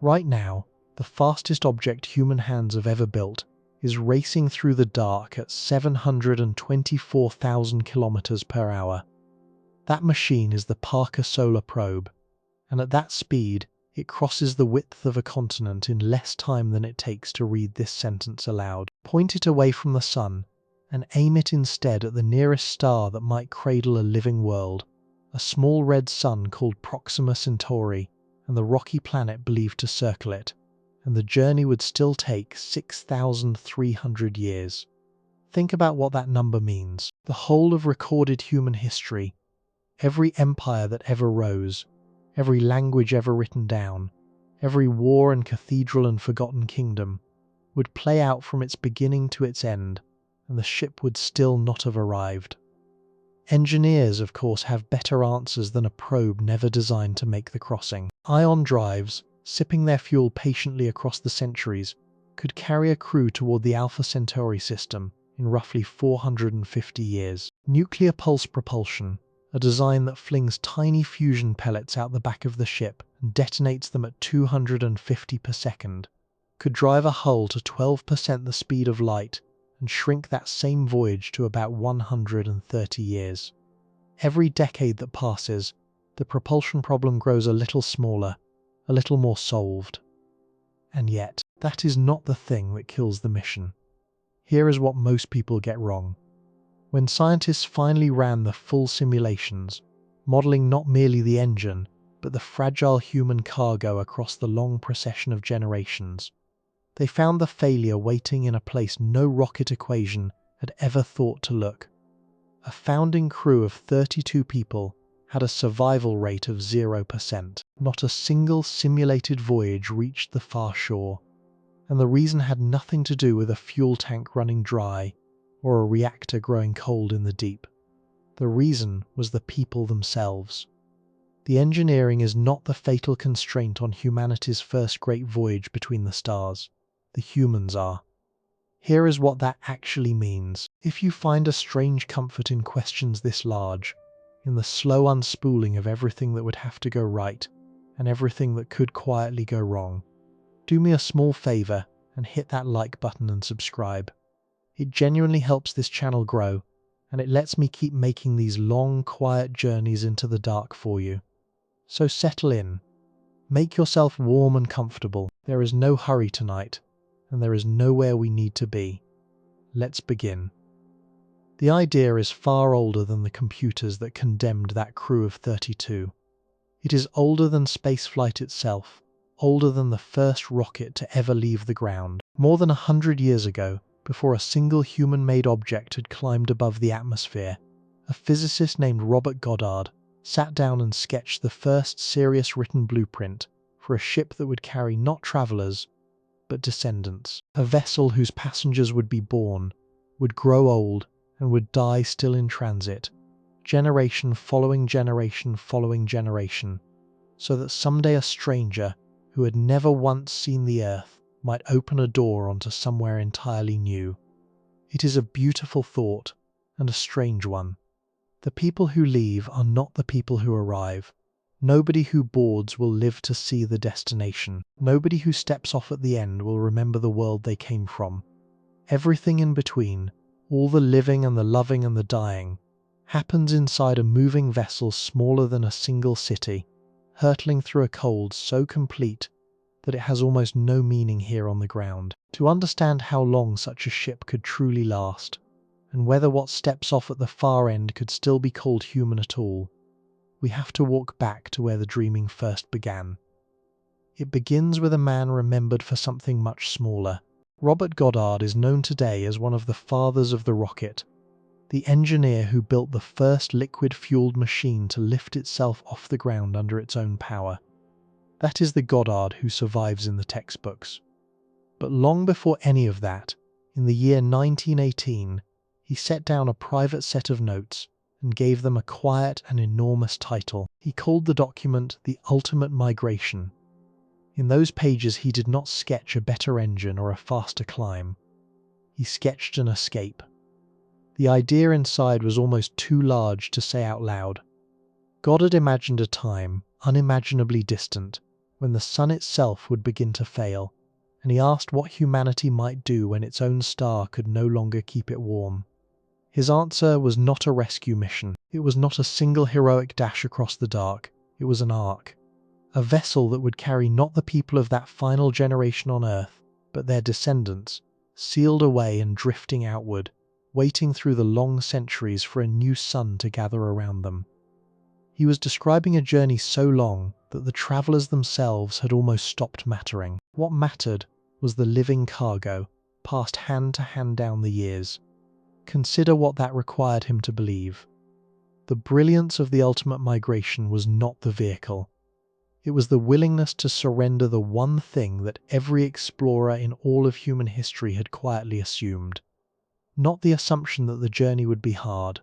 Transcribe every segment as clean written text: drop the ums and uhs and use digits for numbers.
Right now, the fastest object human hands have ever built is racing through the dark at 724,000 kilometers per hour. That machine is the Parker Solar Probe, and at that speed, it crosses the width of a continent in less time than it takes to read this sentence aloud. Point it away from the sun, and aim it instead at the nearest star that might cradle a living world, a small red sun called Proxima Centauri, and the rocky planet believed to circle it, and the journey would still take 6,300 years. Think about what that number means. The whole of recorded human history, every empire that ever rose, every language ever written down, every war and cathedral and forgotten kingdom, would play out from its beginning to its end, and the ship would still not have arrived. Engineers, of course, have better answers than a probe never designed to make the crossing. Ion drives, sipping their fuel patiently across the centuries, could carry a crew toward the Alpha Centauri system in roughly 450 years. Nuclear pulse propulsion, a design that flings tiny fusion pellets out the back of the ship and detonates them at 250 per second, could drive a hull to 12% the speed of light and shrink that same voyage to about 130 years. Every decade that passes, the propulsion problem grows a little smaller, a little more solved. And yet, that is not the thing that kills the mission. Here is what most people get wrong. When scientists finally ran the full simulations, modeling not merely the engine, but the fragile human cargo across the long procession of generations, they found the failure waiting in a place no rocket equation had ever thought to look. A founding crew of 32 people had a survival rate of 0%. Not a single simulated voyage reached the far shore, and the reason had nothing to do with a fuel tank running dry or a reactor growing cold in the deep. The reason was the people themselves. The engineering is not the fatal constraint on humanity's first great voyage between the stars. The humans are. Here is what that actually means. If you find a strange comfort in questions this large, in the slow unspooling of everything that would have to go right and everything that could quietly go wrong, do me a small favor and hit that like button and subscribe. It genuinely helps this channel grow, and it lets me keep making these long, quiet journeys into the dark for you. So settle in. Make yourself warm and comfortable. There is no hurry tonight, and there is nowhere we need to be. Let's begin. The idea is far older than the computers that condemned that crew of 32. It is older than spaceflight itself, older than the first rocket to ever leave the ground. More than 100 years ago, before a single human-made object had climbed above the atmosphere, a physicist named Robert Goddard sat down and sketched the first serious written blueprint for a ship that would carry not travelers, but descendants. A vessel whose passengers would be born, would grow old, and would die still in transit, generation following generation following generation, so that someday a stranger who had never once seen the Earth might open a door onto somewhere entirely new. It is a beautiful thought, and a strange one. The people who leave are not the people who arrive. Nobody who boards will live to see the destination. Nobody who steps off at the end will remember the world they came from. Everything in between, all the living and the loving and the dying, happens inside a moving vessel smaller than a single city, hurtling through a cold so complete that it has almost no meaning here on the ground. To understand how long such a ship could truly last, and whether what steps off at the far end could still be called human at all, we have to walk back to where the dreaming first began. It begins with a man remembered for something much smaller. Robert Goddard is known today as one of the fathers of the rocket, the engineer who built the first liquid-fueled machine to lift itself off the ground under its own power. That is the Goddard who survives in the textbooks. But long before any of that, in the year 1918, he set down a private set of notes and gave them a quiet and enormous title. He called the document The Ultimate Migration. In those pages he did not sketch a better engine or a faster climb. He sketched an escape. The idea inside was almost too large to say out loud. Goddard imagined a time, unimaginably distant, when the sun itself would begin to fail, and he asked what humanity might do when its own star could no longer keep it warm. His answer was not a rescue mission. It was not a single heroic dash across the dark. It was an ark. A vessel that would carry not the people of that final generation on Earth, but their descendants, sealed away and drifting outward, waiting through the long centuries for a new sun to gather around them. He was describing a journey so long that the travellers themselves had almost stopped mattering. What mattered was the living cargo, passed hand to hand down the years. Consider what that required him to believe. The brilliance of the ultimate migration was not the vehicle. It was the willingness to surrender the one thing that every explorer in all of human history had quietly assumed. Not the assumption that the journey would be hard.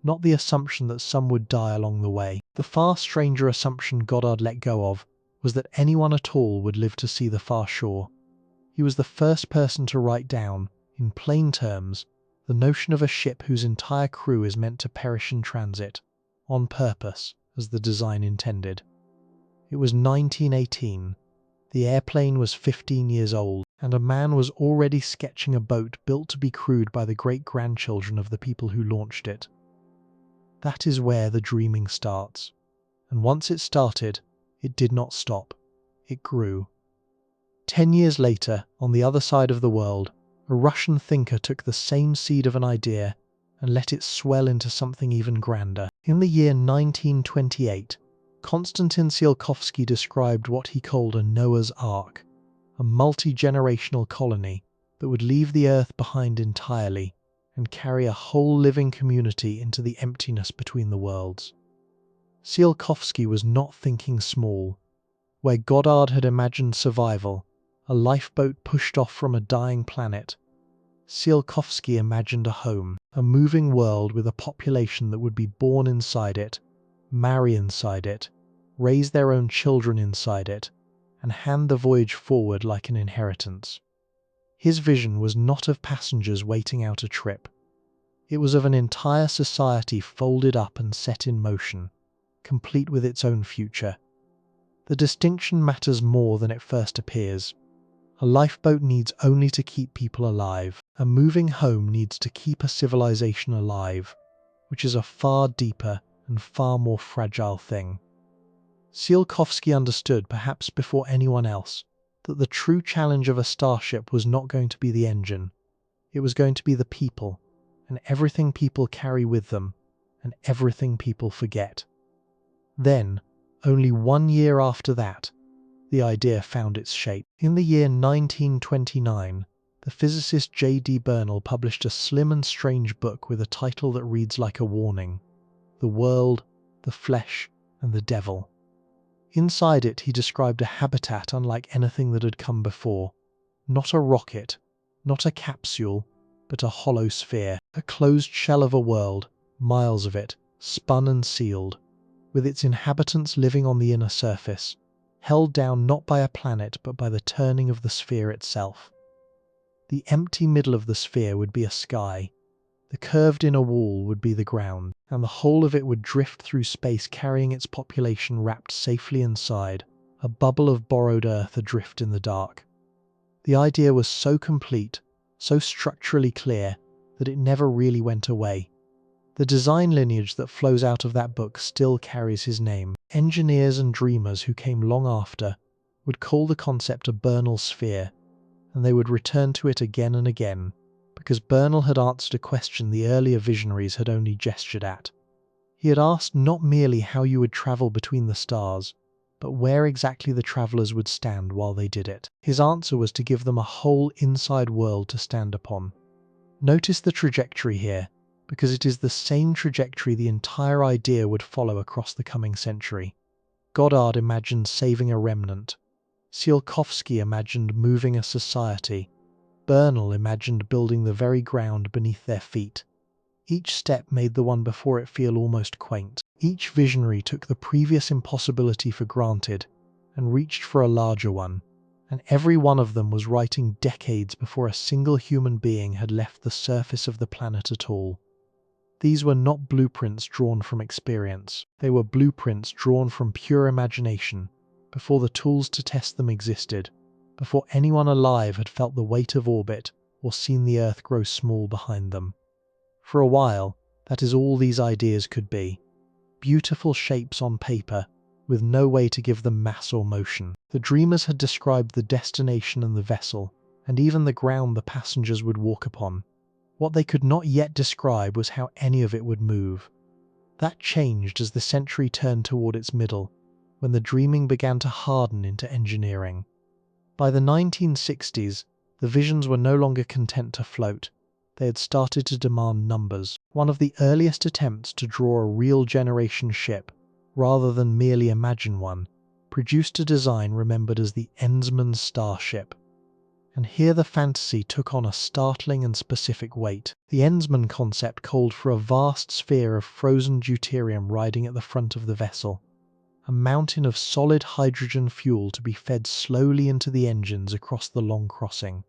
Not the assumption that some would die along the way. The far stranger assumption Goddard let go of was that anyone at all would live to see the far shore. He was the first person to write down, in plain terms, the notion of a ship whose entire crew is meant to perish in transit, on purpose, as the design intended. It was 1918. The airplane was 15 years old, and a man was already sketching a boat built to be crewed by the great-grandchildren of the people who launched it. That is where the dreaming starts. And once it started, it did not stop. It grew. 10 years later, on the other side of the world, a Russian thinker took the same seed of an idea and let it swell into something even grander. In the year 1928, Konstantin Tsiolkovsky described what he called a Noah's Ark, a multi-generational colony that would leave the Earth behind entirely and carry a whole living community into the emptiness between the worlds. Tsiolkovsky was not thinking small. Where Goddard had imagined survival, a lifeboat pushed off from a dying planet, Tsiolkovsky imagined a home, a moving world with a population that would be born inside it, marry inside it, raise their own children inside it, and hand the voyage forward like an inheritance. His vision was not of passengers waiting out a trip. It was of an entire society folded up and set in motion, complete with its own future. The distinction matters more than it first appears. A lifeboat needs only to keep people alive. A moving home needs to keep a civilization alive, which is a far deeper and far more fragile thing. Tsiolkovsky understood, perhaps before anyone else, that the true challenge of a starship was not going to be the engine. It was going to be the people, and everything people carry with them, and everything people forget. Then, only 1 year after that, the idea found its shape. In the year 1929, the physicist J.D. Bernal published a slim and strange book with a title that reads like a warning: The World, the Flesh, and the Devil. Inside it, he described a habitat unlike anything that had come before. Not a rocket, not a capsule, but a hollow sphere, a closed shell of a world, miles of it, spun and sealed, with its inhabitants living on the inner surface, held down not by a planet but by the turning of the sphere itself. The empty middle of the sphere would be a sky, the curved inner wall would be the ground, and the whole of it would drift through space carrying its population wrapped safely inside, a bubble of borrowed earth adrift in the dark. The idea was so complete, so structurally clear, that it never really went away. The design lineage that flows out of that book still carries his name. Engineers and dreamers who came long after would call the concept a Bernal sphere, and they would return to it again and again, because Bernal had answered a question the earlier visionaries had only gestured at. He had asked not merely how you would travel between the stars, but where exactly the travellers would stand while they did it. His answer was to give them a whole inside world to stand upon. Notice the trajectory here, because it is the same trajectory the entire idea would follow across the coming century. Goddard imagined saving a remnant. Tsiolkovsky imagined moving a society. Bernal imagined building the very ground beneath their feet. Each step made the one before it feel almost quaint. Each visionary took the previous impossibility for granted and reached for a larger one, and every one of them was writing decades before a single human being had left the surface of the planet at all. These were not blueprints drawn from experience. They were blueprints drawn from pure imagination, before the tools to test them existed, before anyone alive had felt the weight of orbit or seen the Earth grow small behind them. For a while, that is all these ideas could be. Beautiful shapes on paper, with no way to give them mass or motion. The dreamers had described the destination and the vessel, and even the ground the passengers would walk upon. What they could not yet describe was how any of it would move. That changed as the century turned toward its middle, when the dreaming began to harden into engineering. By the 1960s, the visions were no longer content to float. They had started to demand numbers. One of the earliest attempts to draw a real generation ship, rather than merely imagine one, produced a design remembered as the Ensman's Starship. And here the fantasy took on a startling and specific weight. The Ensman concept called for a vast sphere of frozen deuterium riding at the front of the vessel, a mountain of solid hydrogen fuel to be fed slowly into the engines across the long crossing.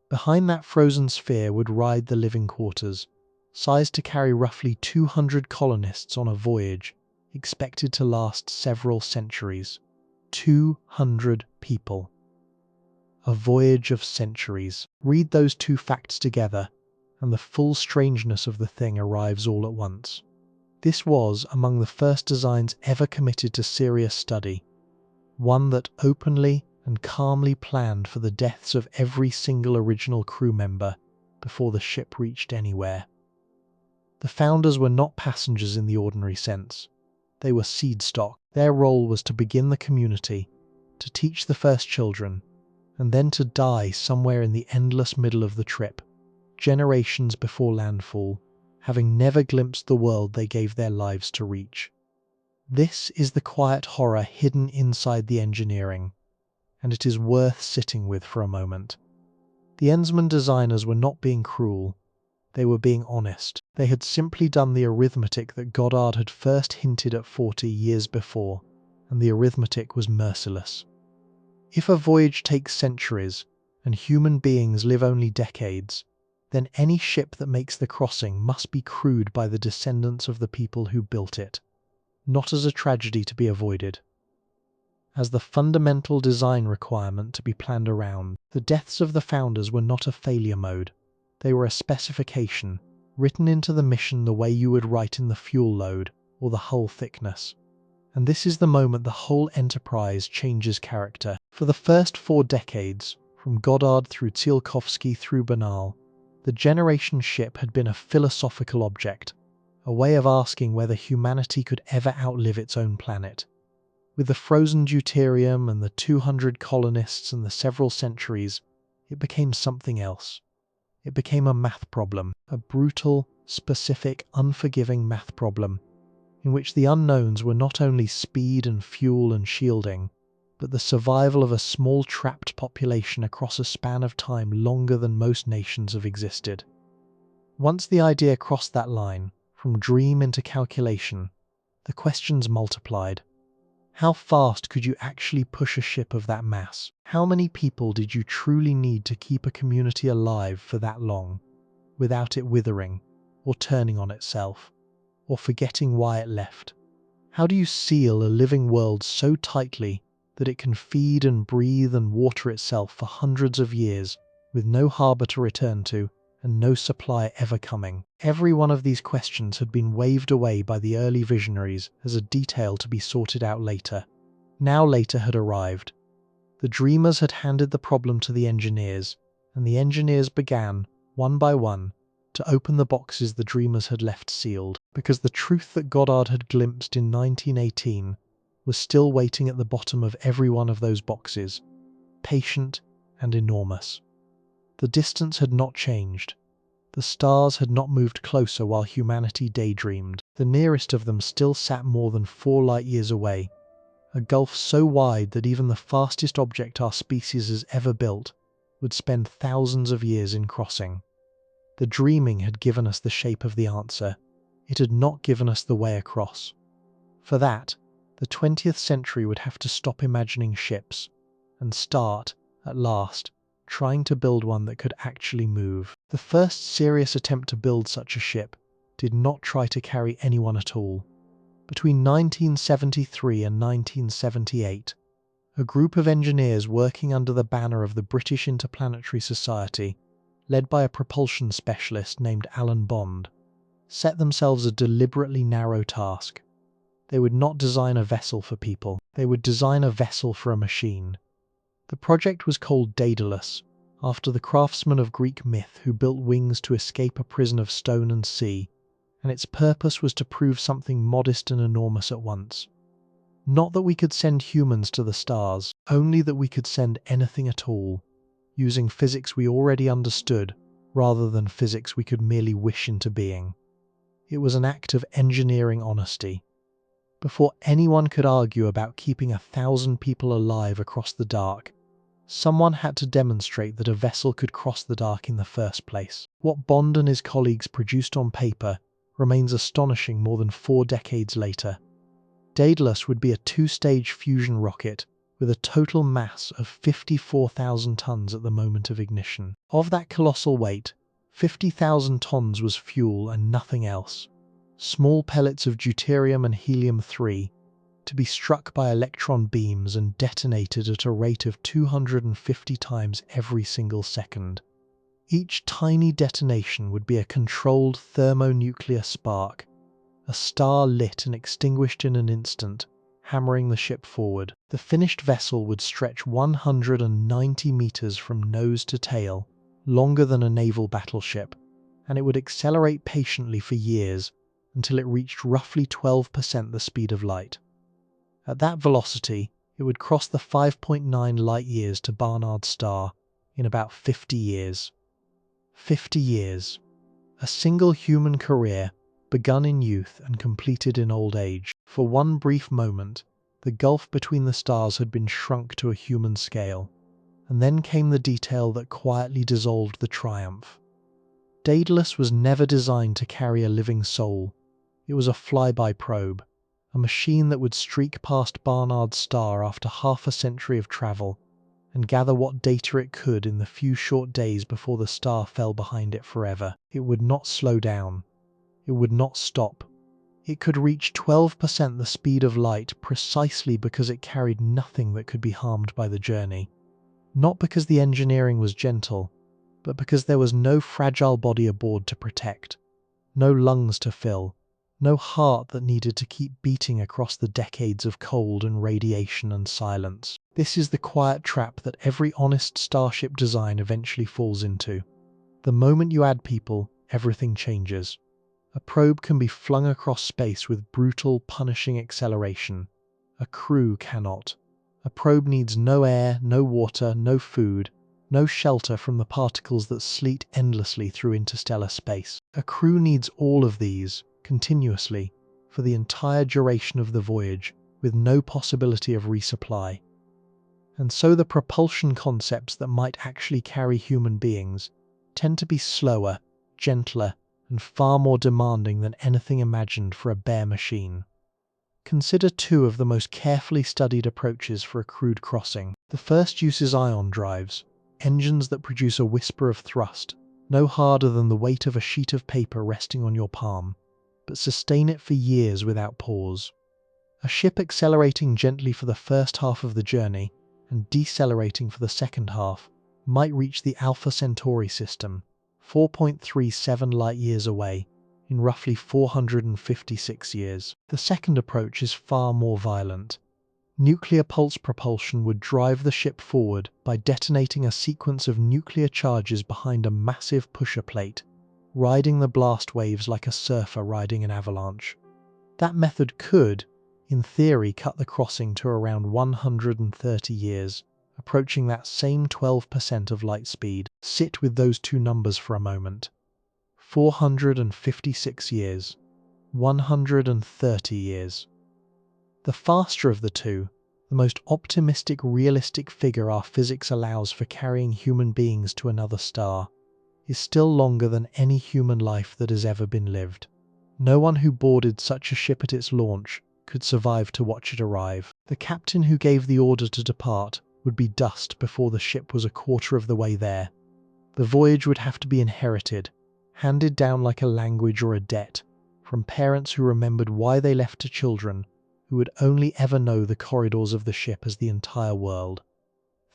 Behind that frozen sphere would ride the living quarters, sized to carry roughly 200 colonists on a voyage expected to last several centuries. 200 people. A voyage of centuries. Read those two facts together, and the full strangeness of the thing arrives all at once. This was among the first designs ever committed to serious study, one that openly and calmly planned for the deaths of every single original crew member before the ship reached anywhere. The founders were not passengers in the ordinary sense. They were seed stock. Their role was to begin the community, to teach the first children, and then to die somewhere in the endless middle of the trip, generations before landfall, having never glimpsed the world they gave their lives to reach. This is the quiet horror hidden inside the engineering, and it is worth sitting with for a moment. The Ensman designers were not being cruel, they were being honest. They had simply done the arithmetic that Goddard had first hinted at 40 years before, and the arithmetic was merciless. If a voyage takes centuries, and human beings live only decades, then any ship that makes the crossing must be crewed by the descendants of the people who built it, not as a tragedy to be avoided, as the fundamental design requirement to be planned around. The deaths of the founders were not a failure mode. They were a specification, written into the mission the way you would write in the fuel load or the hull thickness. And this is the moment the whole enterprise changes character. For the first 4 decades, from Goddard through Tsiolkovsky through Bernal, the generation ship had been a philosophical object, a way of asking whether humanity could ever outlive its own planet. With the frozen deuterium and the 200 colonists and the several centuries, it became something else. It became a math problem, a brutal, specific, unforgiving math problem, in which the unknowns were not only speed and fuel and shielding, but the survival of a small trapped population across a span of time longer than most nations have existed. Once the idea crossed that line, from dream into calculation, the questions multiplied. How fast could you actually push a ship of that mass? How many people did you truly need to keep a community alive for that long, without it withering, or turning on itself, or forgetting why it left? How do you seal a living world so tightly that it can feed and breathe and water itself for hundreds of years, with no harbour to return to, and no supply ever coming? Every one of these questions had been waved away by the early visionaries as a detail to be sorted out later. Now later had arrived. The dreamers had handed the problem to the engineers, and the engineers began, one by one, to open the boxes the dreamers had left sealed, because the truth that Goddard had glimpsed in 1918 was still waiting at the bottom of every one of those boxes, patient and enormous. The distance had not changed. The stars had not moved closer while humanity daydreamed. The nearest of them still sat more than 4 light-years away, a gulf so wide that even the fastest object our species has ever built would spend thousands of years in crossing. The dreaming had given us the shape of the answer. It had not given us the way across. For that, the 20th century would have to stop imagining ships and start, at last, trying to build one that could actually move. The first serious attempt to build such a ship did not try to carry anyone at all. Between 1973 and 1978, A group of engineers working under the banner of the British Interplanetary Society, led by a propulsion specialist named Alan Bond, set themselves a deliberately narrow task. They would not design a vessel for people, they would design a vessel for a machine. The project was called Daedalus, after the craftsman of Greek myth who built wings to escape a prison of stone and sea, and its purpose was to prove something modest and enormous at once. Not that we could send humans to the stars, only that we could send anything at all, using physics we already understood, rather than physics we could merely wish into being. It was an act of engineering honesty. Before anyone could argue about keeping 1,000 people alive across the dark, someone had to demonstrate that a vessel could cross the dark in the first place. What Bond and his colleagues produced on paper remains astonishing more than 4 decades later. Daedalus would be a 2-stage fusion rocket with a total mass of 54,000 tons at the moment of ignition. Of that colossal weight, 50,000 tons was fuel and nothing else. Small pellets of deuterium and helium-3 to be struck by electron beams and detonated at a rate of 250 times every single second. Each tiny detonation would be a controlled thermonuclear spark, a star lit and extinguished in an instant, hammering the ship forward. The finished vessel would stretch 190 meters from nose to tail, longer than a naval battleship, and it would accelerate patiently for years until it reached roughly 12% the speed of light. At that velocity, it would cross the 5.9 light-years to Barnard's star in about 50 years. 50 years. A single human career, begun in youth and completed in old age. For one brief moment, the gulf between the stars had been shrunk to a human scale, and then came the detail that quietly dissolved the triumph. Daedalus was never designed to carry a living soul. It was a flyby probe, a machine that would streak past Barnard's star after half a century of travel and gather what data it could in the few short days before the star fell behind it forever. It would not slow down. It would not stop. It could reach 12% the speed of light precisely because it carried nothing that could be harmed by the journey. Not because the engineering was gentle, but because there was no fragile body aboard to protect, no lungs to fill, no heart that needed to keep beating across the decades of cold and radiation and silence. This is the quiet trap that every honest starship design eventually falls into. The moment you add people, everything changes. A probe can be flung across space with brutal, punishing acceleration. A crew cannot. A probe needs no air, no water, no food, no shelter from the particles that sleet endlessly through interstellar space. A crew needs all of these, continuously, for the entire duration of the voyage, with no possibility of resupply. And so the propulsion concepts that might actually carry human beings tend to be slower, gentler, and far more demanding than anything imagined for a bare machine. Consider 2 of the most carefully studied approaches for a crewed crossing. The first uses ion drives, engines that produce a whisper of thrust, no harder than the weight of a sheet of paper resting on your palm, but sustain it for years without pause. A ship accelerating gently for the first half of the journey and decelerating for the second half might reach the Alpha Centauri system, 4.37 light-years away, in roughly 456 years. The second approach is far more violent. Nuclear pulse propulsion would drive the ship forward by detonating a sequence of nuclear charges behind a massive pusher plate, riding the blast waves like a surfer riding an avalanche. That method could, in theory, cut the crossing to around 130 years, approaching that same 12% of light speed. Sit with those 2 numbers for a moment. 456 years. 130 years. The faster of the 2, the most optimistic, realistic figure our physics allows for carrying human beings to another star, is still longer than any human life that has ever been lived. No one who boarded such a ship at its launch could survive to watch it arrive. The captain who gave the order to depart would be dust before the ship was a quarter of the way there. The voyage would have to be inherited, handed down like a language or a debt, from parents who remembered why they left to children who would only ever know the corridors of the ship as the entire world.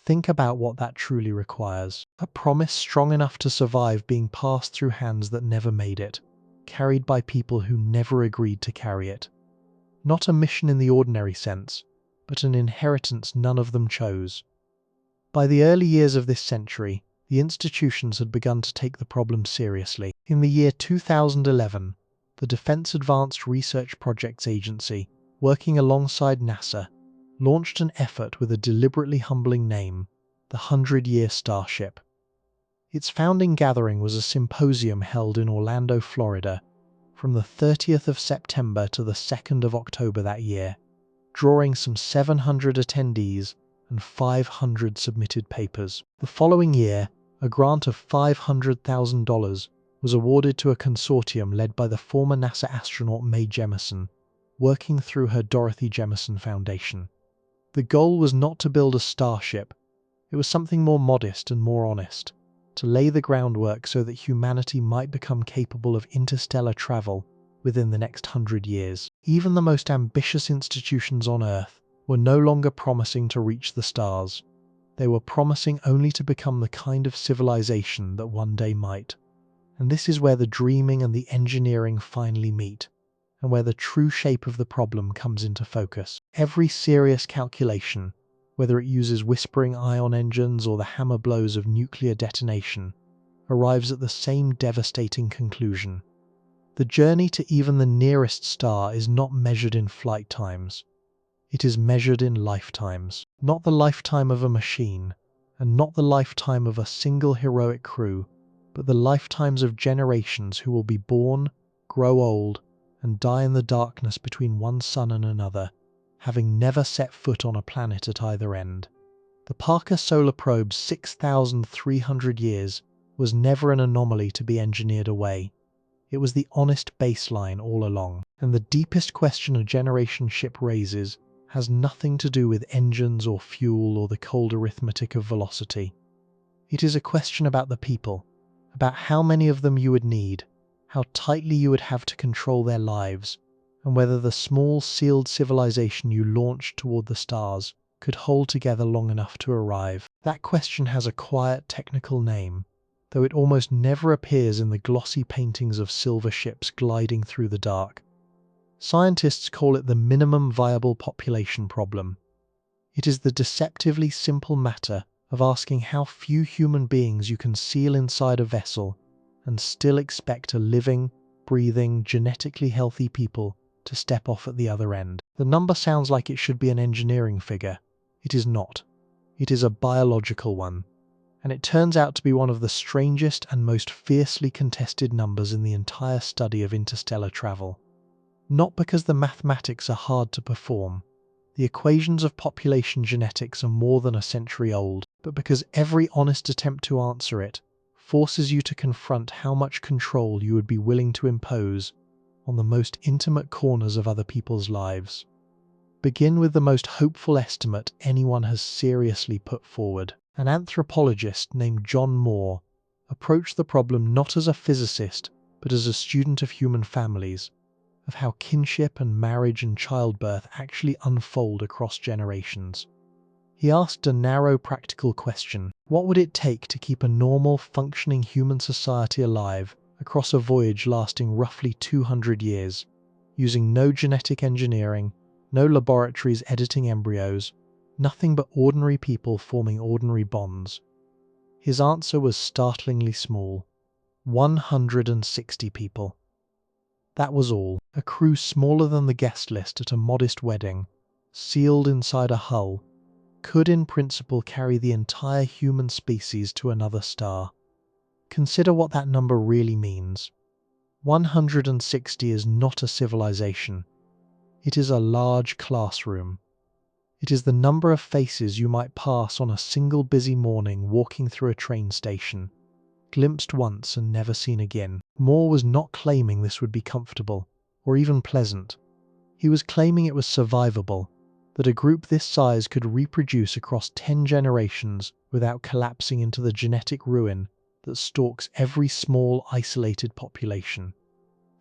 Think about what that truly requires. A promise strong enough to survive being passed through hands that never made it, carried by people who never agreed to carry it. Not a mission in the ordinary sense, but an inheritance none of them chose. By the early years of this century, the institutions had begun to take the problem seriously. In the year 2011, the Defense Advanced Research Projects Agency, working alongside NASA, launched an effort with a deliberately humbling name, the 100-Year Starship. Its founding gathering was a symposium held in Orlando, Florida, from the 30th of September to the 2nd of October that year, drawing some 700 attendees and 500 submitted papers. The following year, a grant of $500,000 was awarded to a consortium led by the former NASA astronaut Mae Jemison, working through her Dorothy Jemison Foundation. The goal was not to build a starship, it was something more modest and more honest, to lay the groundwork so that humanity might become capable of interstellar travel within the next 100 years. Even the most ambitious institutions on Earth were no longer promising to reach the stars. They were promising only to become the kind of civilization that one day might. And this is where the dreaming and the engineering finally meet, and where the true shape of the problem comes into focus. Every serious calculation, whether it uses whispering ion engines or the hammer blows of nuclear detonation, arrives at the same devastating conclusion. The journey to even the nearest star is not measured in flight times. It is measured in lifetimes. Not the lifetime of a machine, and not the lifetime of a single heroic crew, but the lifetimes of generations who will be born, grow old, and die in the darkness between one sun and another, having never set foot on a planet at either end. The Parker Solar Probe's 6,300 years was never an anomaly to be engineered away. It was the honest baseline all along. And the deepest question a generation ship raises has nothing to do with engines or fuel or the cold arithmetic of velocity. It is a question about the people, about how many of them you would need, how tightly you would have to control their lives, and whether the small sealed civilization you launched toward the stars could hold together long enough to arrive. That question has a quiet technical name, though it almost never appears in the glossy paintings of silver ships gliding through the dark. Scientists call it the minimum viable population problem. It is the deceptively simple matter of asking how few human beings you can seal inside a vessel and still expect a living, breathing, genetically healthy people to step off at the other end. The number sounds like it should be an engineering figure. It is not. It is a biological one. And it turns out to be one of the strangest and most fiercely contested numbers in the entire study of interstellar travel. Not because the mathematics are hard to perform. The equations of population genetics are more than a century old, but because every honest attempt to answer it forces you to confront how much control you would be willing to impose on the most intimate corners of other people's lives. Begin with the most hopeful estimate anyone has seriously put forward. An anthropologist named John Moore approached the problem not as a physicist, but as a student of human families, of how kinship and marriage and childbirth actually unfold across generations. He asked a narrow practical question: what would it take to keep a normal, functioning human society alive across a voyage lasting roughly 200 years, using no genetic engineering, no laboratories editing embryos, nothing but ordinary people forming ordinary bonds? His answer was startlingly small: 160 people. That was all. A crew smaller than the guest list at a modest wedding, sealed inside a hull, could in principle carry the entire human species to another star. Consider what that number really means. 160 is not a civilization. It is a large classroom. It is the number of faces you might pass on a single busy morning walking through a train station, glimpsed once and never seen again. Moore was not claiming this would be comfortable, or even pleasant. He was claiming it was survivable, that a group this size could reproduce across 10 generations without collapsing into the genetic ruin that stalks every small, isolated population.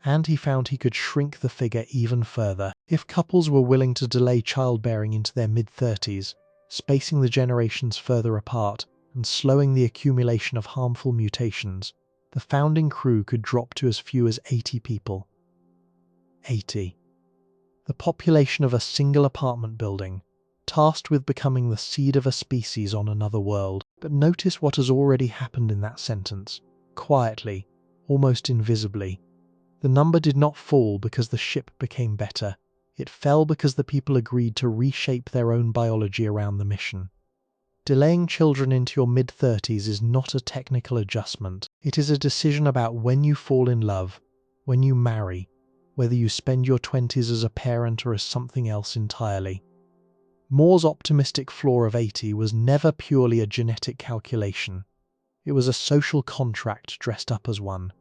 And he found he could shrink the figure even further. If couples were willing to delay childbearing into their mid-30s, spacing the generations further apart and slowing the accumulation of harmful mutations, the founding crew could drop to as few as 80 people. 80. The population of a single apartment building, tasked with becoming the seed of a species on another world. But notice what has already happened in that sentence. Quietly, almost invisibly. The number did not fall because the ship became better. It fell because the people agreed to reshape their own biology around the mission. Delaying children into your mid-30s is not a technical adjustment. It is a decision about when you fall in love, when you marry, whether you spend your 20s as a parent or as something else entirely. Moore's optimistic floor of 80 was never purely a genetic calculation. It was a social contract dressed up as one.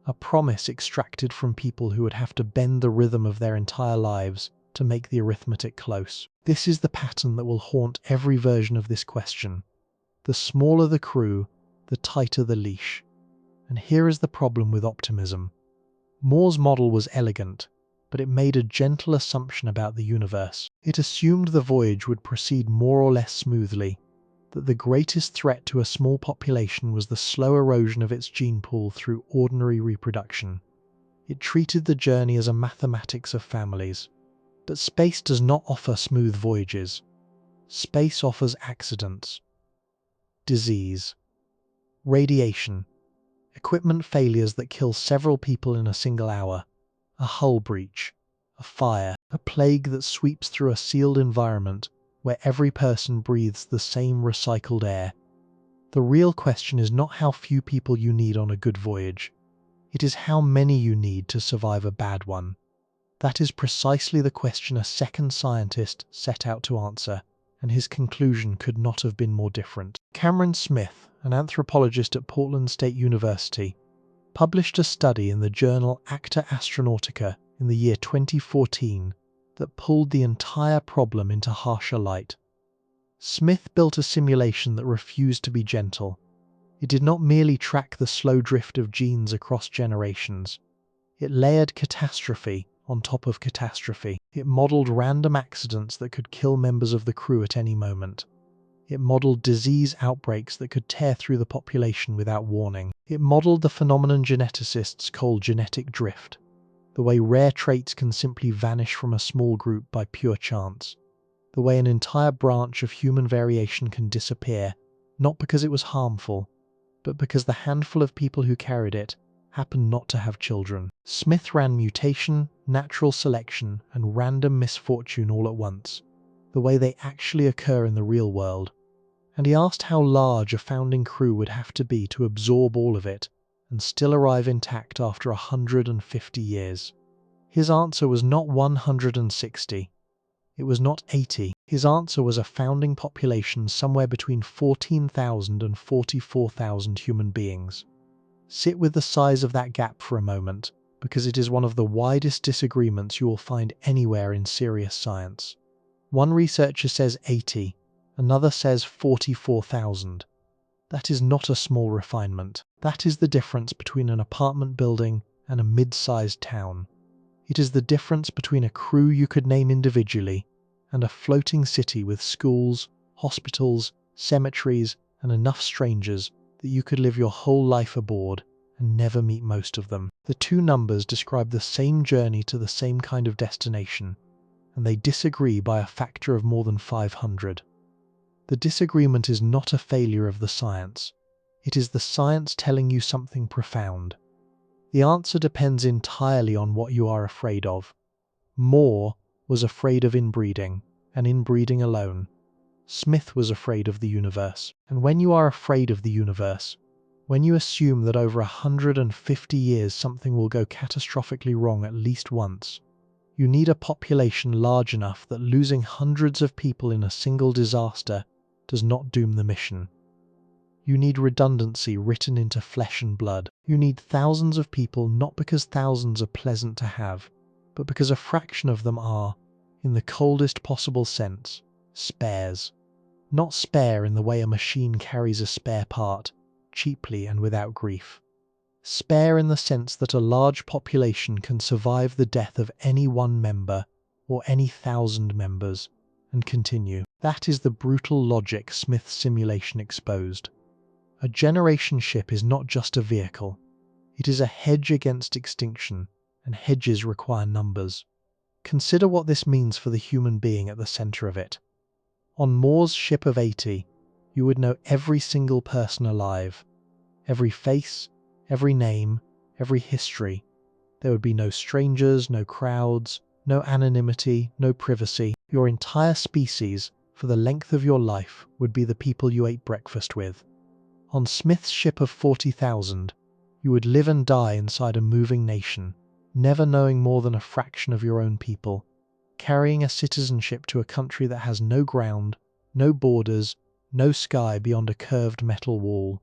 A promise extracted from people who would have to bend the rhythm of their entire lives to make the arithmetic close. This is the pattern that will haunt every version of this question. The smaller the crew, the tighter the leash. And here is the problem with optimism. Moore's model was elegant, but it made a gentle assumption about the universe. It assumed the voyage would proceed more or less smoothly, that the greatest threat to a small population was the slow erosion of its gene pool through ordinary reproduction. It treated the journey as a mathematics of families. But space does not offer smooth voyages. Space offers accidents. Disease. Radiation. Equipment failures that kill several people in a single hour. A hull breach. A fire. A plague that sweeps through a sealed environment where every person breathes the same recycled air. The real question is not how few people you need on a good voyage. It is how many you need to survive a bad one. That is precisely the question a second scientist set out to answer, and his conclusion could not have been more different. Cameron Smith, an anthropologist at Portland State University, published a study in the journal Acta Astronautica in the year 2014 that pulled the entire problem into harsher light. Smith built a simulation that refused to be gentle. It did not merely track the slow drift of genes across generations. It layered catastrophe on top of catastrophe. It modeled random accidents that could kill members of the crew at any moment. It modeled disease outbreaks that could tear through the population without warning. It modeled the phenomenon geneticists call genetic drift, the way rare traits can simply vanish from a small group by pure chance, the way an entire branch of human variation can disappear, not because it was harmful, but because the handful of people who carried it happened not to have children. Smith ran mutation, natural selection, and random misfortune all at once, the way they actually occur in the real world. And he asked how large a founding crew would have to be to absorb all of it and still arrive intact after 150 years. His answer was not 160. It was not 80. His answer was a founding population somewhere between 14,000 and 44,000 human beings. Sit with the size of that gap for a moment, because it is one of the widest disagreements you will find anywhere in serious science. One researcher says 80, another says 44,000. That is not a small refinement. That is the difference between an apartment building and a mid-sized town. It is the difference between a crew you could name individually and a floating city with schools, hospitals, cemeteries, and enough strangers that you could live your whole life aboard and never meet most of them. The two numbers describe the same journey to the same kind of destination, and they disagree by a factor of more than 500. The disagreement is not a failure of the science. It is the science telling you something profound. The answer depends entirely on what you are afraid of. Moore was afraid of inbreeding, and inbreeding alone. Smith was afraid of the universe. And when you are afraid of the universe, when you assume that over 150 years something will go catastrophically wrong at least once, you need a population large enough that losing hundreds of people in a single disaster does not doom the mission. You need redundancy written into flesh and blood. You need thousands of people not because thousands are pleasant to have, but because a fraction of them are, in the coldest possible sense, spares. Not spare in the way a machine carries a spare part, cheaply and without grief. Spare in the sense that a large population can survive the death of any one member or any 1,000 members and continue. That is the brutal logic Smith's simulation exposed. A generation ship is not just a vehicle. It is a hedge against extinction, and hedges require numbers. Consider what this means for the human being at the center of it. On Moore's ship of 80, you would know every single person alive, every face, every name, every history. There would be no strangers, no crowds, no anonymity, no privacy. Your entire species, for the length of your life, would be the people you ate breakfast with. On Smith's ship of 40,000, you would live and die inside a moving nation, never knowing more than a fraction of your own people, carrying a citizenship to a country that has no ground, no borders, no sky beyond a curved metal wall.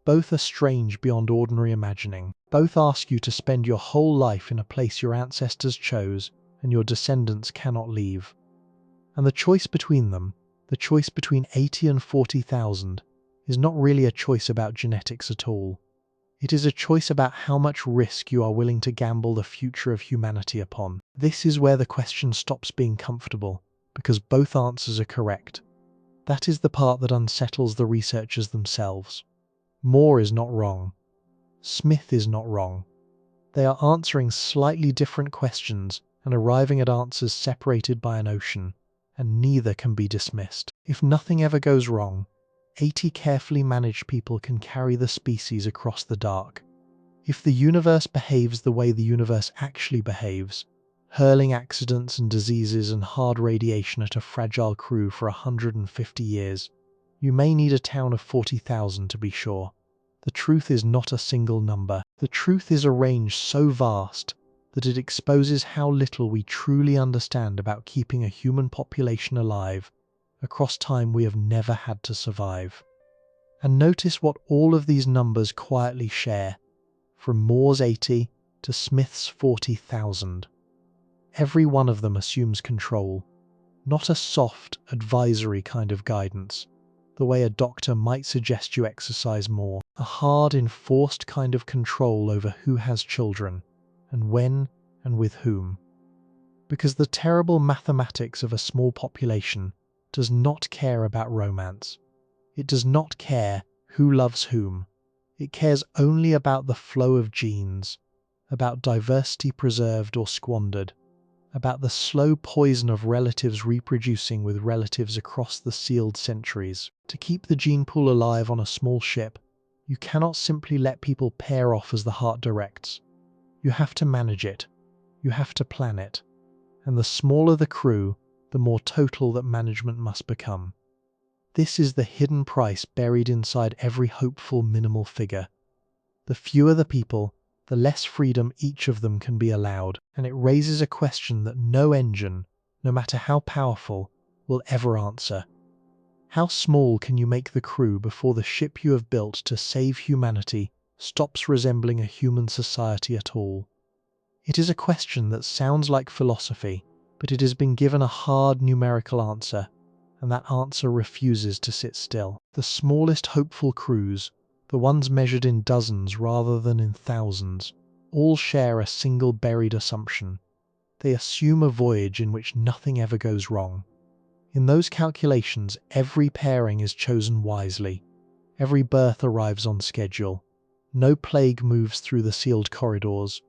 Both are strange beyond ordinary imagining. Both ask you to spend your whole life in a place your ancestors chose and your descendants cannot leave. And the choice between them, the choice between 80 and 40,000, is not really a choice about genetics at all. It is a choice about how much risk you are willing to gamble the future of humanity upon. This is where the question stops being comfortable, because both answers are correct. That is the part that unsettles the researchers themselves. Moore is not wrong. Smith is not wrong. They are answering slightly different questions and arriving at answers separated by an ocean, and neither can be dismissed. If nothing ever goes wrong, 80 carefully managed people can carry the species across the dark. If the universe behaves the way the universe actually behaves, hurling accidents and diseases and hard radiation at a fragile crew for 150 years, you may need a town of 40,000 to be sure. The truth is not a single number. The truth is a range so vast that it exposes how little we truly understand about keeping a human population alive across time we have never had to survive. And notice what all of these numbers quietly share, from Moore's 80 to Smith's 40,000. Every one of them assumes control, not a soft, advisory kind of guidance, the way a doctor might suggest you exercise more, a hard, enforced kind of control over who has children, and when, and with whom. Because the terrible mathematics of a small population does not care about romance. It does not care who loves whom. It cares only about the flow of genes, about diversity preserved or squandered, about the slow poison of relatives reproducing with relatives across the sealed centuries. To keep the gene pool alive on a small ship, you cannot simply let people pair off as the heart directs. You have to manage it. You have to plan it. And the smaller the crew, the more total that management must become. This is the hidden price buried inside every hopeful minimal figure. The fewer the people, the less freedom each of them can be allowed, and it raises a question that no engine, no matter how powerful, will ever answer. How small can you make the crew before the ship you have built to save humanity stops resembling a human society at all? It is a question that sounds like philosophy, but it has been given a hard numerical answer, and that answer refuses to sit still. The smallest hopeful crews, the ones measured in dozens rather than in thousands, all share a single buried assumption. They assume a voyage in which nothing ever goes wrong. In those calculations, every pairing is chosen wisely. Every berth arrives on schedule. No plague moves through the sealed corridors.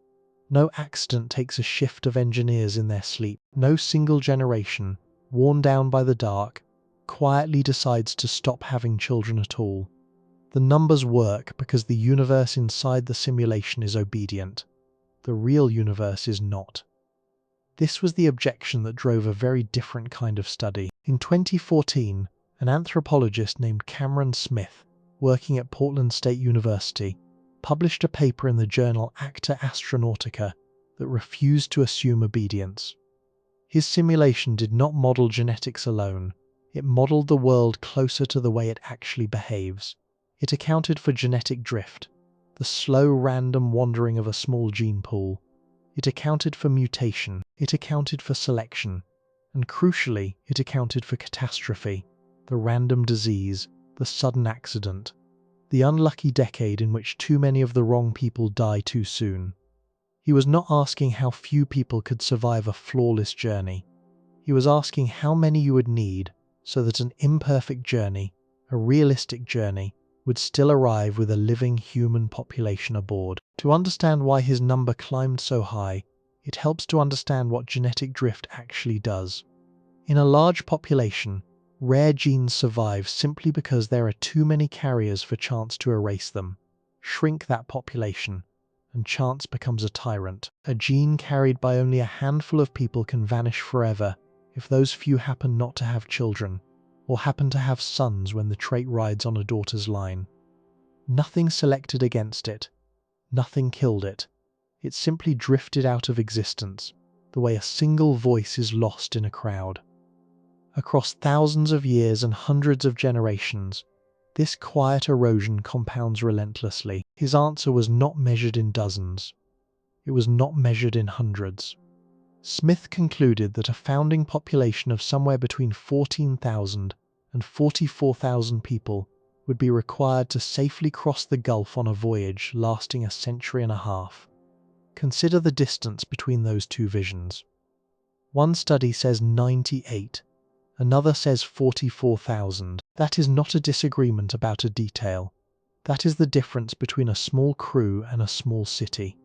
No accident takes a shift of engineers in their sleep. No single generation, worn down by the dark, quietly decides to stop having children at all. The numbers work because the universe inside the simulation is obedient. The real universe is not. This was the objection that drove a very different kind of study. In 2014, an anthropologist named Cameron Smith, working at Portland State University, published a paper in the journal Acta Astronautica that refused to assume obedience. His simulation did not model genetics alone. It modeled the world closer to the way it actually behaves. It accounted for genetic drift, the slow random wandering of a small gene pool. It accounted for mutation. It accounted for selection. And crucially, it accounted for catastrophe, the random disease, the sudden accident. the unlucky decade in which too many of the wrong people die too soon. He was not asking how few people could survive a flawless journey. He was asking how many you would need so that an imperfect journey, a realistic journey, would still arrive with a living human population aboard. To understand why his number climbed so high, it helps to understand what genetic drift actually does. In a large population, rare genes survive simply because there are too many carriers for chance to erase them. Shrink that population, and chance becomes a tyrant. A gene carried by only a handful of people can vanish forever if those few happen not to have children, or happen to have sons when the trait rides on a daughter's line. Nothing selected against it. Nothing killed it. It simply drifted out of existence, the way a single voice is lost in a crowd. Across thousands of years and hundreds of generations, this quiet erosion compounds relentlessly. His answer was not measured in dozens. It was not measured in hundreds. Smith concluded that a founding population of somewhere between 14,000 and 44,000 people would be required to safely cross the Gulf on a voyage lasting a century and a half. Consider the distance between those two visions. One study says 98, another says 44,000. That is not a disagreement about a detail. That is the difference between a small crew and a small city.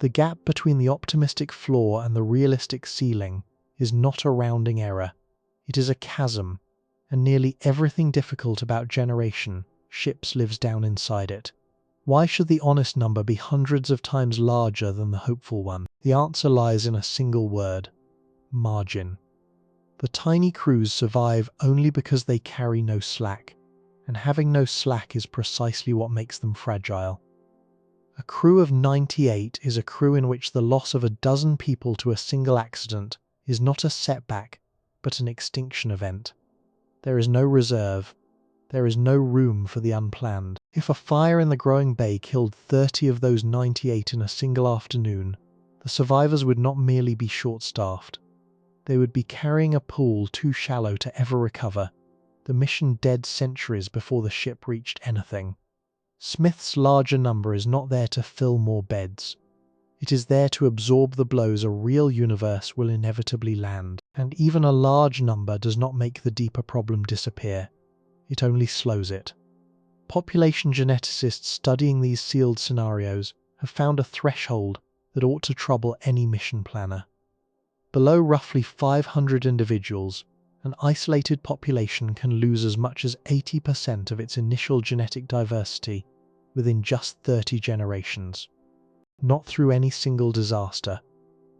The gap between the optimistic floor and the realistic ceiling is not a rounding error. It is a chasm, and nearly everything difficult about generation ships lives down inside it. Why should the honest number be hundreds of times larger than the hopeful one? The answer lies in a single word: margin. The tiny crews survive only because they carry no slack, and having no slack is precisely what makes them fragile. A crew of 98 is a crew in which the loss of a dozen people to a single accident is not a setback, but an extinction event. There is no reserve. There is no room for the unplanned. If a fire in the growing bay killed 30 of those 98 in a single afternoon, the survivors would not merely be short-staffed. They would be carrying a pool too shallow to ever recover, the mission dead centuries before the ship reached anything. Smith's larger number is not there to fill more beds. It is there to absorb the blows a real universe will inevitably land. And even a large number does not make the deeper problem disappear. It only slows it. Population geneticists studying these sealed scenarios have found a threshold that ought to trouble any mission planner. Below roughly 500 individuals, an isolated population can lose as much as 80% of its initial genetic diversity within just 30 generations. Not through any single disaster.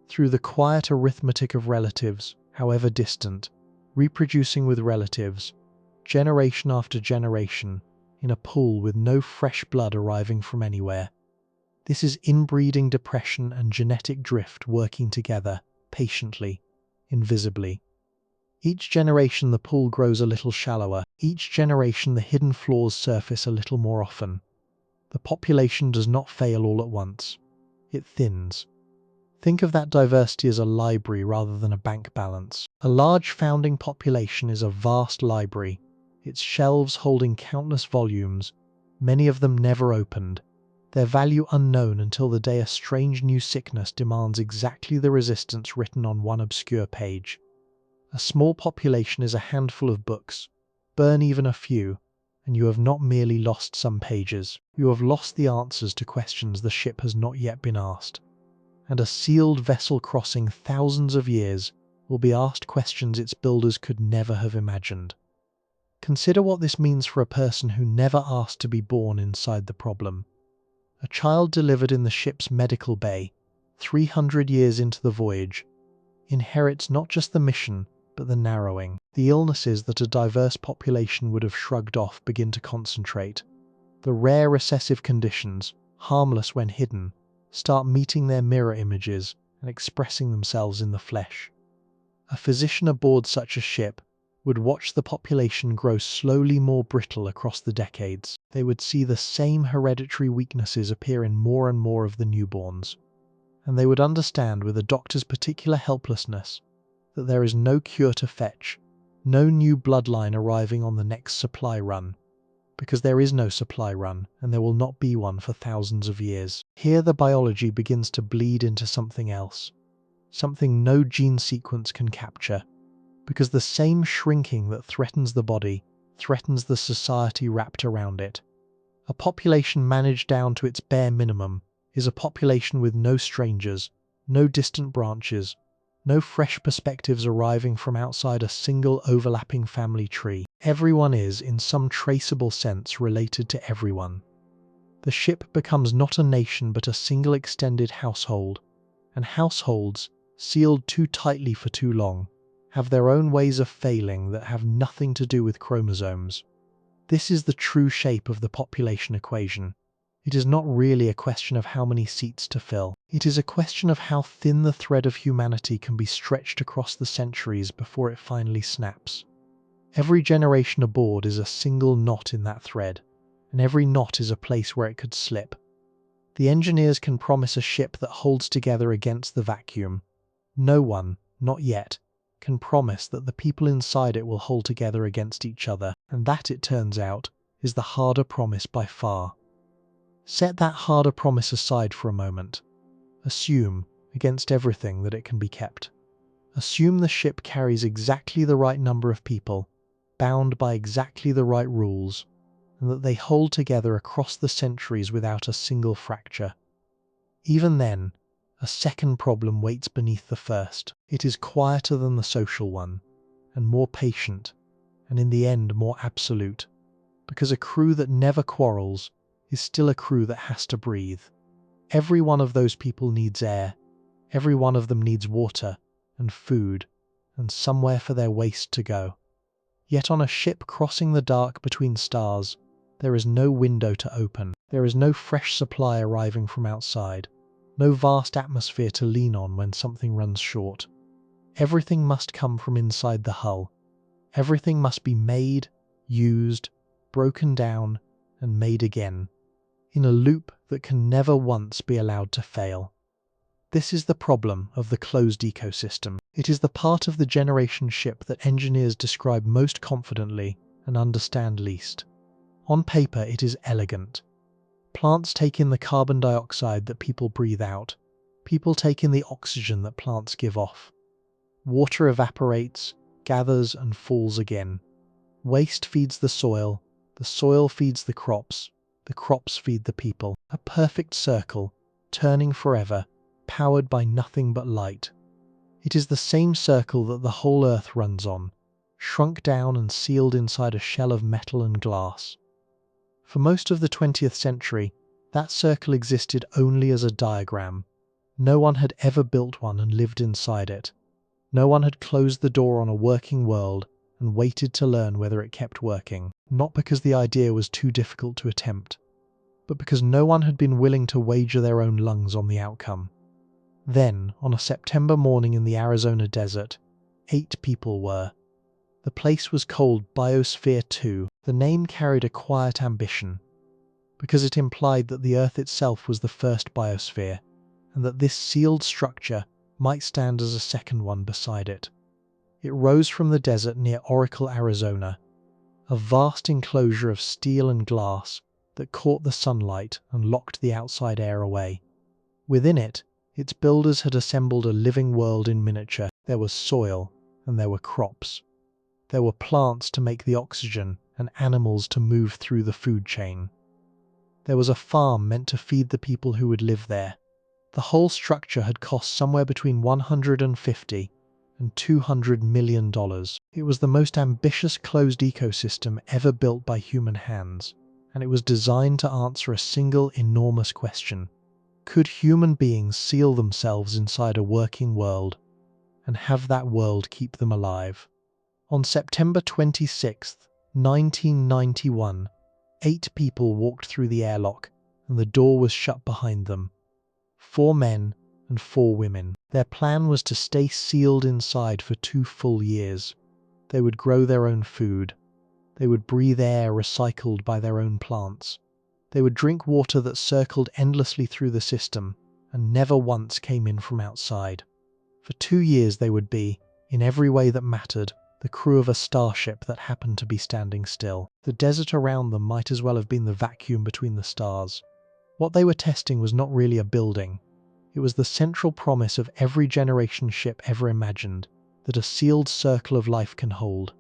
Through the quiet arithmetic of relatives, however distant, reproducing with relatives, generation after generation, in a pool with no fresh blood arriving from anywhere. This is inbreeding depression and genetic drift working together, patiently, invisibly. Each generation the pool grows a little shallower. Each generation the hidden flaws surface a little more often. The population does not fail all at once. It thins. Think of that diversity as a library rather than a bank balance. A large founding population is a vast library, its shelves holding countless volumes, many of them never opened, their value unknown until the day a strange new sickness demands exactly the resistance written on one obscure page. A small population is a handful of books. Burn even a few, and you have not merely lost some pages, you have lost the answers to questions the ship has not yet been asked. And a sealed vessel crossing thousands of years will be asked questions its builders could never have imagined. Consider what this means for a person who never asked to be born inside the problem. A child delivered in the ship's medical bay, 300 years into the voyage, inherits not just the mission, but the narrowing. The illnesses that a diverse population would have shrugged off begin to concentrate. The rare recessive conditions, harmless when hidden, start meeting their mirror images and expressing themselves in the flesh. A physician aboard such a ship would watch the population grow slowly more brittle across the decades. They would see the same hereditary weaknesses appear in more and more of the newborns. And they would understand with a doctor's particular helplessness that there is no cure to fetch, no new bloodline arriving on the next supply run. because there is no supply run, and there will not be one for thousands of years. Here the biology begins to bleed into something else, something no gene sequence can capture, because the same shrinking that threatens the body threatens the society wrapped around it. A population managed down to its bare minimum is a population with no strangers, no distant branches, no fresh perspectives arriving from outside a single overlapping family tree. Everyone is, in some traceable sense, related to everyone. The ship becomes not a nation but a single extended household, and households, sealed too tightly for too long, have their own ways of failing that have nothing to do with chromosomes. This is the true shape of the population equation. It is not really a question of how many seats to fill. It is a question of how thin the thread of humanity can be stretched across the centuries before it finally snaps. Every generation aboard is a single knot in that thread, and every knot is a place where it could slip. The engineers can promise a ship that holds together against the vacuum. No one, not yet, can promise that the people inside it will hold together against each other, and that, it turns out, is the harder promise by far. Set that harder promise aside for a moment. Assume, against everything, that it can be kept. Assume the ship carries exactly the right number of people, bound by exactly the right rules, and that they hold together across the centuries without a single fracture. Even then, a second problem waits beneath the first. It is quieter than the social one, and more patient, and in the end more absolute, because a crew that never quarrels is still a crew that has to breathe. Every one of those people needs air, every one of them needs water, and food, and somewhere for their waste to go. Yet on a ship crossing the dark between stars, there is no window to open, there is no fresh supply arriving from outside, no vast atmosphere to lean on when something runs short. Everything must come from inside the hull. Everything must be made, used, broken down, and made again, in a loop that can never once be allowed to fail. This is the problem of the closed ecosystem. It is the part of the generation ship that engineers describe most confidently and understand least. On paper, it is elegant. Plants take in the carbon dioxide that people breathe out. People take in the oxygen that plants give off. Water evaporates, gathers, and falls again. Waste feeds the soil feeds the crops feed the people. A perfect circle, turning forever, powered by nothing but light. It is the same circle that the whole Earth runs on, shrunk down and sealed inside a shell of metal and glass. For most of the 20th century, that circle existed only as a diagram. No one had ever built one and lived inside it. No one had closed the door on a working world and waited to learn whether it kept working, not because the idea was too difficult to attempt, but because no one had been willing to wager their own lungs on the outcome. Then, on a September morning in the Arizona desert, 8 people were. The place was called Biosphere 2. The name carried a quiet ambition, because it implied that the Earth itself was the first biosphere, and that this sealed structure might stand as a second one beside it. It rose from the desert near Oracle, Arizona, a vast enclosure of steel and glass that caught the sunlight and locked the outside air away. Within it, its builders had assembled a living world in miniature. There was soil, and there were crops. There were plants to make the oxygen and animals to move through the food chain. There was a farm meant to feed the people who would live there. The whole structure had cost somewhere between $150 and $200 million. It was the most ambitious closed ecosystem ever built by human hands, and it was designed to answer a single enormous question. Could human beings seal themselves inside a working world and have that world keep them alive? On September 26, 1991, 8 people walked through the airlock and the door was shut behind them. 4 men and 4 women. Their plan was to stay sealed inside for 2 full years. They would grow their own food. They would breathe air recycled by their own plants. They would drink water that circled endlessly through the system and never once came in from outside. For 2 years they would be, in every way that mattered, the crew of a starship that happened to be standing still. The desert around them might as well have been the vacuum between the stars. What they were testing was not really a building. It was the central promise of every generation ship ever imagined, that a sealed circle of life can hold.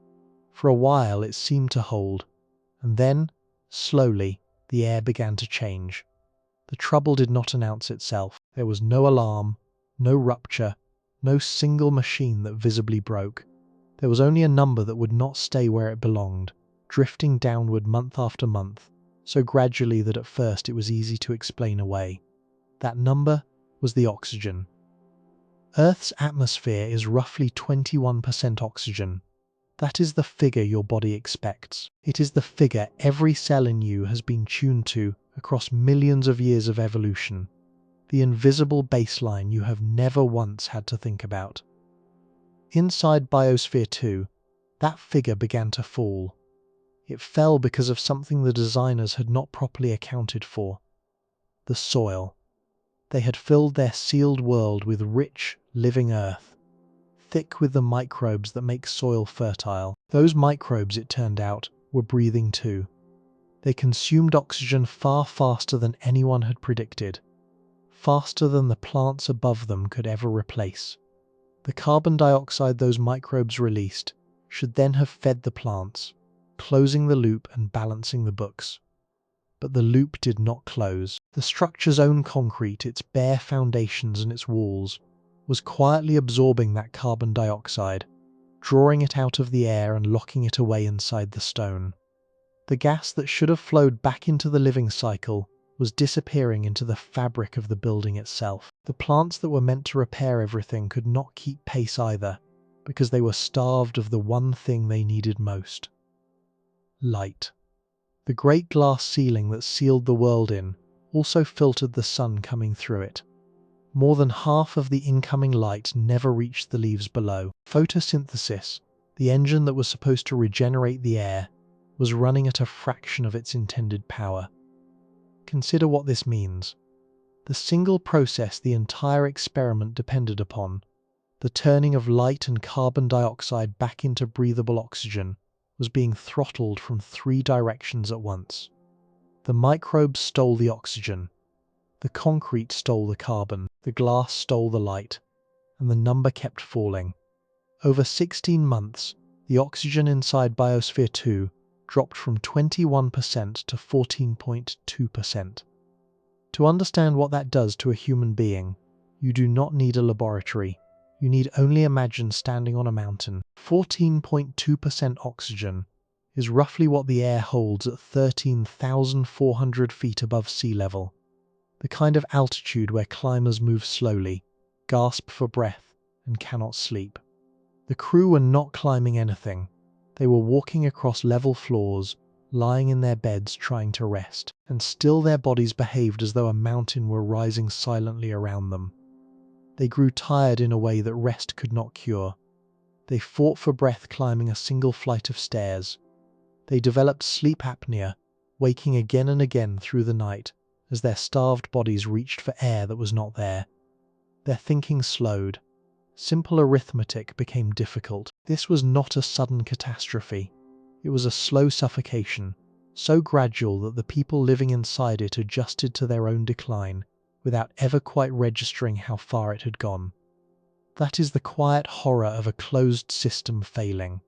For a while it seemed to hold, and then, slowly, the air began to change. The trouble did not announce itself. There was no alarm, no rupture, no single machine that visibly broke. There was only a number that would not stay where it belonged, drifting downward month after month, so gradually that at first it was easy to explain away. That number was the oxygen. Earth's atmosphere is roughly 21% oxygen. That is the figure your body expects. It is the figure every cell in you has been tuned to across millions of years of evolution. The invisible baseline you have never once had to think about. Inside Biosphere 2, that figure began to fall. It fell because of something the designers had not properly accounted for. The soil. They had filled their sealed world with rich, living earth, thick with the microbes that make soil fertile. Those microbes, it turned out, were breathing too. They consumed oxygen far faster than anyone had predicted, faster than the plants above them could ever replace. The carbon dioxide those microbes released should then have fed the plants, closing the loop and balancing the books. But the loop did not close. The structure's own concrete, its bare foundations and its walls, was quietly absorbing that carbon dioxide, drawing it out of the air and locking it away inside the stone. The gas that should have flowed back into the living cycle was disappearing into the fabric of the building itself. The plants that were meant to repair everything could not keep pace either, because they were starved of the one thing they needed most: light. The great glass ceiling that sealed the world in also filtered the sun coming through it. More than half of the incoming light never reached the leaves below. Photosynthesis, the engine that was supposed to regenerate the air, was running at a fraction of its intended power. Consider what this means. The single process the entire experiment depended upon, the turning of light and carbon dioxide back into breathable oxygen, was being throttled from 3 directions at once. The microbes stole the oxygen, the concrete stole the carbon, the glass stole the light, and the number kept falling. Over 16 months, the oxygen inside Biosphere 2 dropped from 21% to 14.2%. To understand what that does to a human being, you do not need a laboratory. You need only imagine standing on a mountain. 14.2% oxygen is roughly what the air holds at 13,400 feet above sea level. The kind of altitude where climbers move slowly, gasp for breath, and cannot sleep. The crew were not climbing anything. They were walking across level floors, lying in their beds trying to rest, and still their bodies behaved as though a mountain were rising silently around them. They grew tired in a way that rest could not cure. They fought for breath climbing a single flight of stairs. They developed sleep apnea, waking again and again through the night as their starved bodies reached for air that was not there. Their thinking slowed. Simple arithmetic became difficult. This was not a sudden catastrophe. It was a slow suffocation, so gradual that the people living inside it adjusted to their own decline, without ever quite registering how far it had gone. That is the quiet horror of a closed system failing.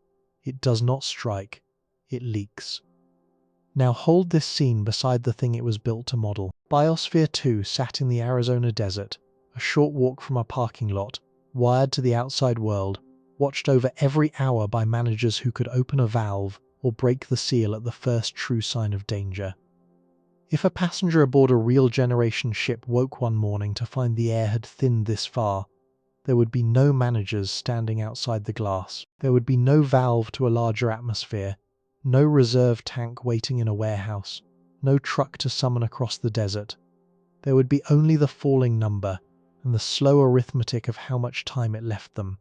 It does not strike, it leaks. Now hold this scene beside the thing it was built to model. Biosphere 2 sat in the Arizona desert, a short walk from a parking lot, wired to the outside world, watched over every hour by managers who could open a valve or break the seal at the first true sign of danger. If a passenger aboard a real generation ship woke one morning to find the air had thinned this far, there would be no managers standing outside the glass. There would be no valve to a larger atmosphere, no reserve tank waiting in a warehouse, no truck to summon across the desert. There would be only the falling number and the slow arithmetic of how much time it left them.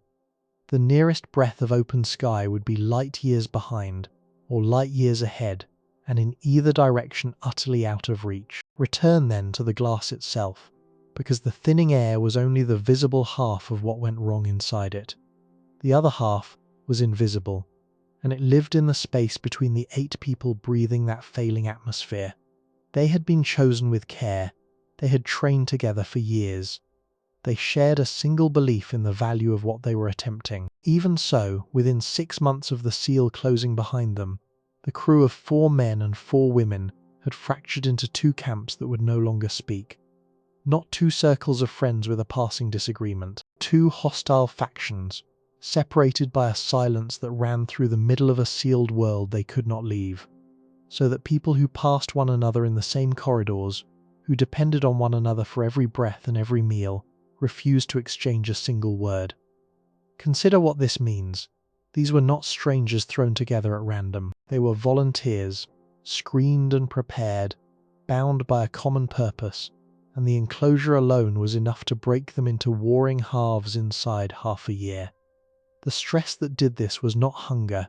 The nearest breath of open sky would be light years behind, or light years ahead, and in either direction utterly out of reach. Return then to the glass itself, because the thinning air was only the visible half of what went wrong inside it. The other half was invisible, and it lived in the space between the 8 people breathing that failing atmosphere. They had been chosen with care. They had trained together for years. They shared a single belief in the value of what they were attempting. Even so, within 6 months of the seal closing behind them, the crew of 4 men and 4 women had fractured into 2 camps that would no longer speak. Not 2 circles of friends with a passing disagreement. 2 hostile factions, separated by a silence that ran through the middle of a sealed world they could not leave. So that people who passed one another in the same corridors, who depended on one another for every breath and every meal, refused to exchange a single word. Consider what this means. These were not strangers thrown together at random. They were volunteers, screened and prepared, bound by a common purpose, and the enclosure alone was enough to break them into warring halves inside half a year. The stress that did this was not hunger,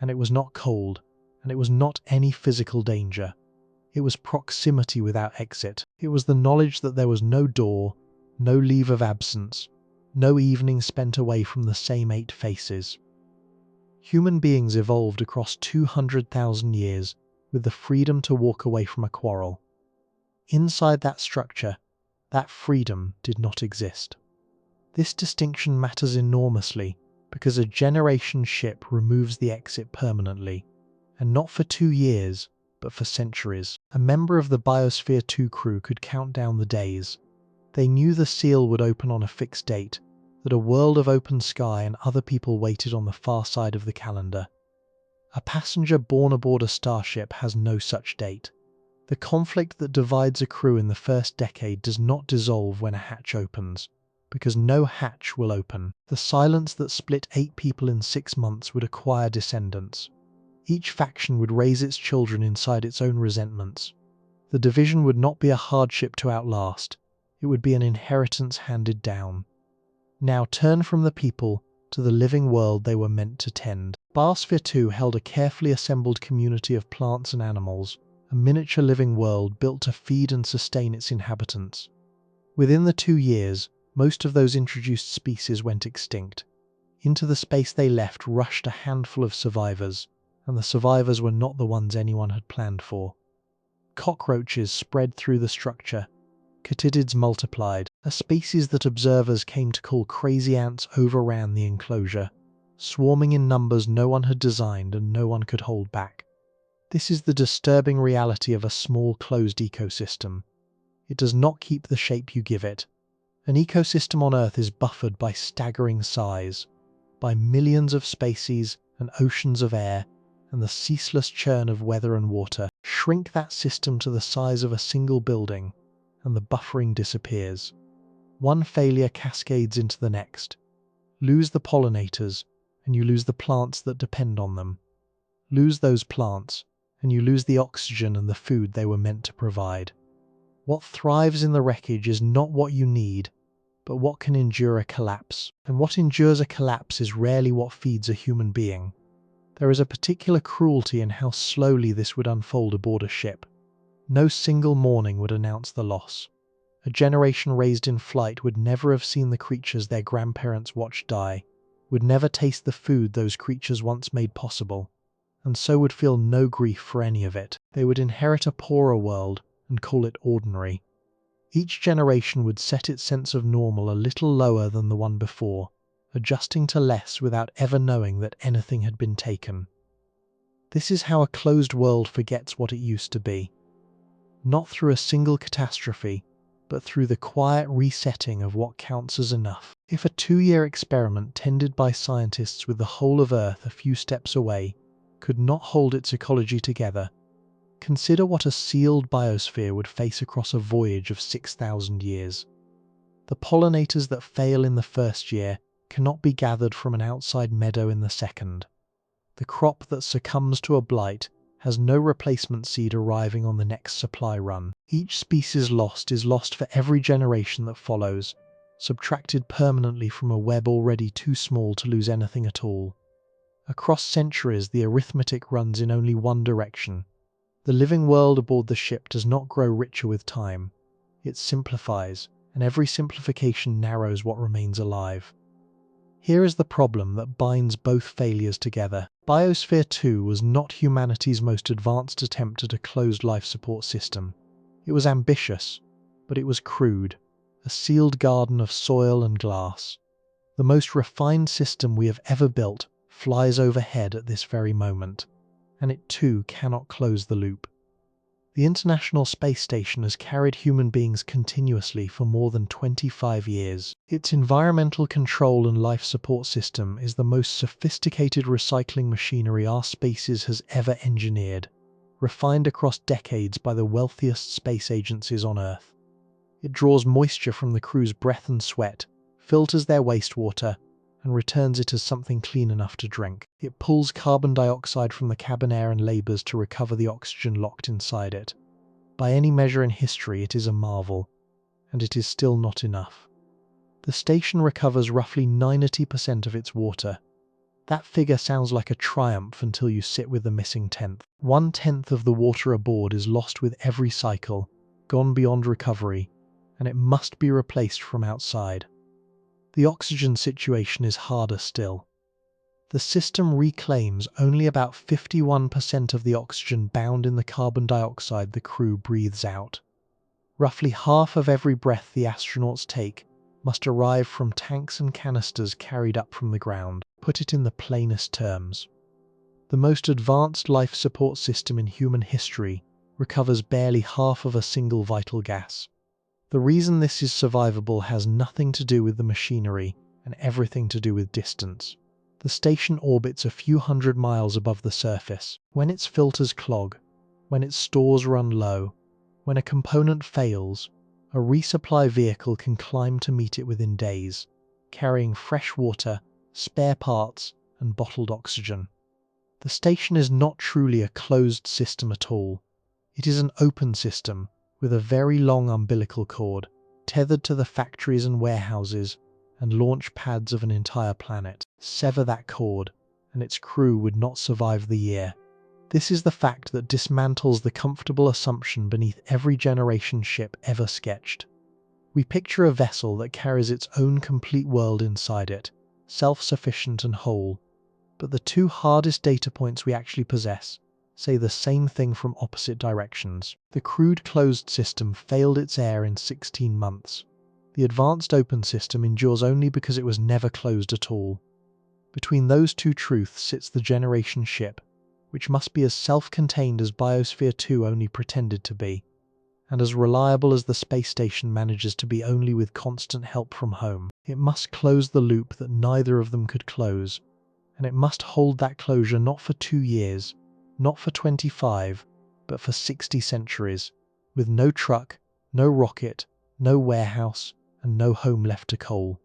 and it was not cold, and it was not any physical danger. It was proximity without exit. It was the knowledge that there was no door, no leave of absence, no evening spent away from the same 8 faces. Human beings evolved across 200,000 years with the freedom to walk away from a quarrel. Inside that structure, that freedom did not exist. This distinction matters enormously because a generation ship removes the exit permanently, and not for 2 years, but for centuries. A member of the Biosphere 2 crew could count down the days. They knew the seal would open on a fixed date, that a world of open sky and other people waited on the far side of the calendar. A passenger born aboard a starship has no such date. The conflict that divides a crew in the first decade does not dissolve when a hatch opens, because no hatch will open. The silence that split 8 people in 6 months would acquire descendants. Each faction would raise its children inside its own resentments. The division would not be a hardship to outlast, it would be an inheritance handed down. Now turn from the people to the living world they were meant to tend. Biosphere 2 held a carefully assembled community of plants and animals, a miniature living world built to feed and sustain its inhabitants. Within the 2 years, most of those introduced species went extinct. Into the space they left rushed a handful of survivors, and the survivors were not the ones anyone had planned for. Cockroaches spread through the structure. Catidids multiplied. A species that observers came to call crazy ants overran the enclosure, swarming in numbers no one had designed and no one could hold back. This is the disturbing reality of a small closed ecosystem. It does not keep the shape you give it. An ecosystem on Earth is buffered by staggering size, by millions of species and oceans of air, and the ceaseless churn of weather and water. Shrink that system to the size of a single building, and the buffering disappears. One failure cascades into the next. Lose the pollinators, and you lose the plants that depend on them. Lose those plants, and you lose the oxygen and the food they were meant to provide. What thrives in the wreckage is not what you need, but what can endure a collapse. And what endures a collapse is rarely what feeds a human being. There is a particular cruelty in how slowly this would unfold aboard a ship. No single morning would announce the loss. A generation raised in flight would never have seen the creatures their grandparents watched die, would never taste the food those creatures once made possible, and so would feel no grief for any of it. They would inherit a poorer world and call it ordinary. Each generation would set its sense of normal a little lower than the one before, adjusting to less without ever knowing that anything had been taken. This is how a closed world forgets what it used to be. Not through a single catastrophe, but through the quiet resetting of what counts as enough. If a 2-year experiment tended by scientists with the whole of Earth a few steps away could not hold its ecology together, consider what a sealed biosphere would face across a voyage of 6,000 years. The pollinators that fail in the first year cannot be gathered from an outside meadow in the second. The crop that succumbs to a blight has no replacement seed arriving on the next supply run. Each species lost is lost for every generation that follows, subtracted permanently from a web already too small to lose anything at all. Across centuries, the arithmetic runs in only one direction. The living world aboard the ship does not grow richer with time. It simplifies, and every simplification narrows what remains alive. Here is the problem that binds both failures together. Biosphere 2 was not humanity's most advanced attempt at a closed life support system. It was ambitious, but it was crude, a sealed garden of soil and glass. The most refined system we have ever built flies overhead at this very moment, and it too cannot close the loop. The International Space Station has carried human beings continuously for more than 25 years. Its environmental control and life support system is the most sophisticated recycling machinery our species has ever engineered, refined across decades by the wealthiest space agencies on Earth. It draws moisture from the crew's breath and sweat, filters their wastewater, and returns it as something clean enough to drink. It pulls carbon dioxide from the cabin air and labours to recover the oxygen locked inside it. By any measure in history, it is a marvel, and it is still not enough. The station recovers roughly 90% of its water. That figure sounds like a triumph until you sit with the missing tenth. 1/10 of the water aboard is lost with every cycle, gone beyond recovery, and it must be replaced from outside. The oxygen situation is harder still. The system reclaims only about 51% of the oxygen bound in the carbon dioxide the crew breathes out. Roughly half of every breath the astronauts take must arrive from tanks and canisters carried up from the ground. Put it in the plainest terms. The most advanced life support system in human history recovers barely half of a single vital gas. The reason this is survivable has nothing to do with the machinery and everything to do with distance. The station orbits a few hundred miles above the surface. When its filters clog, when its stores run low, when a component fails, a resupply vehicle can climb to meet it within days, carrying fresh water, spare parts, and bottled oxygen. The station is not truly a closed system at all. It is an open system, with a very long umbilical cord, tethered to the factories and warehouses and launch pads of an entire planet. Sever that cord, and its crew would not survive the year. This is the fact that dismantles the comfortable assumption beneath every generation ship ever sketched. We picture a vessel that carries its own complete world inside it, self-sufficient and whole. But the two hardest data points we actually possess say the same thing from opposite directions. The crude closed system failed its air in 16 months. The advanced open system endures only because it was never closed at all. Between those two truths sits the generation ship, which must be as self-contained as Biosphere 2 only pretended to be, and as reliable as the space station manages to be only with constant help from home. It must close the loop that neither of them could close, and it must hold that closure not for 2 years, not for 25, but for 60 centuries, with no truck, no rocket, no warehouse, and no home left to coal.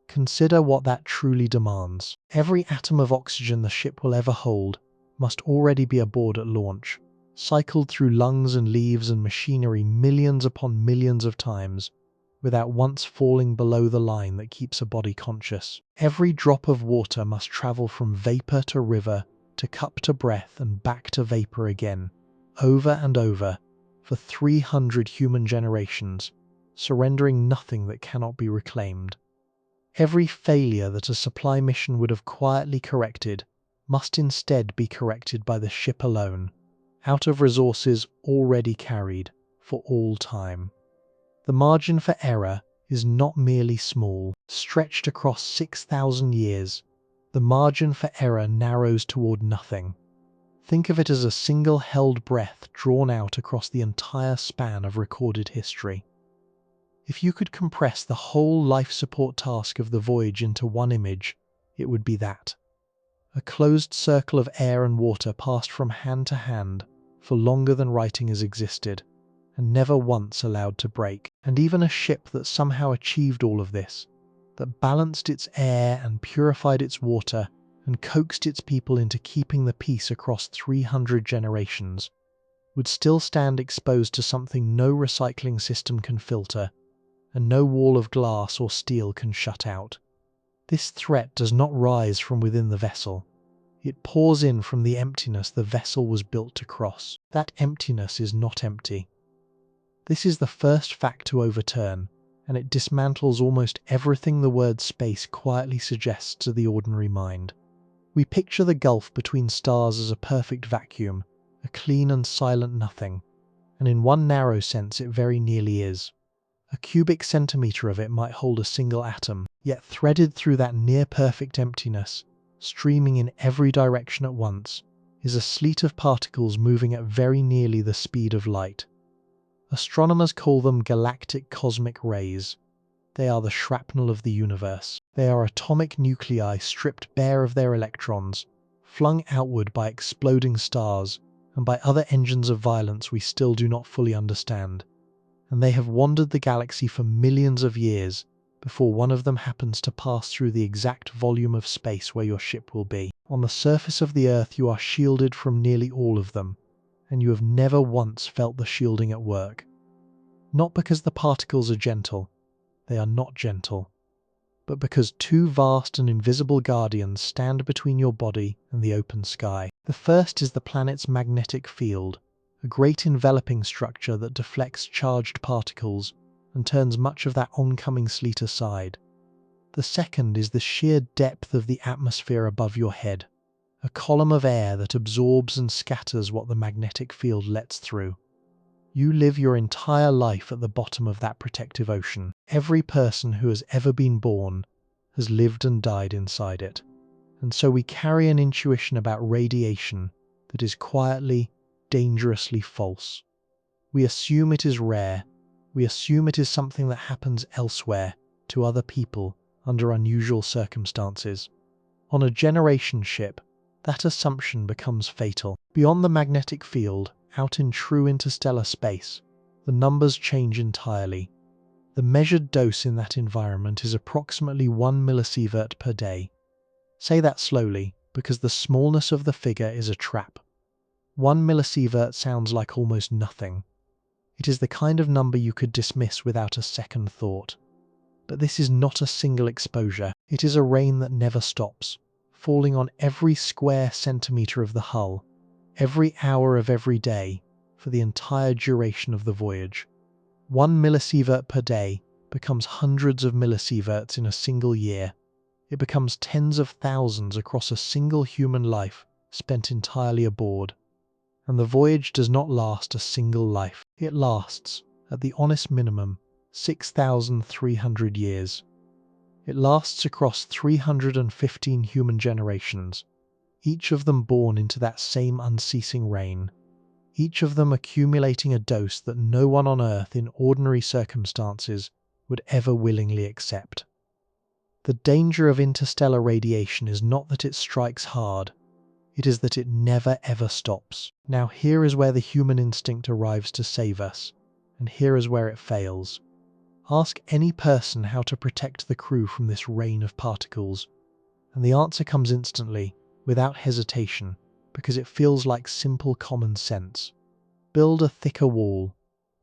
Consider what that truly demands. Every atom of oxygen the ship will ever hold must already be aboard at launch, cycled through lungs and leaves and machinery millions upon millions of times, without once falling below the line that keeps a body conscious. Every drop of water must travel from vapor to river, to cup to breath and back to vapor again, over and over, for 300 human generations, surrendering nothing that cannot be reclaimed. Every failure that a supply mission would have quietly corrected must instead be corrected by the ship alone, out of resources already carried for all time. The margin for error is not merely small. Stretched across 6,000 years, the margin for error narrows toward nothing. Think of it as a single held breath drawn out across the entire span of recorded history. If you could compress the whole life support task of the voyage into one image, it would be that. A closed circle of air and water passed from hand to hand for longer than writing has existed, and never once allowed to break. And even a ship that somehow achieved all of this, that balanced its air and purified its water and coaxed its people into keeping the peace across 300 generations, would still stand exposed to something no recycling system can filter, and no wall of glass or steel can shut out. This threat does not rise from within the vessel. It pours in from the emptiness the vessel was built to cross. That emptiness is not empty. This is the first fact to overturn, and it dismantles almost everything the word space quietly suggests to the ordinary mind. We picture the gulf between stars as a perfect vacuum, a clean and silent nothing, and in one narrow sense it very nearly is. A cubic centimetre of it might hold a single atom, yet threaded through that near-perfect emptiness, streaming in every direction at once, is a sleet of particles moving at very nearly the speed of light. Astronomers call them galactic cosmic rays. They are the shrapnel of the universe. They are atomic nuclei stripped bare of their electrons, flung outward by exploding stars and by other engines of violence we still do not fully understand. And they have wandered the galaxy for millions of years before one of them happens to pass through the exact volume of space where your ship will be. On the surface of the Earth you are shielded from nearly all of them, and you have never once felt the shielding at work. Not because the particles are gentle, they are not gentle, but because two vast and invisible guardians stand between your body and the open sky. The first is the planet's magnetic field, a great enveloping structure that deflects charged particles and turns much of that oncoming sleet aside. The second is the sheer depth of the atmosphere above your head, a column of air that absorbs and scatters what the magnetic field lets through. You live your entire life at the bottom of that protective ocean. Every person who has ever been born has lived and died inside it. And so we carry an intuition about radiation that is quietly, dangerously false. We assume it is rare. We assume it is something that happens elsewhere, to other people, under unusual circumstances. On a generation ship, that assumption becomes fatal. Beyond the magnetic field, out in true interstellar space, the numbers change entirely. The measured dose in that environment is approximately 1 millisievert per day. Say that slowly, because the smallness of the figure is a trap. 1 millisievert sounds like almost nothing. It is the kind of number you could dismiss without a second thought. But this is not a single exposure. It is a rain that never stops, falling on every square centimetre of the hull, every hour of every day, for the entire duration of the voyage. 1 millisievert per day becomes hundreds of millisieverts in a single year. It becomes tens of thousands across a single human life spent entirely aboard. And the voyage does not last a single life. It lasts, at the honest minimum, 6,300 years. It lasts across 315 human generations, each of them born into that same unceasing rain, each of them accumulating a dose that no one on Earth in ordinary circumstances would ever willingly accept. The danger of interstellar radiation is not that it strikes hard, it is that it never ever stops. Now here is where the human instinct arrives to save us, and here is where it fails. Ask any person how to protect the crew from this rain of particles, and the answer comes instantly, without hesitation, because it feels like simple common sense. Build a thicker wall.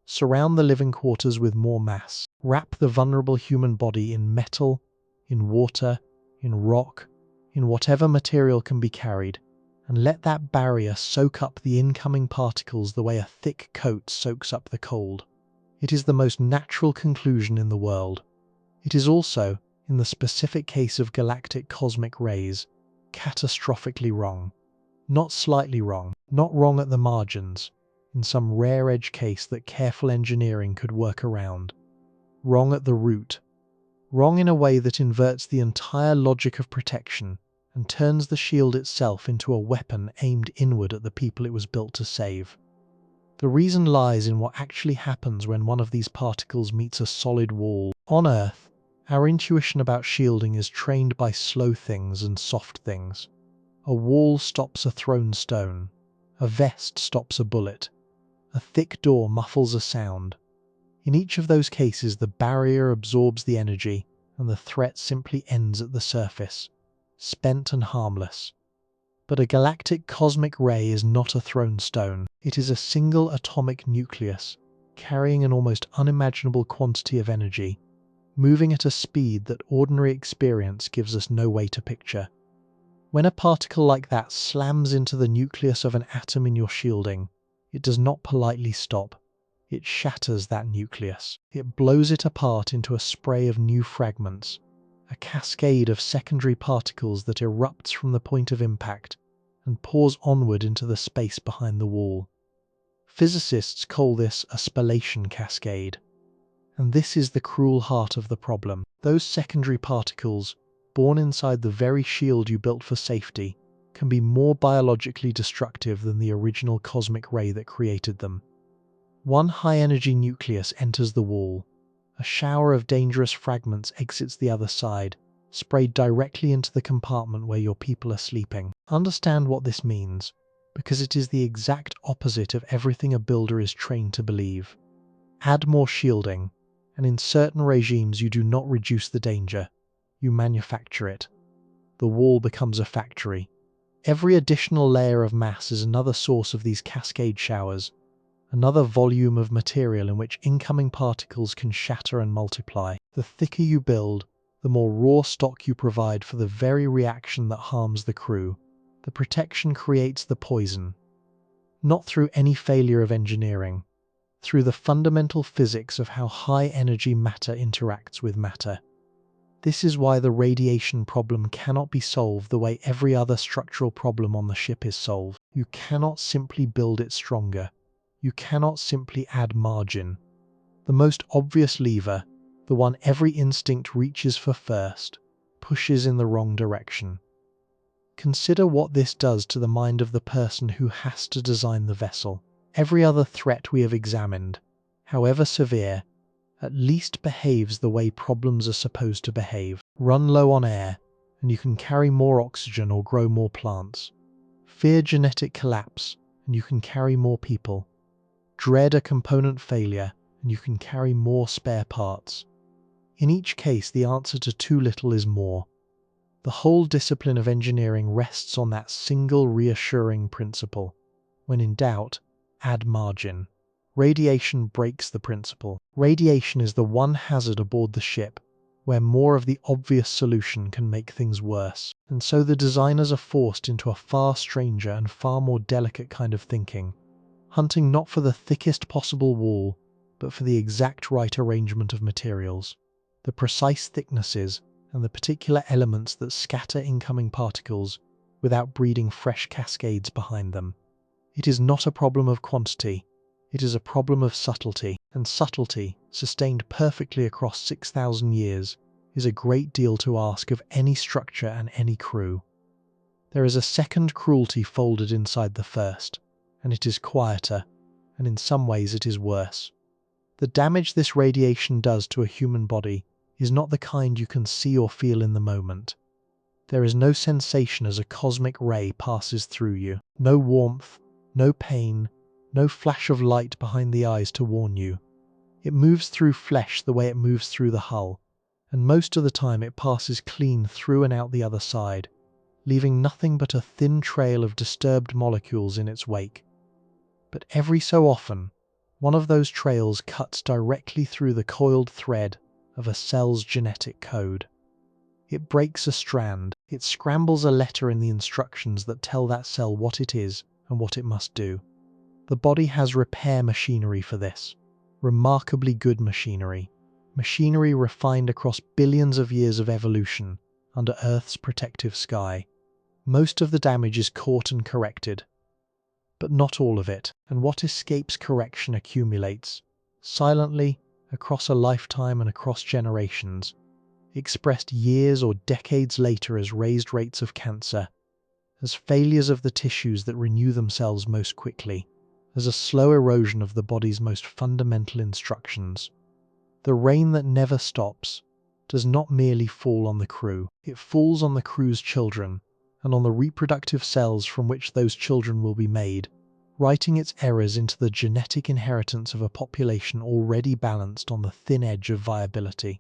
Surround the living quarters with more mass. Wrap the vulnerable human body in metal, in water, in rock, in whatever material can be carried, and let that barrier soak up the incoming particles the way a thick coat soaks up the cold. It is the most natural conclusion in the world. It is also, in the specific case of galactic cosmic rays, catastrophically wrong. Not slightly wrong, not wrong at the margins, in some rare edge case that careful engineering could work around. Wrong at the root. Wrong in a way that inverts the entire logic of protection and turns the shield itself into a weapon aimed inward at the people it was built to save. The reason lies in what actually happens when one of these particles meets a solid wall. On Earth, our intuition about shielding is trained by slow things and soft things. A wall stops a thrown stone. A vest stops a bullet. A thick door muffles a sound. In each of those cases, the barrier absorbs the energy, and the threat simply ends at the surface, spent and harmless. But a galactic cosmic ray is not a thrown stone. It is a single atomic nucleus, carrying an almost unimaginable quantity of energy, moving at a speed that ordinary experience gives us no way to picture. When a particle like that slams into the nucleus of an atom in your shielding, it does not politely stop. It shatters that nucleus. It blows it apart into a spray of new fragments, a cascade of secondary particles that erupts from the point of impact and pours onward into the space behind the wall. Physicists call this a spallation cascade. And this is the cruel heart of the problem. Those secondary particles, born inside the very shield you built for safety, can be more biologically destructive than the original cosmic ray that created them. One high-energy nucleus enters the wall. A shower of dangerous fragments exits the other side, sprayed directly into the compartment where your people are sleeping. Understand what this means, because it is the exact opposite of everything a builder is trained to believe. Add more shielding, and in certain regimes you do not reduce the danger, you manufacture it. The wall becomes a factory. Every additional layer of mass is another source of these cascade showers, another volume of material in which incoming particles can shatter and multiply. The thicker you build, the more raw stock you provide for the very reaction that harms the crew. The protection creates the poison, not through any failure of engineering, through the fundamental physics of how high-energy matter interacts with matter. This is why the radiation problem cannot be solved the way every other structural problem on the ship is solved. You cannot simply build it stronger. You cannot simply add margin. The most obvious lever, the one every instinct reaches for first, pushes in the wrong direction. Consider what this does to the mind of the person who has to design the vessel. Every other threat we have examined, however severe, at least behaves the way problems are supposed to behave. Run low on air, and you can carry more oxygen or grow more plants. Fear genetic collapse, and you can carry more people. Dread a component failure, and you can carry more spare parts. In each case, the answer to too little is more. The whole discipline of engineering rests on that single reassuring principle. When in doubt, add margin. Radiation breaks the principle. Radiation is the one hazard aboard the ship where more of the obvious solution can make things worse. And so the designers are forced into a far stranger and far more delicate kind of thinking, hunting not for the thickest possible wall, but for the exact right arrangement of materials, the precise thicknesses, and the particular elements that scatter incoming particles without breeding fresh cascades behind them. It is not a problem of quantity, it is a problem of subtlety, and subtlety, sustained perfectly across 6,000 years, is a great deal to ask of any structure and any crew. There is a second cruelty folded inside the first, and it is quieter, and in some ways it is worse. The damage this radiation does to a human body is not the kind you can see or feel in the moment. There is no sensation as a cosmic ray passes through you, no warmth, no pain, no flash of light behind the eyes to warn you. It moves through flesh the way it moves through the hull, and most of the time it passes clean through and out the other side, leaving nothing but a thin trail of disturbed molecules in its wake. But every so often, one of those trails cuts directly through the coiled thread of a cell's genetic code. It breaks a strand, it scrambles a letter in the instructions that tell that cell what it is and what it must do. The body has repair machinery for this. Remarkably good machinery. Machinery refined across billions of years of evolution under Earth's protective sky. Most of the damage is caught and corrected, but not all of it, and what escapes correction accumulates, silently, across a lifetime and across generations, expressed years or decades later as raised rates of cancer, as failures of the tissues that renew themselves most quickly, as a slow erosion of the body's most fundamental instructions. The rain that never stops does not merely fall on the crew, it falls on the crew's children, and on the reproductive cells from which those children will be made, writing its errors into the genetic inheritance of a population already balanced on the thin edge of viability.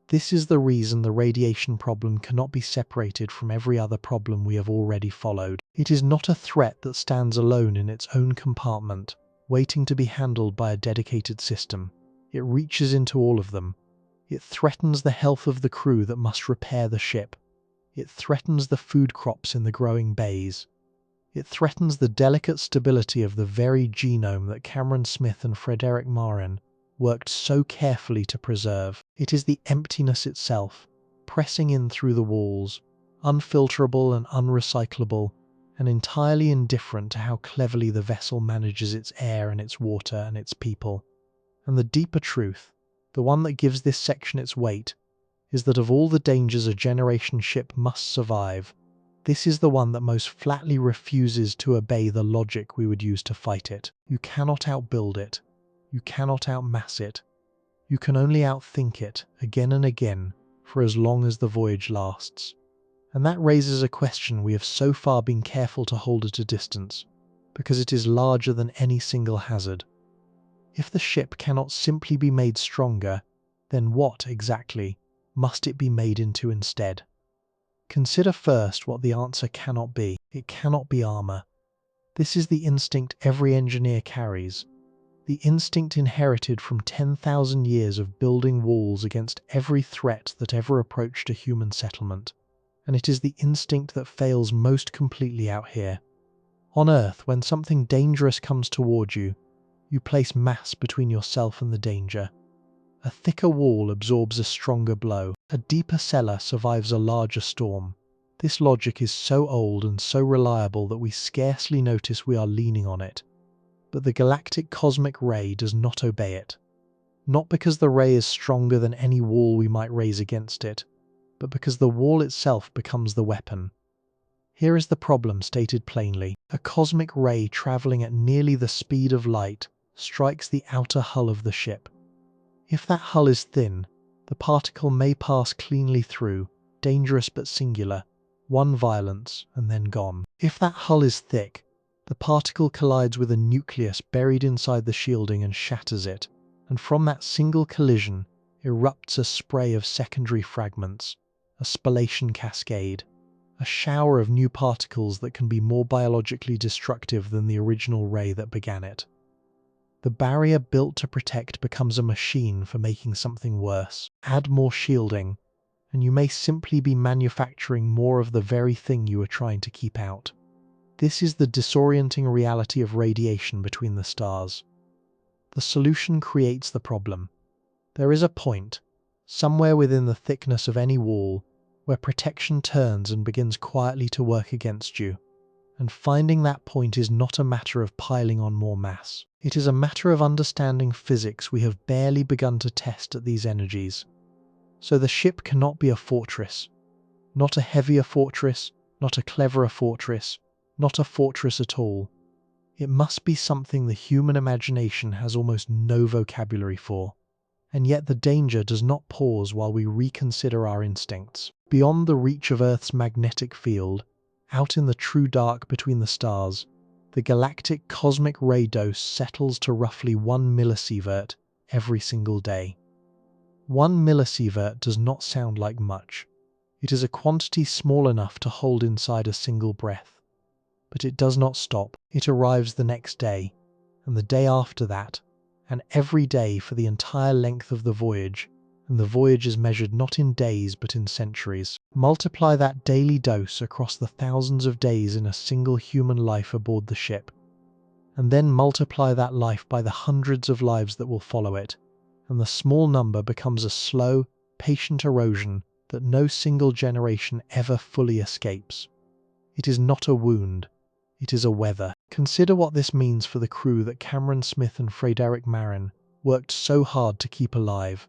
This is the reason the radiation problem cannot be separated from every other problem we have already followed. It is not a threat that stands alone in its own compartment, waiting to be handled by a dedicated system. It reaches into all of them. It threatens the health of the crew that must repair the ship. It threatens the food crops in the growing bays. It threatens the delicate stability of the very genome that Cameron Smith and Frederick Marin worked so carefully to preserve. It is the emptiness itself, pressing in through the walls, unfilterable and unrecyclable, and entirely indifferent to how cleverly the vessel manages its air and its water and its people. And the deeper truth, the one that gives this section its weight, is that of all the dangers a generation ship must survive, this is the one that most flatly refuses to obey the logic we would use to fight it. You cannot outbuild it. You cannot outmass it. You can only outthink it again and again for as long as the voyage lasts. And that raises a question we have so far been careful to hold at a distance, because it is larger than any single hazard. If the ship cannot simply be made stronger, then what, exactly, must it be made into instead? Consider first what the answer cannot be. It cannot be armor. This is the instinct every engineer carries, the instinct inherited from 10,000 years of building walls against every threat that ever approached a human settlement. And it is the instinct that fails most completely out here. On Earth, when something dangerous comes toward you, you place mass between yourself and the danger. A thicker wall absorbs a stronger blow. A deeper cellar survives a larger storm. This logic is so old and so reliable that we scarcely notice we are leaning on it. But the galactic cosmic ray does not obey it. Not because the ray is stronger than any wall we might raise against it, but because the wall itself becomes the weapon. Here is the problem stated plainly. A cosmic ray traveling at nearly the speed of light strikes the outer hull of the ship. If that hull is thin, the particle may pass cleanly through, dangerous but singular, one violence and then gone. If that hull is thick, the particle collides with a nucleus buried inside the shielding and shatters it, and from that single collision erupts a spray of secondary fragments, a spallation cascade, a shower of new particles that can be more biologically destructive than the original ray that began it. The barrier built to protect becomes a machine for making something worse. Add more shielding, and you may simply be manufacturing more of the very thing you are trying to keep out. This is the disorienting reality of radiation between the stars. The solution creates the problem. There is a point, somewhere within the thickness of any wall, where protection turns and begins quietly to work against you. And finding that point is not a matter of piling on more mass. It is a matter of understanding physics we have barely begun to test at these energies. So the ship cannot be a fortress. Not a heavier fortress, not a cleverer fortress, not a fortress at all. It must be something the human imagination has almost no vocabulary for. And yet the danger does not pause while we reconsider our instincts. Beyond the reach of Earth's magnetic field, out in the true dark between the stars, the galactic cosmic ray dose settles to roughly 1 millisievert every single day. 1 millisievert does not sound like much. It is a quantity small enough to hold inside a single breath. But it does not stop. It arrives the next day, and the day after that, and every day for the entire length of the voyage, and the voyage is measured not in days but in centuries. Multiply that daily dose across the thousands of days in a single human life aboard the ship, and then multiply that life by the hundreds of lives that will follow it, and the small number becomes a slow, patient erosion that no single generation ever fully escapes. It is not a wound, it is a weather. Consider what this means for the crew that Cameron Smith and Frederick Marin worked so hard to keep alive.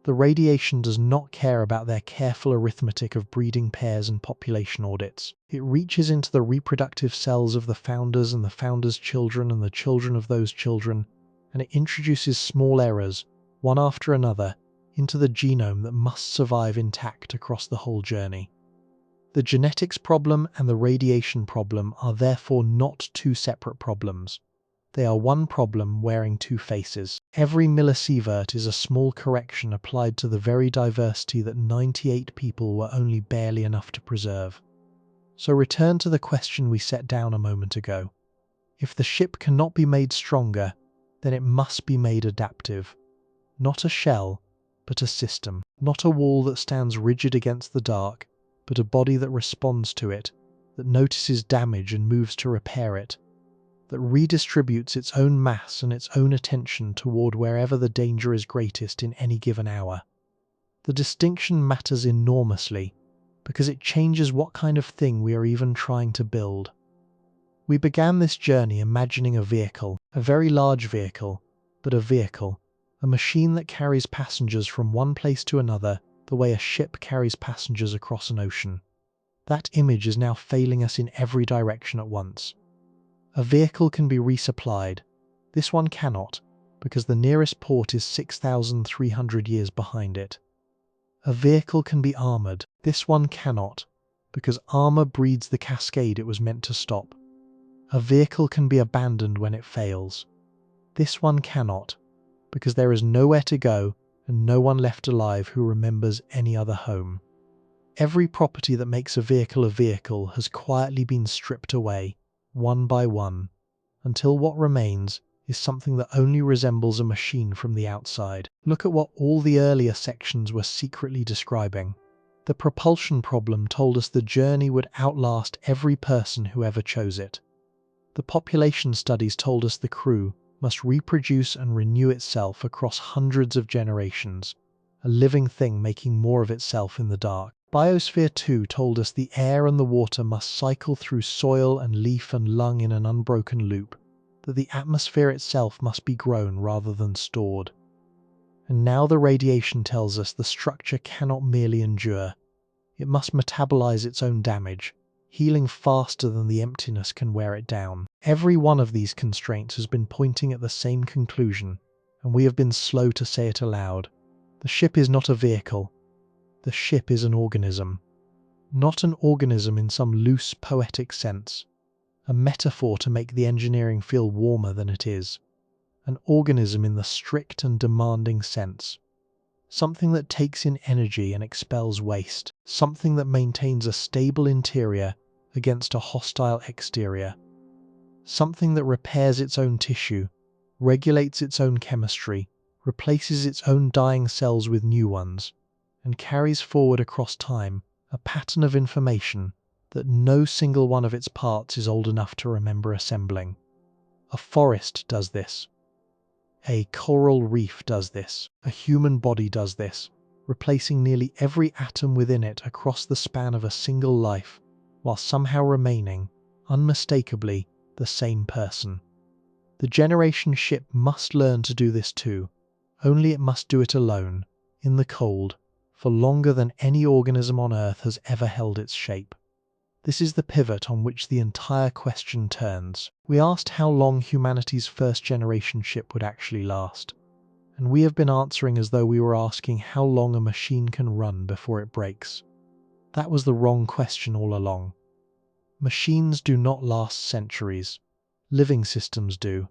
The radiation does not care about their careful arithmetic of breeding pairs and population audits. It reaches into the reproductive cells of the founders and the founders' children and the children of those children, and it introduces small errors, one after another, into the genome that must survive intact across the whole journey. The genetics problem and the radiation problem are therefore not two separate problems. They are one problem wearing two faces. Every millisievert is a small correction applied to the very diversity that 98 people were only barely enough to preserve. So return to the question we set down a moment ago. If the ship cannot be made stronger, then it must be made adaptive. Not a shell, but a system. Not a wall that stands rigid against the dark, but a body that responds to it, that notices damage and moves to repair it, that redistributes its own mass and its own attention toward wherever the danger is greatest in any given hour. The distinction matters enormously because it changes what kind of thing we are even trying to build. We began this journey imagining a vehicle, a very large vehicle, but a vehicle, a machine that carries passengers from one place to another the way a ship carries passengers across an ocean. That image is now failing us in every direction at once. A vehicle can be resupplied. This one cannot, because the nearest port is 6,300 years behind it. A vehicle can be armoured. This one cannot, because armour breeds the cascade it was meant to stop. A vehicle can be abandoned when it fails. This one cannot, because there is nowhere to go and no one left alive who remembers any other home. Every property that makes a vehicle has quietly been stripped away, one by one, until what remains is something that only resembles a machine from the outside. Look at what all the earlier sections were secretly describing. The propulsion problem told us the journey would outlast every person who ever chose it. The population studies told us the crew must reproduce and renew itself across hundreds of generations, a living thing making more of itself in the dark. Biosphere 2 told us the air and the water must cycle through soil and leaf and lung in an unbroken loop, that the atmosphere itself must be grown rather than stored. And now the radiation tells us the structure cannot merely endure. It must metabolize its own damage, healing faster than the emptiness can wear it down. Every one of these constraints has been pointing at the same conclusion, and we have been slow to say it aloud. The ship is not a vehicle. The ship is an organism. Not an organism in some loose, poetic sense, a metaphor to make the engineering feel warmer than it is. An organism in the strict and demanding sense. Something that takes in energy and expels waste. Something that maintains a stable interior against a hostile exterior. Something that repairs its own tissue, regulates its own chemistry, replaces its own dying cells with new ones, and carries forward across time a pattern of information that no single one of its parts is old enough to remember assembling. A forest does this. A coral reef does this. A human body does this, replacing nearly every atom within it across the span of a single life, while somehow remaining, unmistakably, the same person. The generation ship must learn to do this too, only it must do it alone, in the cold, for longer than any organism on Earth has ever held its shape. This is the pivot on which the entire question turns. We asked how long humanity's first generation ship would actually last, and we have been answering as though we were asking how long a machine can run before it breaks. That was the wrong question all along. Machines do not last centuries. Living systems do.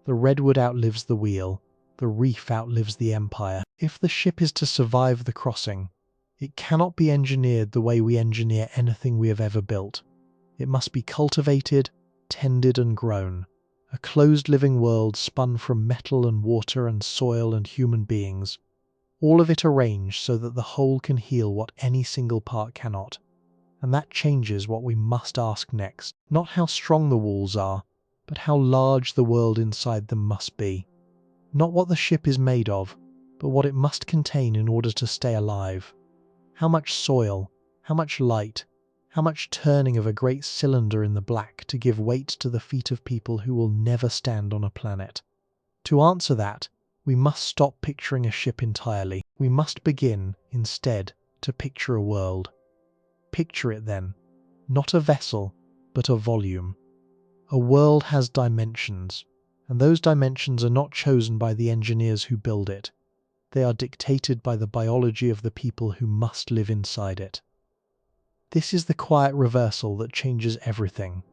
The redwood outlives the wheel. The reef outlives the empire. If the ship is to survive the crossing, it cannot be engineered the way we engineer anything we have ever built. It must be cultivated, tended and grown. A closed living world spun from metal and water and soil and human beings. All of it arranged so that the whole can heal what any single part cannot. And that changes what we must ask next. Not how strong the walls are, but how large the world inside them must be. Not what the ship is made of, but what it must contain in order to stay alive. How much soil, how much light, how much turning of a great cylinder in the black to give weight to the feet of people who will never stand on a planet. To answer that, we must stop picturing a ship entirely. We must begin, instead, to picture a world. Picture it then, not a vessel, but a volume. A world has dimensions, and those dimensions are not chosen by the engineers who build it. They are dictated by the biology of the people who must live inside it. This is the quiet reversal that changes everything.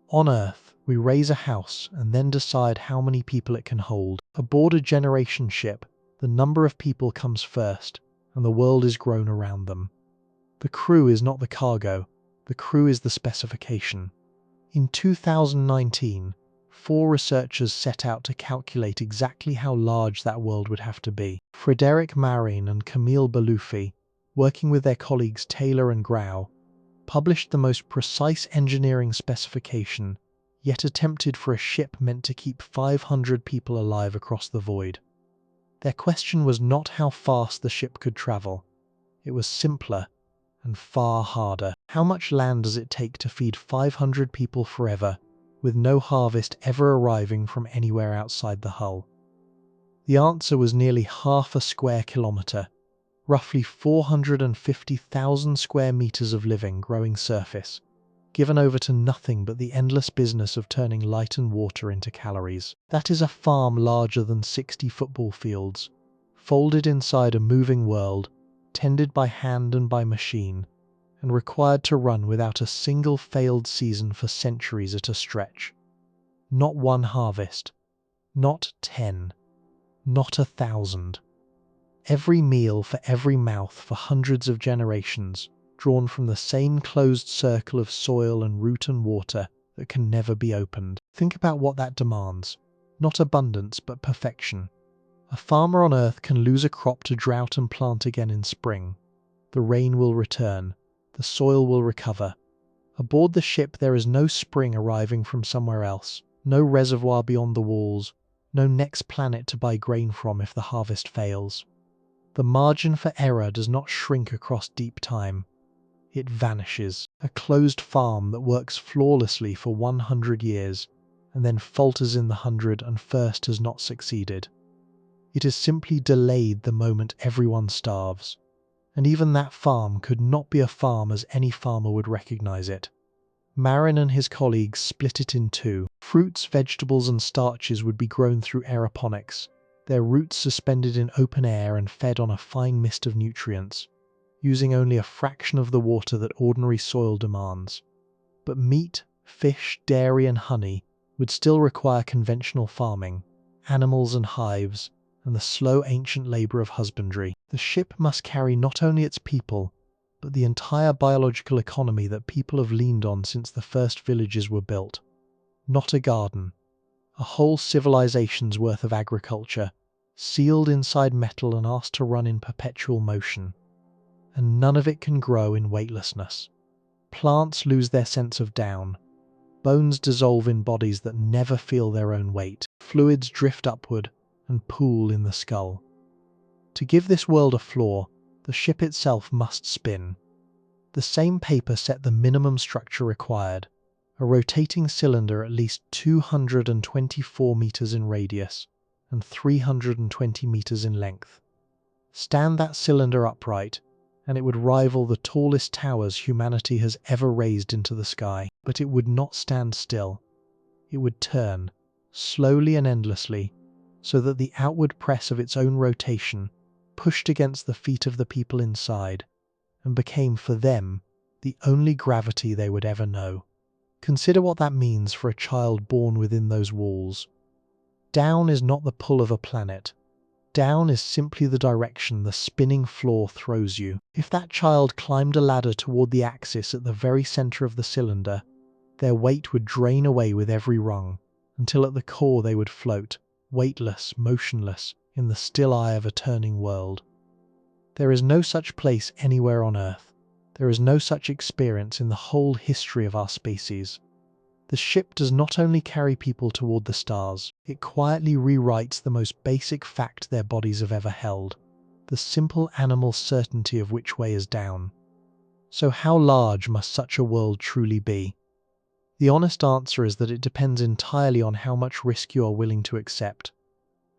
On Earth, we raise a house and then decide how many people it can hold. Aboard a generation ship, the number of people comes first, and the world is grown around them. The crew is not the cargo, the crew is the specification. In 2019, 4 researchers set out to calculate exactly how large that world would have to be. Frédéric Marin and Camille Beloufi, working with their colleagues Taylor and Grau, published the most precise engineering specification, yet attempted for a ship meant to keep 500 people alive across the void. Their question was not how fast the ship could travel. It was simpler and far harder. How much land does it take to feed 500 people forever, with no harvest ever arriving from anywhere outside the hull? The answer was nearly half a square kilometre, roughly 450,000 square meters of living, growing surface, given over to nothing but the endless business of turning light and water into calories. That is a farm larger than 60 football fields, folded inside a moving world, tended by hand and by machine, and required to run without a single failed season for centuries at a stretch. Not one harvest, not 10, not 1,000. Every meal for every mouth for hundreds of generations, drawn from the same closed circle of soil and root and water that can never be opened. Think about what that demands. Not abundance, but perfection. A farmer on Earth can lose a crop to drought and plant again in spring. The rain will return. The soil will recover. Aboard the ship there is no spring arriving from somewhere else, no reservoir beyond the walls, no next planet to buy grain from if the harvest fails. The margin for error does not shrink across deep time. It vanishes. A closed farm that works flawlessly for 100 years and then falters in the 101st has not succeeded. It has simply delayed the moment everyone starves. And even that farm could not be a farm as any farmer would recognize it. Marin and his colleagues split it in two. Fruits, vegetables and starches would be grown through aeroponics, their roots suspended in open air and fed on a fine mist of nutrients, using only a fraction of the water that ordinary soil demands. But meat, fish, dairy and honey would still require conventional farming, animals and hives, and the slow ancient labour of husbandry. The ship must carry not only its people, but the entire biological economy that people have leaned on since the first villages were built. Not a garden. A whole civilization's worth of agriculture, sealed inside metal and asked to run in perpetual motion. And none of it can grow in weightlessness. Plants lose their sense of down. Bones dissolve in bodies that never feel their own weight. Fluids drift upward and pool in the skull. To give this world a floor, the ship itself must spin. The same paper set the minimum structure required. A rotating cylinder at least 224 meters in radius and 320 meters in length. Stand that cylinder upright, and it would rival the tallest towers humanity has ever raised into the sky. But it would not stand still. It would turn, slowly and endlessly, so that the outward press of its own rotation pushed against the feet of the people inside, and became for them the only gravity they would ever know. Consider what that means for a child born within those walls. Down is not the pull of a planet. Down is simply the direction the spinning floor throws you. If that child climbed a ladder toward the axis at the very center of the cylinder, their weight would drain away with every rung, until at the core they would float, weightless, motionless, in the still eye of a turning world. There is no such place anywhere on Earth. There is no such experience in the whole history of our species. The ship does not only carry people toward the stars, it quietly rewrites the most basic fact their bodies have ever held, the simple animal certainty of which way is down. So how large must such a world truly be? The honest answer is that it depends entirely on how much risk you are willing to accept.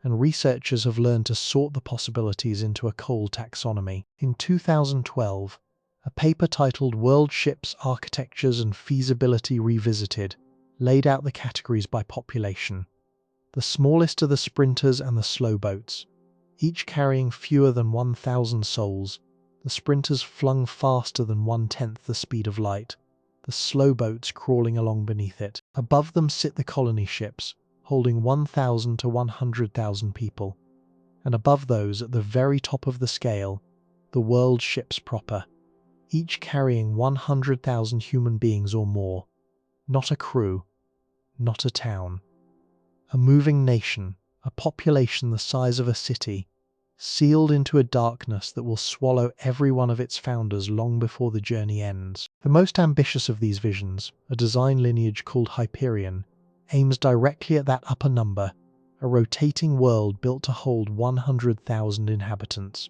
And researchers have learned to sort the possibilities into a cold taxonomy. In 2012, a paper titled World Ships, Architectures and Feasibility Revisited laid out the categories by population. The smallest are the sprinters and the slow boats, each carrying fewer than 1,000 souls. The sprinters flung faster than 1/10 the speed of light, the slow boats crawling along beneath it. Above them sit the colony ships, holding 1,000 to 100,000 people. And above those, at the very top of the scale, the world ships proper, each carrying 100,000 human beings or more. Not a crew, not a town. A moving nation, a population the size of a city, sealed into a darkness that will swallow every one of its founders long before the journey ends. The most ambitious of these visions, a design lineage called Hyperion, aims directly at that upper number, a rotating world built to hold 100,000 inhabitants.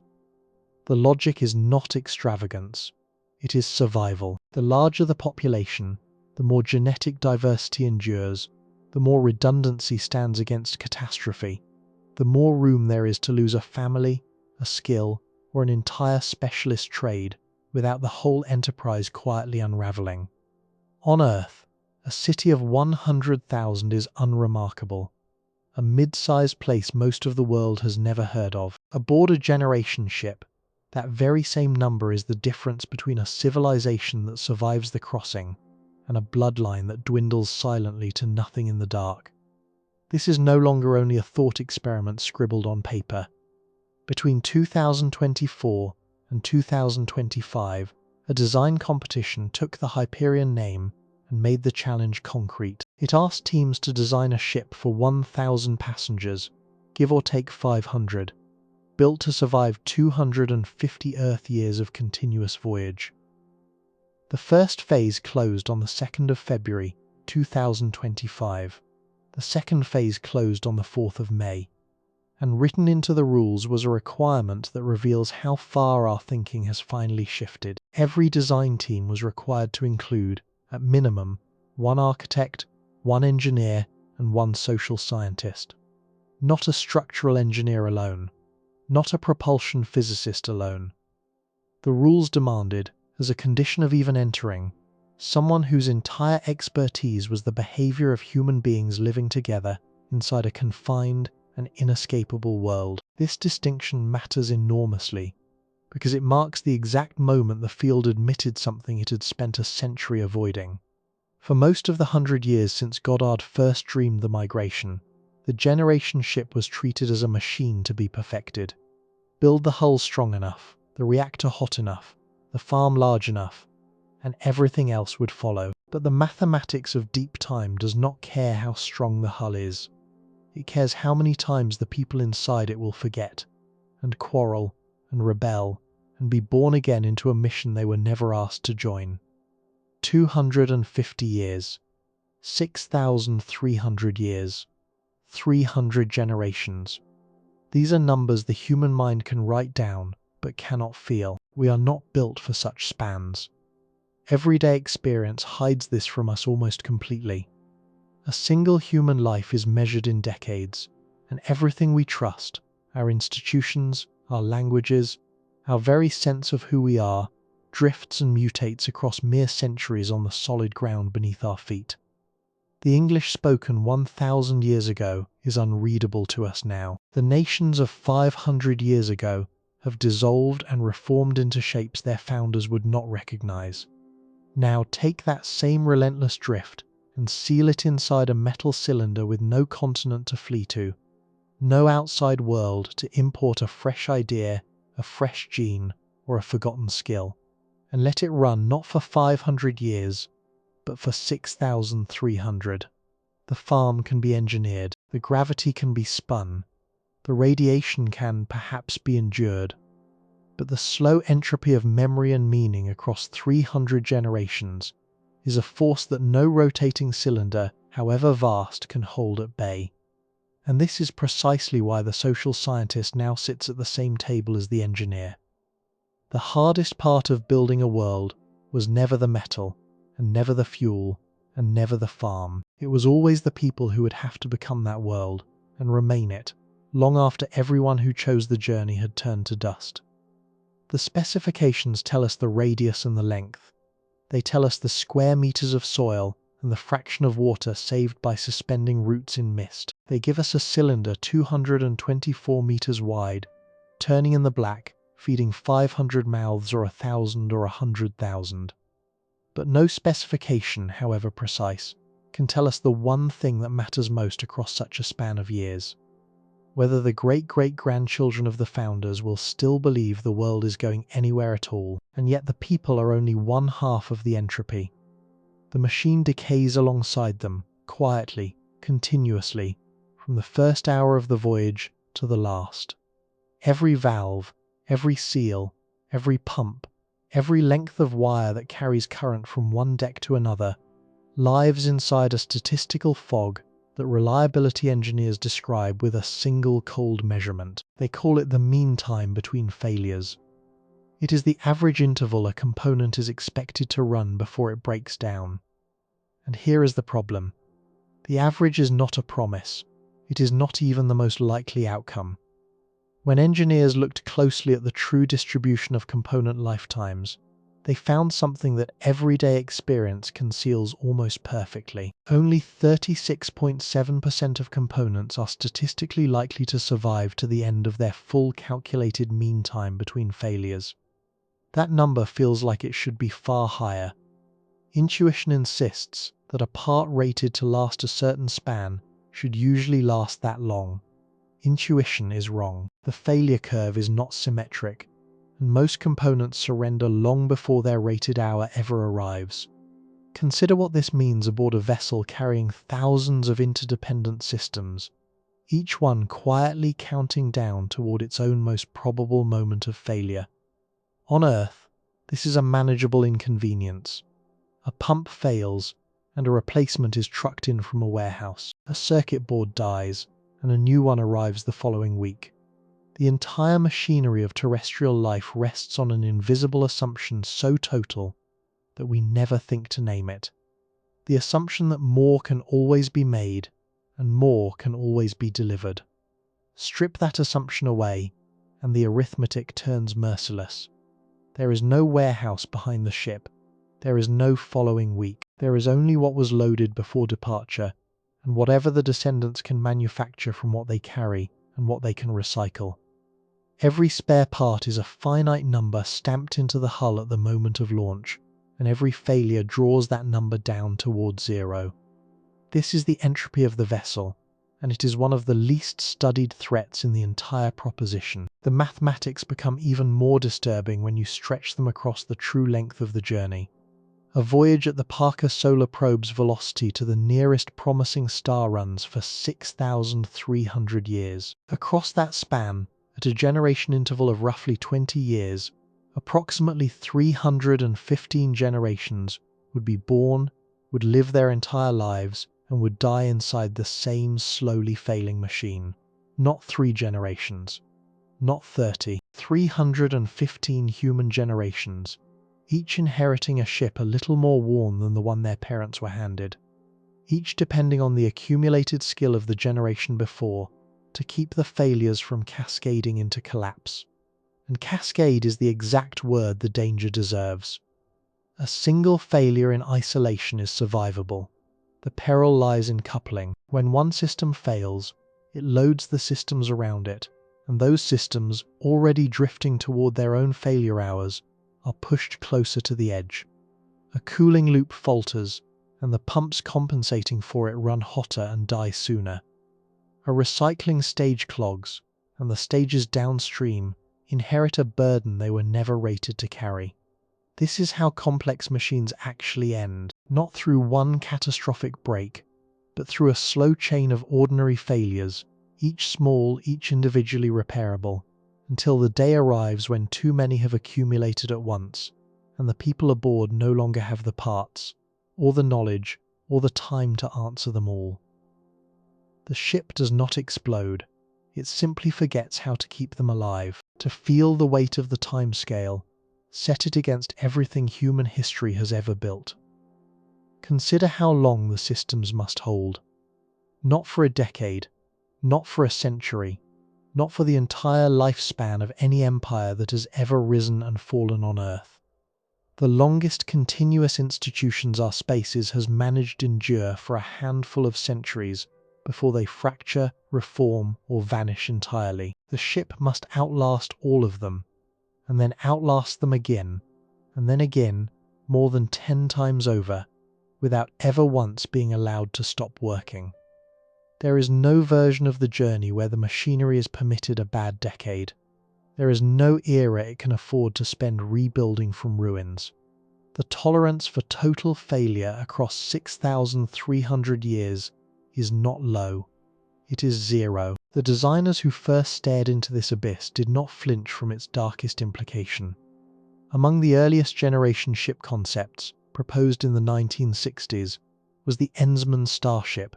The logic is not extravagance, it is survival. The larger the population, the more genetic diversity endures, the more redundancy stands against catastrophe, the more room there is to lose a family, a skill, or an entire specialist trade without the whole enterprise quietly unraveling. On Earth, a city of 100,000 is unremarkable, a mid-sized place most of the world has never heard of. Aboard a generation ship, that very same number is the difference between a civilization that survives the crossing and a bloodline that dwindles silently to nothing in the dark. This is no longer only a thought experiment scribbled on paper. Between 2024 and 2025, a design competition took the Hyperion name and made the challenge concrete. It asked teams to design a ship for 1,000 passengers, give or take 500, built to survive 250 Earth years of continuous voyage. The first phase closed on the 2nd of February 2025. The second phase closed on the 4th of May. And written into the rules was a requirement that reveals how far our thinking has finally shifted. Every design team was required to include, at minimum, one architect, one engineer, and one social scientist. Not a structural engineer alone. Not a propulsion physicist alone. The rules demanded, as a condition of even entering, someone whose entire expertise was the behavior of human beings living together inside a confined and inescapable world. This distinction matters enormously, because it marks the exact moment the field admitted something it had spent a century avoiding. For most of the 100 years since Goddard first dreamed the migration, the generation ship was treated as a machine to be perfected. Build the hull strong enough, the reactor hot enough, the farm large enough, and everything else would follow. But the mathematics of deep time does not care how strong the hull is. It cares how many times the people inside it will forget, and quarrel, and rebel, and be born again into a mission they were never asked to join. 250 years, 6,300 years, 300 generations. These are numbers the human mind can write down, but cannot feel. We are not built for such spans. Everyday experience hides this from us almost completely. A single human life is measured in decades, and everything we trust, our institutions, our languages, our very sense of who we are, drifts and mutates across mere centuries on the solid ground beneath our feet. The English spoken 1,000 years ago is unreadable to us now. The nations of 500 years ago have dissolved and reformed into shapes their founders would not recognize. Now take that same relentless drift and seal it inside a metal cylinder with no continent to flee to, no outside world to import a fresh idea, a fresh gene, or a forgotten skill, and let it run not for 500 years, but for 6,300. The farm can be engineered, the gravity can be spun, the radiation can perhaps be endured, but the slow entropy of memory and meaning across 300 generations is a force that no rotating cylinder, however vast, can hold at bay. And this is precisely why the social scientist now sits at the same table as the engineer. The hardest part of building a world was never the metal, and never the fuel, and never the farm. It was always the people who would have to become that world, and remain it, long after everyone who chose the journey had turned to dust. The specifications tell us the radius and the length. They tell us the square meters of soil and the fraction of water saved by suspending roots in mist. They give us a cylinder 224 meters wide, turning in the black, feeding 500 mouths or 1,000 or 100,000. But no specification, however precise, can tell us the one thing that matters most across such a span of years. Whether the great-great-grandchildren of the founders will still believe the world is going anywhere at all, and yet the people are only one half of the entropy. The machine decays alongside them, quietly, continuously, from the first hour of the voyage to the last. Every valve, every seal, every pump, every length of wire that carries current from one deck to another lives inside a statistical fog that reliability engineers describe with a single cold measurement. They call it the mean time between failures. It is the average interval a component is expected to run before it breaks down. And here is the problem. The average is not a promise. It is not even the most likely outcome. When engineers looked closely at the true distribution of component lifetimes, they found something that everyday experience conceals almost perfectly. Only 36.7% of components are statistically likely to survive to the end of their full calculated mean time between failures. That number feels like it should be far higher. Intuition insists that a part rated to last a certain span should usually last that long. Intuition is wrong. The failure curve is not symmetric, and most components surrender long before their rated hour ever arrives. Consider what this means aboard a vessel carrying thousands of interdependent systems, each one quietly counting down toward its own most probable moment of failure. On Earth, this is a manageable inconvenience. A pump fails, and a replacement is trucked in from a warehouse. A circuit board dies, and a new one arrives the following week. The entire machinery of terrestrial life rests on an invisible assumption so total that we never think to name it. The assumption that more can always be made, and more can always be delivered. Strip that assumption away, and the arithmetic turns merciless. There is no warehouse behind the ship. There is no following week. There is only what was loaded before departure, and whatever the descendants can manufacture from what they carry and what they can recycle. Every spare part is a finite number stamped into the hull at the moment of launch, and every failure draws that number down towards zero. This is the entropy of the vessel, and it is one of the least studied threats in the entire proposition. The mathematics become even more disturbing when you stretch them across the true length of the journey. A voyage at the Parker Solar Probe's velocity to the nearest promising star runs for 6,300 years. Across that span, at a generation interval of roughly 20 years, approximately 315 generations would be born, would live their entire lives, and would die inside the same slowly failing machine. Not 3 generations, not 30, 315 human generations, each inheriting a ship a little more worn than the one their parents were handed, each depending on the accumulated skill of the generation before to keep the failures from cascading into collapse. And cascade is the exact word the danger deserves. A single failure in isolation is survivable. The peril lies in coupling. When one system fails, it loads the systems around it, and those systems, already drifting toward their own failure hours, are pushed closer to the edge. A cooling loop falters, and the pumps compensating for it run hotter and die sooner. A recycling stage clogs, and the stages downstream inherit a burden they were never rated to carry. This is how complex machines actually end, not through one catastrophic break, but through a slow chain of ordinary failures, each small, each individually repairable, until the day arrives when too many have accumulated at once, and the people aboard no longer have the parts, or the knowledge, or the time to answer them all. The ship does not explode. It simply forgets how to keep them alive, to feel the weight of the time scale, set it against everything human history has ever built. Consider how long the systems must hold. Not for a decade, not for a century, not for the entire lifespan of any empire that has ever risen and fallen on Earth. The longest continuous institutions our species has managed to endure for a handful of centuries before they fracture, reform, or vanish entirely. The ship must outlast all of them, and then outlast them again, and then again, more than 10 times over, without ever once being allowed to stop working. There is no version of the journey where the machinery is permitted a bad decade. There is no era it can afford to spend rebuilding from ruins. The tolerance for total failure across 6,300 years is not low. It is zero. The designers who first stared into this abyss did not flinch from its darkest implication. Among the earliest generation ship concepts, proposed in the 1960s, was the Ensman Starship,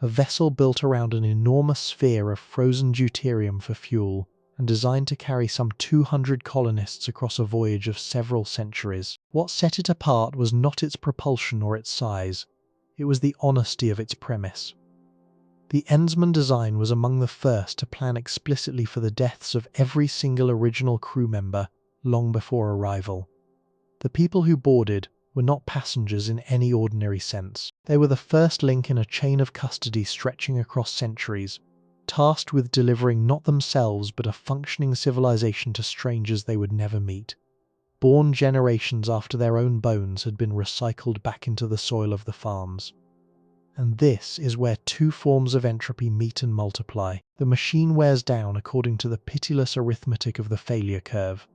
a vessel built around an enormous sphere of frozen deuterium for fuel, and designed to carry some 200 colonists across a voyage of several centuries. What set it apart was not its propulsion or its size, it was the honesty of its premise. The Ensman design was among the first to plan explicitly for the deaths of every single original crew member long before arrival. The people who boarded were not passengers in any ordinary sense. They were the first link in a chain of custody stretching across centuries, tasked with delivering not themselves but a functioning civilization to strangers they would never meet, born generations after their own bones had been recycled back into the soil of the farms. And this is where two forms of entropy meet and multiply. The machine wears down according to the pitiless arithmetic of the failure curve,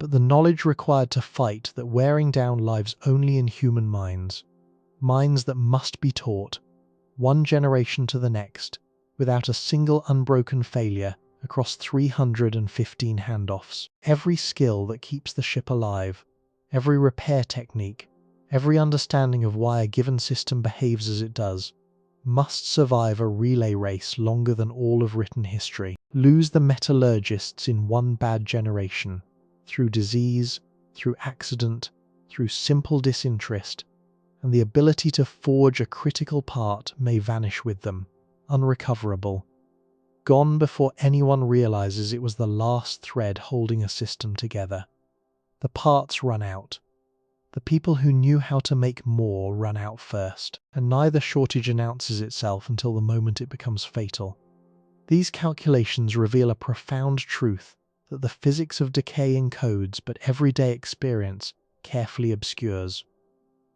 but the knowledge required to fight that wearing down lives only in human minds, minds that must be taught, one generation to the next, without a single unbroken failure across 315 handoffs. Every skill that keeps the ship alive, every repair technique, every understanding of why a given system behaves as it does, must survive a relay race longer than all of written history. Lose the metallurgists in one bad generation, through disease, through accident, through simple disinterest, and the ability to forge a critical part may vanish with them, unrecoverable, gone before anyone realizes it was the last thread holding a system together. The parts run out. The people who knew how to make more run out first, and neither shortage announces itself until the moment it becomes fatal. These calculations reveal a profound truth that the physics of decay encodes but everyday experience carefully obscures.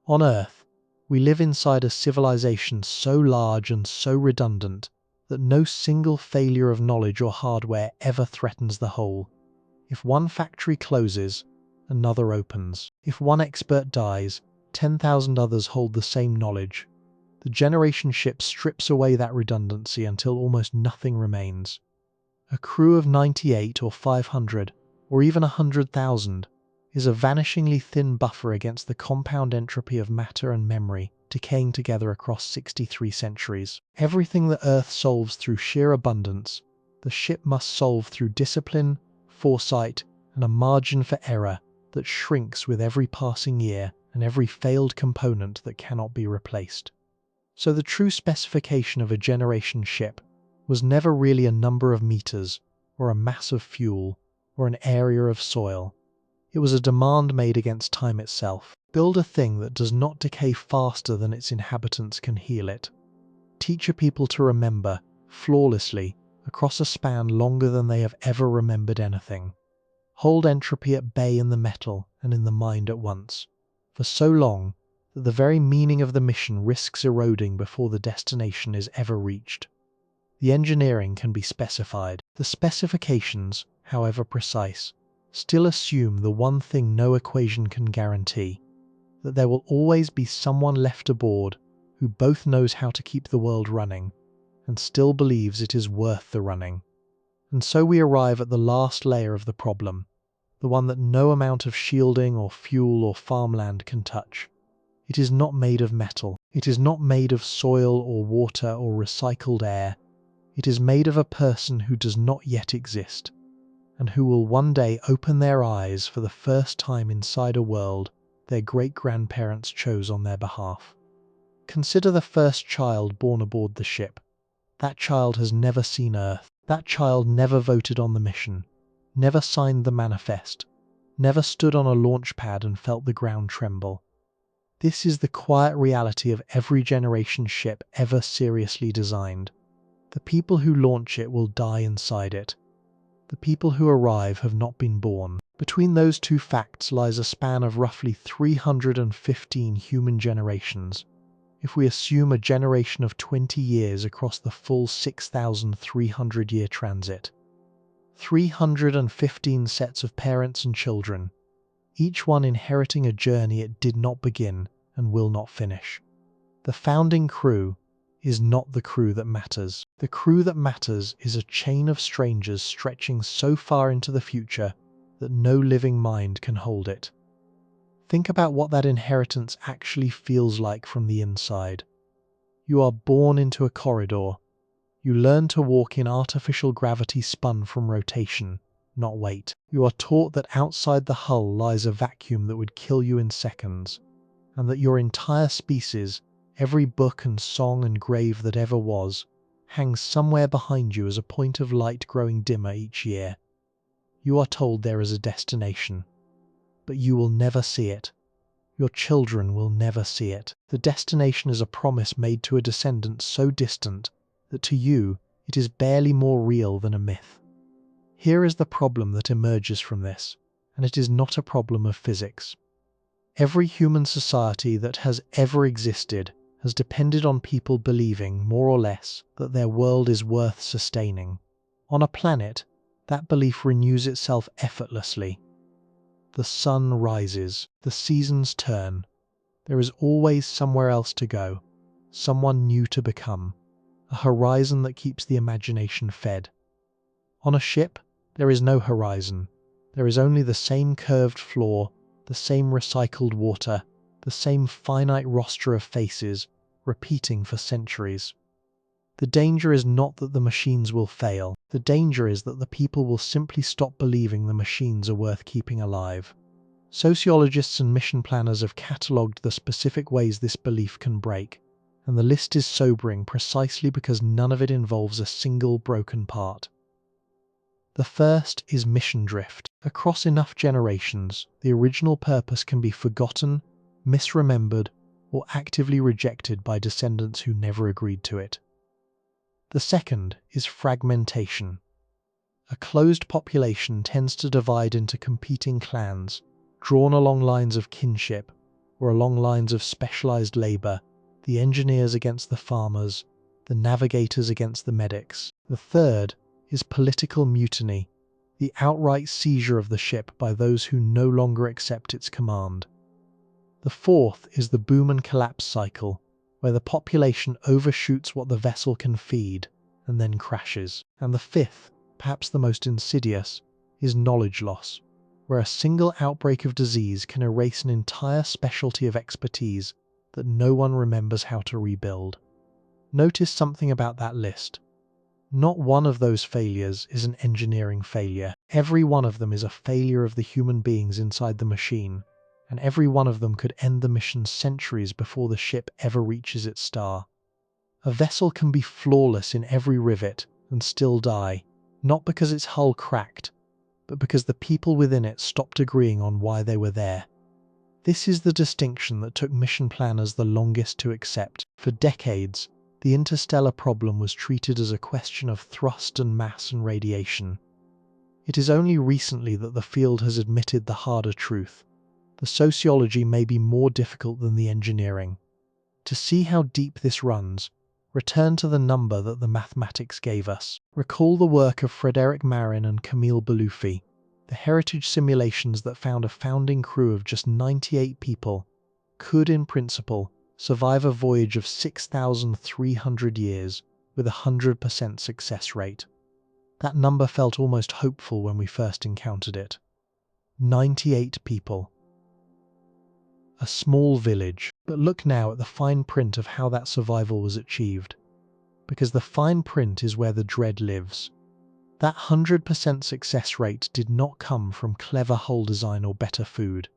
On Earth, we live inside a civilization so large and so redundant that no single failure of knowledge or hardware ever threatens the whole. If one factory closes, another opens. If one expert dies, 10,000 others hold the same knowledge. The generation ship strips away that redundancy until almost nothing remains. A crew of 98 or 500, or even 100,000, is a vanishingly thin buffer against the compound entropy of matter and memory decaying together across 63 centuries. Everything that Earth solves through sheer abundance, the ship must solve through discipline, foresight, and a margin for error that shrinks with every passing year and every failed component that cannot be replaced. So the true specification of a generation ship was never really a number of meters, or a mass of fuel, or an area of soil. It was a demand made against time itself. Build a thing that does not decay faster than its inhabitants can heal it. Teach a people to remember, flawlessly, across a span longer than they have ever remembered anything. Hold entropy at bay in the metal and in the mind at once, for so long that the very meaning of the mission risks eroding before the destination is ever reached. The engineering can be specified. The specifications, however precise, still assume the one thing no equation can guarantee, that there will always be someone left aboard who both knows how to keep the world running and still believes it is worth the running. And so we arrive at the last layer of the problem, the one that no amount of shielding or fuel or farmland can touch. It is not made of metal. It is not made of soil or water or recycled air. It is made of a person who does not yet exist, and who will one day open their eyes for the first time inside a world their great-grandparents chose on their behalf. Consider the first child born aboard the ship. That child has never seen Earth. That child never voted on the mission, never signed the manifest, never stood on a launch pad and felt the ground tremble. This is the quiet reality of every generation ship ever seriously designed. The people who launch it will die inside it. The people who arrive have not been born. Between those two facts lies a span of roughly 315 human generations, if we assume a generation of 20 years across the full 6,300-year transit. 315 sets of parents and children, each one inheriting a journey it did not begin and will not finish. The founding crew, is not the crew that matters. The crew that matters is a chain of strangers stretching so far into the future that no living mind can hold it. Think about what that inheritance actually feels like from the inside. You are born into a corridor. You learn to walk in artificial gravity spun from rotation, not weight. You are taught that outside the hull lies a vacuum that would kill you in seconds, and that your entire species, every book and song and grave that ever was, hangs somewhere behind you as a point of light growing dimmer each year. You are told there is a destination, but you will never see it. Your children will never see it. The destination is a promise made to a descendant so distant that to you it is barely more real than a myth. Here is the problem that emerges from this, and it is not a problem of physics. Every human society that has ever existed has depended on people believing, more or less, that their world is worth sustaining. On a planet, that belief renews itself effortlessly. The sun rises, the seasons turn. There is always somewhere else to go, someone new to become, a horizon that keeps the imagination fed. On a ship, there is no horizon. There is only the same curved floor, the same recycled water, the same finite roster of faces, repeating for centuries. The danger is not that the machines will fail. The danger is that the people will simply stop believing the machines are worth keeping alive. Sociologists and mission planners have catalogued the specific ways this belief can break, and the list is sobering precisely because none of it involves a single broken part. The first is mission drift. Across enough generations, the original purpose can be forgotten, misremembered, or actively rejected by descendants who never agreed to it. The second is fragmentation. A closed population tends to divide into competing clans, drawn along lines of kinship, or along lines of specialized labor, the engineers against the farmers, the navigators against the medics. The third is political mutiny, the outright seizure of the ship by those who no longer accept its command. The fourth is the boom and collapse cycle, where the population overshoots what the vessel can feed and then crashes. And the fifth, perhaps the most insidious, is knowledge loss, where a single outbreak of disease can erase an entire specialty of expertise that no one remembers how to rebuild. Notice something about that list. Not one of those failures is an engineering failure. Every one of them is a failure of the human beings inside the machine, and every one of them could end the mission centuries before the ship ever reaches its star. A vessel can be flawless in every rivet and still die, not because its hull cracked, but because the people within it stopped agreeing on why they were there. This is the distinction that took mission planners the longest to accept. For decades, the interstellar problem was treated as a question of thrust and mass and radiation. It is only recently that the field has admitted the harder truth. The sociology may be more difficult than the engineering. To see how deep this runs, return to the number that the mathematics gave us. Recall the work of Frédéric Marin and Camille Belouffi, the heritage simulations that found a founding crew of just 98 people could, in principle, survive a voyage of 6,300 years with a 100% success rate. That number felt almost hopeful when we first encountered it. 98 people. A small village, but look now at the fine print of how that survival was achieved. Because the fine print is where the dread lives. That 100% success rate did not come from clever hull design or better food.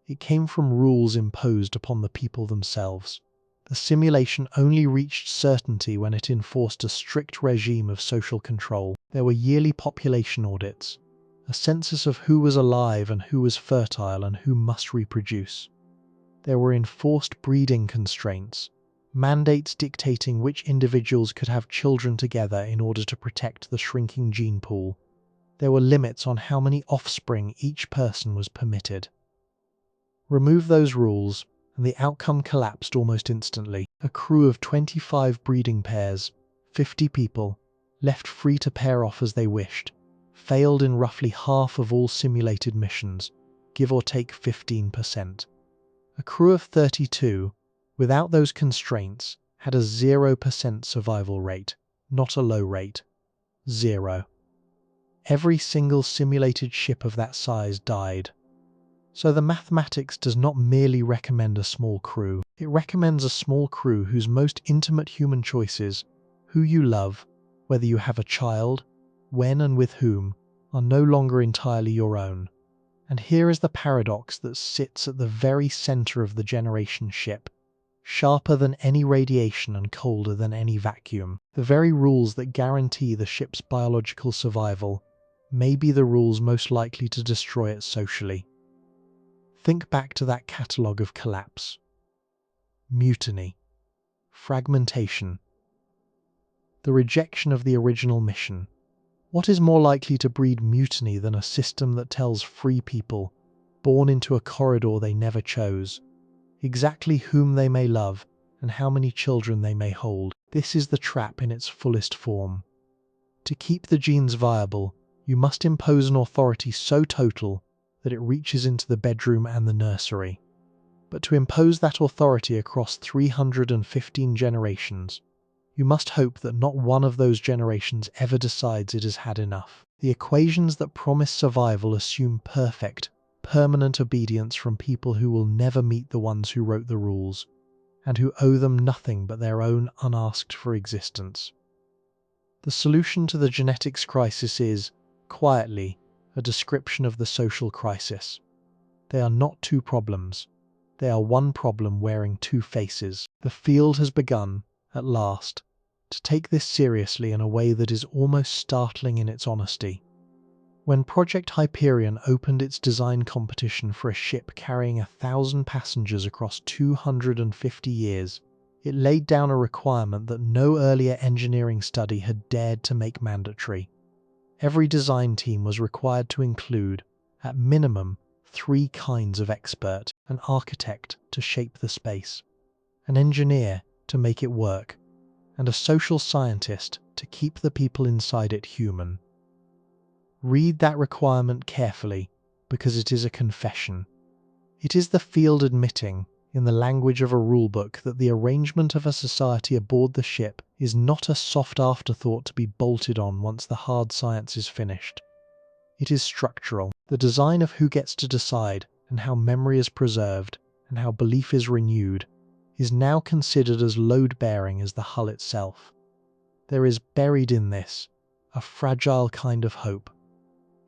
It came from rules imposed upon the people themselves. The simulation only reached certainty when it enforced a strict regime of social control. There were yearly population audits, a census of who was alive and who was fertile and who must reproduce. There were enforced breeding constraints, mandates dictating which individuals could have children together in order to protect the shrinking gene pool. There were limits on how many offspring each person was permitted. Remove those rules, and the outcome collapsed almost instantly. A crew of 25 breeding pairs, 50 people, left free to pair off as they wished, failed in roughly half of all simulated missions, give or take 15%. A crew of 32, without those constraints, had a 0% survival rate, not a low rate. 0. Every single simulated ship of that size died. So the mathematics does not merely recommend a small crew, it recommends a small crew whose most intimate human choices, who you love, whether you have a child, when and with whom, are no longer entirely your own. And here is the paradox that sits at the very center of the generation ship, sharper than any radiation and colder than any vacuum. The very rules that guarantee the ship's biological survival may be the rules most likely to destroy it socially. Think back to that catalogue of collapse. Mutiny, fragmentation, the rejection of the original mission. What is more likely to breed mutiny than a system that tells free people, born into a corridor they never chose, exactly whom they may love and how many children they may hold? This is the trap in its fullest form. To keep the genes viable, you must impose an authority so total that it reaches into the bedroom and the nursery. But to impose that authority across 315 generations, you must hope that not one of those generations ever decides it has had enough. The equations that promise survival assume perfect, permanent obedience from people who will never meet the ones who wrote the rules, and who owe them nothing but their own unasked for existence. The solution to the genetics crisis is, quietly, a description of the social crisis. They are not two problems. They are one problem wearing two faces. The field has begun, at last, to take this seriously in a way that is almost startling in its honesty. When Project Hyperion opened its design competition for a ship carrying 1,000 passengers across 250 years, it laid down a requirement that no earlier engineering study had dared to make mandatory. Every design team was required to include, at minimum, 3 kinds of expert: an architect to shape the space, an engineer to make it work, and a social scientist to keep the people inside it human. Read that requirement carefully, because it is a confession. It is the field admitting, in the language of a rulebook, that the arrangement of a society aboard the ship is not a soft afterthought to be bolted on once the hard science is finished. It is structural. The design of who gets to decide, and how memory is preserved, and how belief is renewed, is now considered as load-bearing as the hull itself. There is buried in this a fragile kind of hope.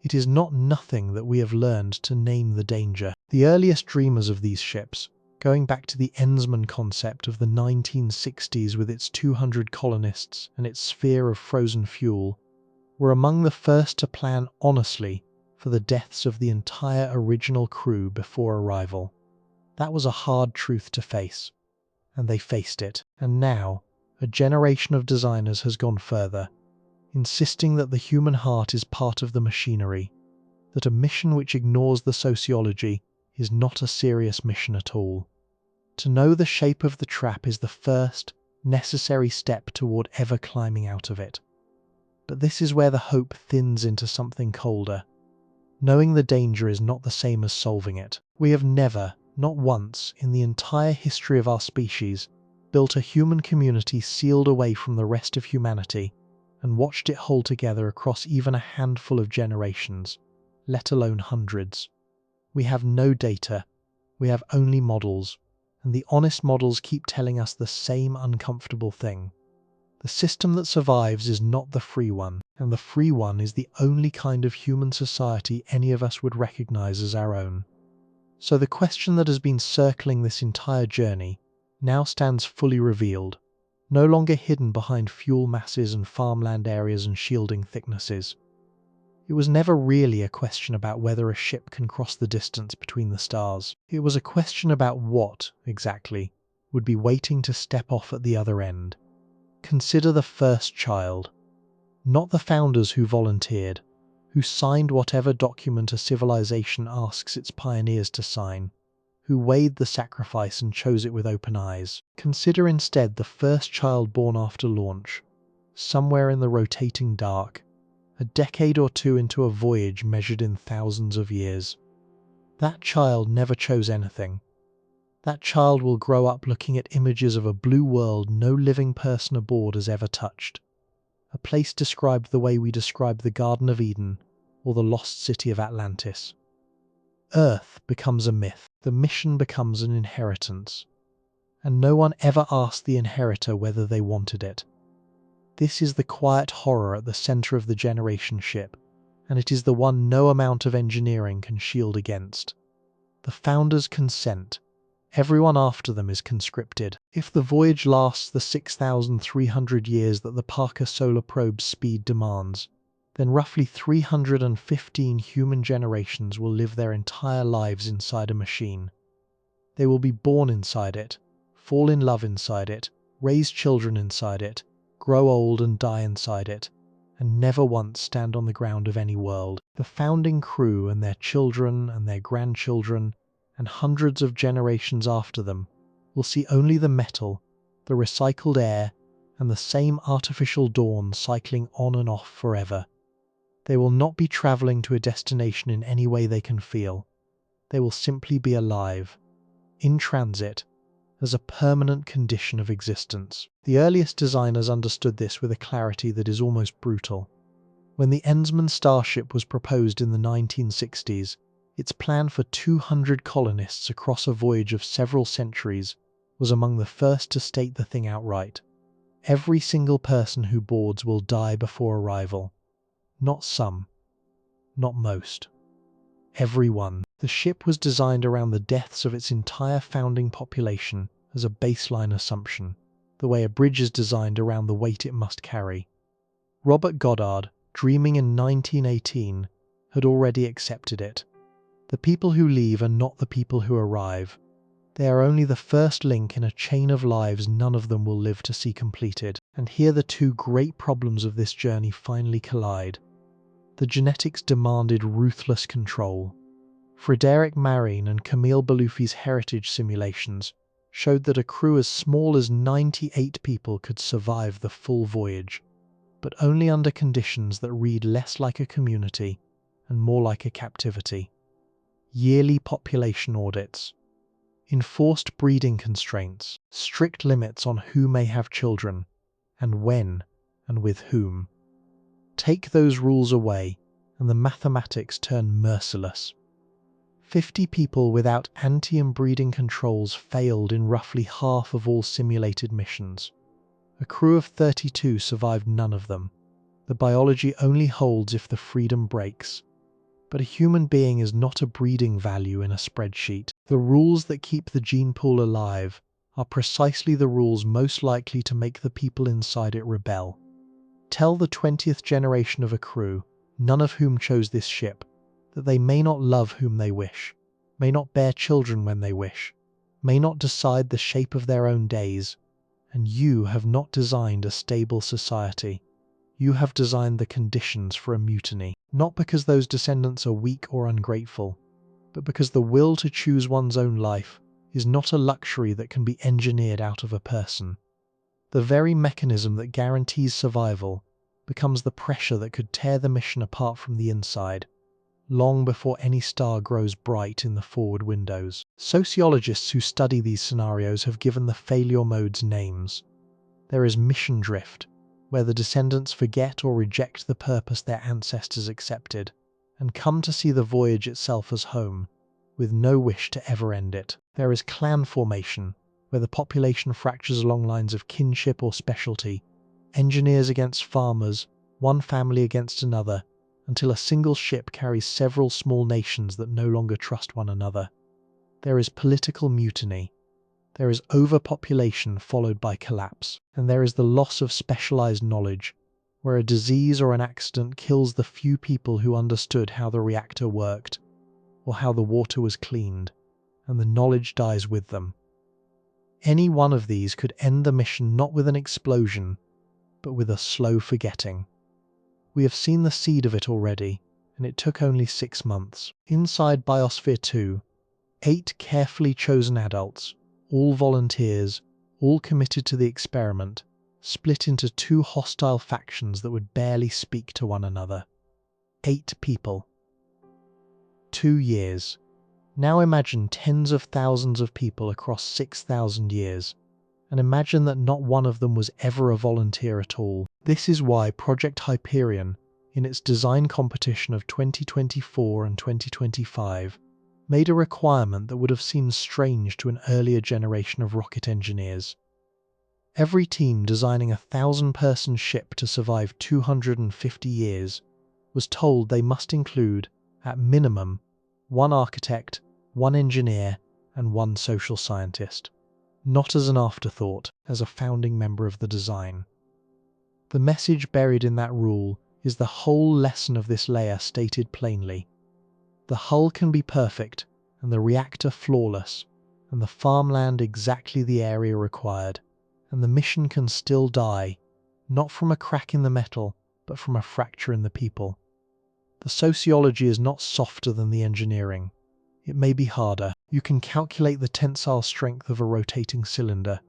It is not nothing that we have learned to name the danger. The earliest dreamers of these ships, going back to the Ensman concept of the 1960s with its 200 colonists and its sphere of frozen fuel, were among the first to plan honestly for the deaths of the entire original crew before arrival. That was a hard truth to face, and they faced it. And now, a generation of designers has gone further, insisting that the human heart is part of the machinery, that a mission which ignores the sociology is not a serious mission at all. To know the shape of the trap is the first, necessary step toward ever climbing out of it. But this is where the hope thins into something colder. Knowing the danger is not the same as solving it. We have never, not once, in the entire history of our species, built a human community sealed away from the rest of humanity and watched it hold together across even a handful of generations, let alone hundreds. We have no data, we have only models, and the honest models keep telling us the same uncomfortable thing. The system that survives is not the free one, and the free one is the only kind of human society any of us would recognize as our own. So the question that has been circling this entire journey now stands fully revealed, no longer hidden behind fuel masses and farmland areas and shielding thicknesses. It was never really a question about whether a ship can cross the distance between the stars. It was a question about what, exactly, would be waiting to step off at the other end. Consider the first child. Not the founders who volunteered, who signed whatever document a civilization asks its pioneers to sign, who weighed the sacrifice and chose it with open eyes. Consider instead the first child born after launch, somewhere in the rotating dark, a decade or two into a voyage measured in thousands of years. That child never chose anything. That child will grow up looking at images of a blue world no living person aboard has ever touched. A place described the way we describe the Garden of Eden or the lost city of Atlantis. Earth becomes a myth. The mission becomes an inheritance. And no one ever asked the inheritor whether they wanted it. This is the quiet horror at the center of the generation ship, and it is the one no amount of engineering can shield against. The founders consent. Everyone after them is conscripted. If the voyage lasts the 6,300 years that the Parker Solar Probe's speed demands, then roughly 315 human generations will live their entire lives inside a machine. They will be born inside it, fall in love inside it, raise children inside it, grow old and die inside it, and never once stand on the ground of any world. The founding crew and their children and their grandchildren and hundreds of generations after them will see only the metal, the recycled air, and the same artificial dawn cycling on and off forever. They will not be traveling to a destination in any way they can feel. They will simply be alive, in transit, as a permanent condition of existence. The earliest designers understood this with a clarity that is almost brutal. When the Ensman starship was proposed in the 1960s, its plan for 200 colonists across a voyage of several centuries was among the first to state the thing outright. Every single person who boards will die before arrival. Not some. Not most. Everyone. The ship was designed around the deaths of its entire founding population as a baseline assumption, the way a bridge is designed around the weight it must carry. Robert Goddard, dreaming in 1918, had already accepted it. The people who leave are not the people who arrive. They are only the first link in a chain of lives none of them will live to see completed. And here the two great problems of this journey finally collide. The genetics demanded ruthless control. Frédéric Marine and Camille Belloufi's heritage simulations showed that a crew as small as 98 people could survive the full voyage, but only under conditions that read less like a community and more like a captivity. Yearly population audits, enforced breeding constraints, strict limits on who may have children, and when, and with whom. Take those rules away, and the mathematics turn merciless. 50 people without anti-inbreeding controls failed in roughly half of all simulated missions. A crew of 32 survived none of them. The biology only holds if the freedom breaks. But a human being is not a breeding value in a spreadsheet. The rules that keep the gene pool alive are precisely the rules most likely to make the people inside it rebel. Tell the 20th generation of a crew, none of whom chose this ship, that they may not love whom they wish, may not bear children when they wish, may not decide the shape of their own days, and you have not designed a stable society. You have designed the conditions for a mutiny, not because those descendants are weak or ungrateful, but because the will to choose one's own life is not a luxury that can be engineered out of a person. The very mechanism that guarantees survival becomes the pressure that could tear the mission apart from the inside, long before any star grows bright in the forward windows. Sociologists who study these scenarios have given the failure modes names. There is mission drift, where the descendants forget or reject the purpose their ancestors accepted, and come to see the voyage itself as home, with no wish to ever end it. There is clan formation, where the population fractures along lines of kinship or specialty, engineers against farmers, one family against another, until a single ship carries several small nations that no longer trust one another. There is political mutiny. There is overpopulation followed by collapse, and there is the loss of specialized knowledge, where a disease or an accident kills the few people who understood how the reactor worked, or how the water was cleaned, and the knowledge dies with them. Any one of these could end the mission not with an explosion, but with a slow forgetting. We have seen the seed of it already, and it took only 6 months. Inside Biosphere 2, 8 carefully chosen adults, all volunteers, all committed to the experiment, split into 2 hostile factions that would barely speak to one another. 8 people. 2 years. Now imagine tens of thousands of people across 6,000 years, and imagine that not one of them was ever a volunteer at all. This is why Project Hyperion, in its design competition of 2024 and 2025, made a requirement that would have seemed strange to an earlier generation of rocket engineers. Every team designing a 1,000-person ship to survive 250 years was told they must include, at minimum, one architect, one engineer, and one social scientist. Not as an afterthought, as a founding member of the design. The message buried in that rule is the whole lesson of this layer stated plainly. The hull can be perfect, and the reactor flawless, and the farmland exactly the area required, and the mission can still die, not from a crack in the metal, but from a fracture in the people. The sociology is not softer than the engineering. It may be harder. You can calculate the tensile strength of a rotating cylinder.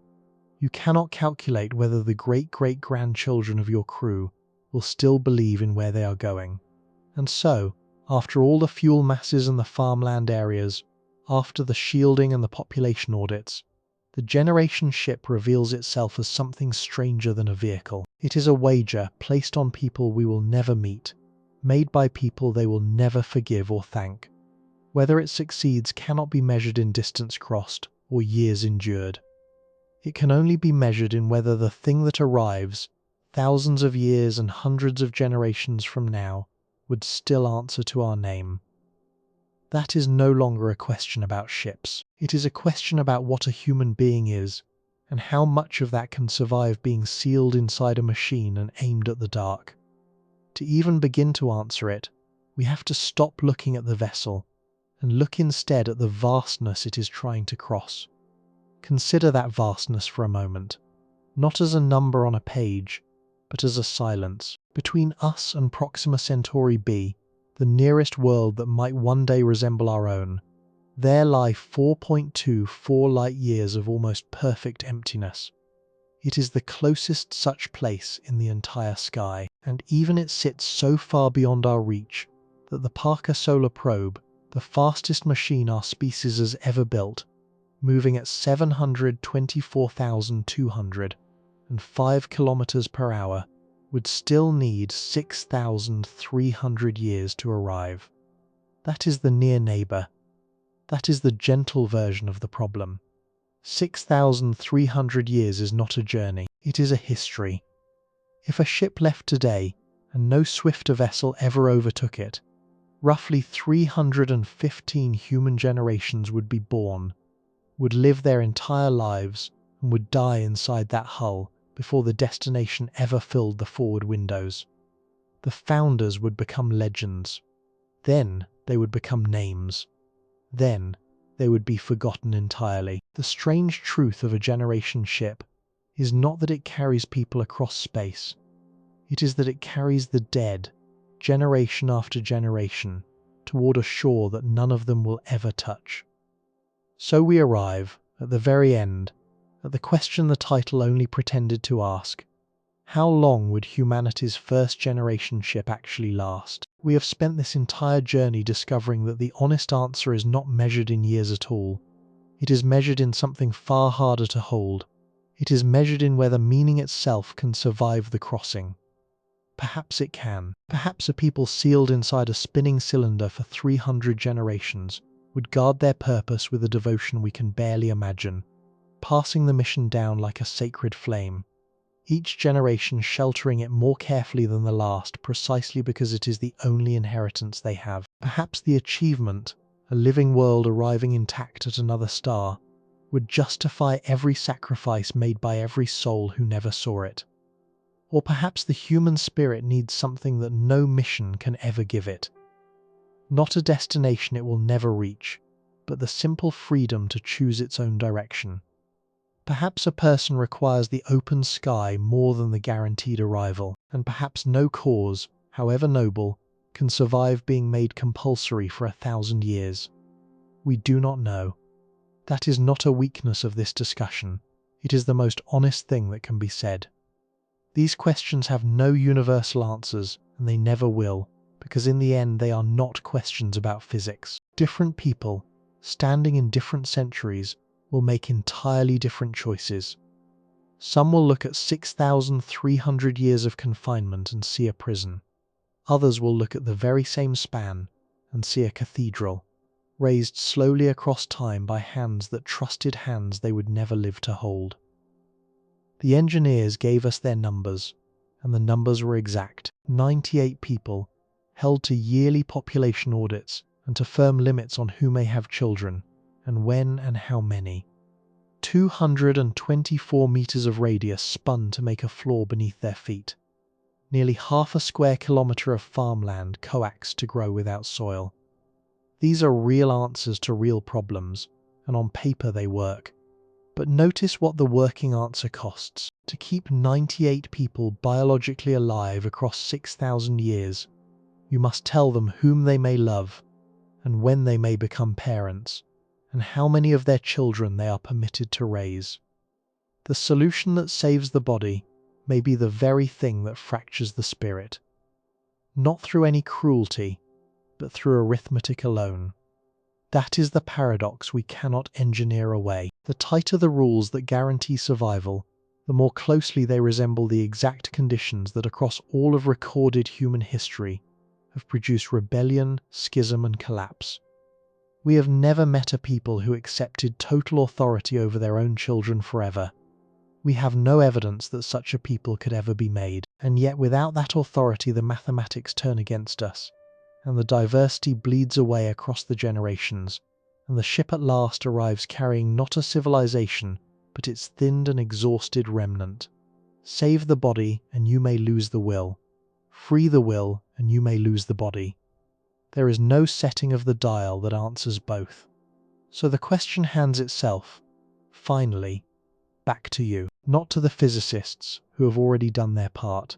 You cannot calculate whether the great-great-grandchildren of your crew will still believe in where they are going. And so, after all the fuel masses and the farmland areas, after the shielding and the population audits, the generation ship reveals itself as something stranger than a vehicle. It is a wager placed on people we will never meet, made by people they will never forgive or thank. Whether it succeeds cannot be measured in distance crossed or years endured. It can only be measured in whether the thing that arrives, thousands of years and hundreds of generations from now, would still answer to our name. That is no longer a question about ships. It is a question about what a human being is, and how much of that can survive being sealed inside a machine and aimed at the dark. To even begin to answer it, we have to stop looking at the vessel and look instead at the vastness it is trying to cross. Consider that vastness for a moment, not as a number on a page, but as a silence. Between us and Proxima Centauri b, the nearest world that might one day resemble our own, there lie 4.24 light-years of almost perfect emptiness. It is the closest such place in the entire sky, and even it sits so far beyond our reach that the Parker Solar Probe, the fastest machine our species has ever built, moving at 724,205 kilometers per hour, would still need 6,300 years to arrive. That is the near neighbor. That is the gentle version of the problem. 6,300 years is not a journey, it is a history. If a ship left today, and no swifter vessel ever overtook it, roughly 315 human generations would be born, would live their entire lives, and would die inside that hull before the destination ever filled the forward windows. The founders would become legends. Then they would become names. Then they would be forgotten entirely. The strange truth of a generation ship is not that it carries people across space. It is that it carries the dead, generation after generation, toward a shore that none of them will ever touch. So we arrive, at the very end, at the question the title only pretended to ask: how long would humanity's first generation ship actually last? We have spent this entire journey discovering that the honest answer is not measured in years at all. It is measured in something far harder to hold. It is measured in whether meaning itself can survive the crossing. Perhaps it can. Perhaps a people sealed inside a spinning cylinder for 300 generations would guard their purpose with a devotion we can barely imagine, passing the mission down like a sacred flame, each generation sheltering it more carefully than the last precisely because it is the only inheritance they have. Perhaps the achievement, a living world arriving intact at another star, would justify every sacrifice made by every soul who never saw it. Or perhaps the human spirit needs something that no mission can ever give it. Not a destination it will never reach, but the simple freedom to choose its own direction. Perhaps a person requires the open sky more than the guaranteed arrival, and perhaps no cause, however noble, can survive being made compulsory for 1,000 years. We do not know. That is not a weakness of this discussion. It is the most honest thing that can be said. These questions have no universal answers, and they never will, because in the end they are not questions about physics. Different people, standing in different centuries, will make entirely different choices. Some will look at 6,300 years of confinement and see a prison. Others will look at the very same span and see a cathedral, raised slowly across time by hands that trusted hands they would never live to hold. The engineers gave us their numbers, and the numbers were exact. 98 people, held to yearly population audits and to firm limits on who may have children, and when and how many. 224 meters of radius spun to make a floor beneath their feet. Nearly half a square kilometer of farmland coaxed to grow without soil. These are real answers to real problems, and on paper they work. But notice what the working answer costs. To keep 98 people biologically alive across 6,000 years, you must tell them whom they may love, and when they may become parents, and how many of their children they are permitted to raise. The solution that saves the body may be the very thing that fractures the spirit. Not through any cruelty, but through arithmetic alone. That is the paradox we cannot engineer away. The tighter the rules that guarantee survival, the more closely they resemble the exact conditions that across all of recorded human history have produced rebellion, schism, and collapse. We have never met a people who accepted total authority over their own children forever. We have no evidence that such a people could ever be made, and yet without that authority the mathematics turn against us, and the diversity bleeds away across the generations, and the ship at last arrives carrying not a civilization, but its thinned and exhausted remnant. Save the body, and you may lose the will. Free the will, and you may lose the body. There is no setting of the dial that answers both. So the question hands itself, finally, back to you. Not to the physicists, who have already done their part.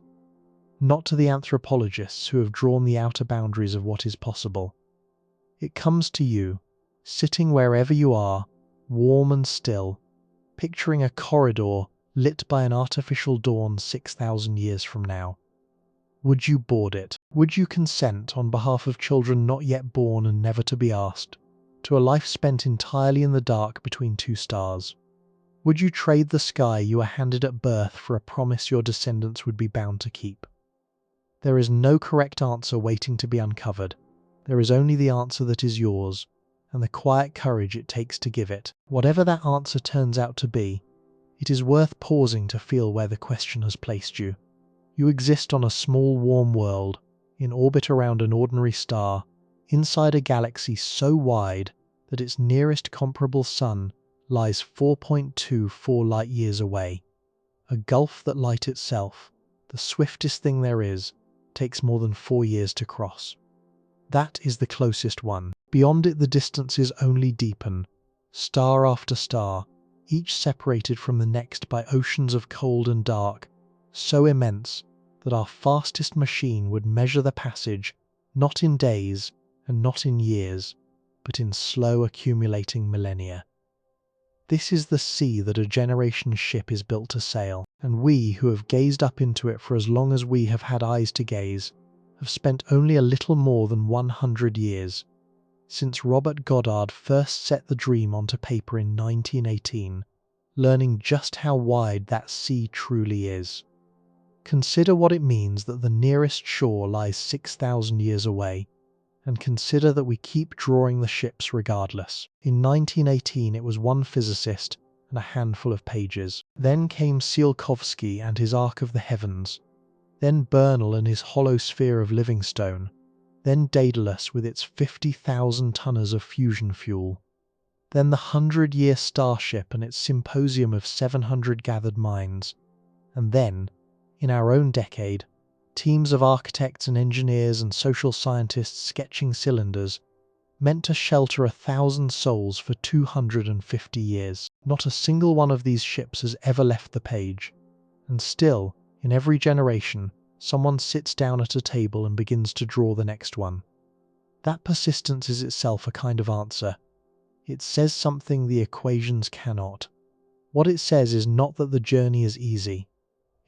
Not to the anthropologists who have drawn the outer boundaries of what is possible. It comes to you, sitting wherever you are, warm and still, picturing a corridor lit by an artificial dawn 6,000 years from now. Would you board it? Would you consent, on behalf of children not yet born and never to be asked, to a life spent entirely in the dark between two stars? Would you trade the sky you were handed at birth for a promise your descendants would be bound to keep? There is no correct answer waiting to be uncovered. There is only the answer that is yours, and the quiet courage it takes to give it. Whatever that answer turns out to be, it is worth pausing to feel where the question has placed you. You exist on a small warm world, in orbit around an ordinary star, inside a galaxy so wide that its nearest comparable sun lies 4.24 light-years away. A gulf that light itself, the swiftest thing there is, takes more than 4 years to cross. That is the closest one. Beyond it the distances only deepen, star after star, each separated from the next by oceans of cold and dark, so immense that our fastest machine would measure the passage not in days and not in years, but in slow accumulating millennia. This is the sea that a generation's ship is built to sail, and we who have gazed up into it for as long as we have had eyes to gaze, have spent only a little more than 100 years, since Robert Goddard first set the dream onto paper in 1918, learning just how wide that sea truly is. Consider what it means that the nearest shore lies 6,000 years away, and consider that we keep drawing the ships regardless. In 1918 it was one physicist and a handful of pages. Then came Tsiolkovsky and his Arc of the Heavens. Then Bernal and his hollow sphere of Livingstone. Then Daedalus with its 50,000 tonners of fusion fuel. Then the 100-year starship and its symposium of 700 gathered minds. And then, in our own decade, teams of architects and engineers and social scientists sketching cylinders, meant to shelter 1,000 souls for 250 years. Not a single one of these ships has ever left the page, and still, in every generation, someone sits down at a table and begins to draw the next one. That persistence is itself a kind of answer. It says something the equations cannot. What it says is not that the journey is easy.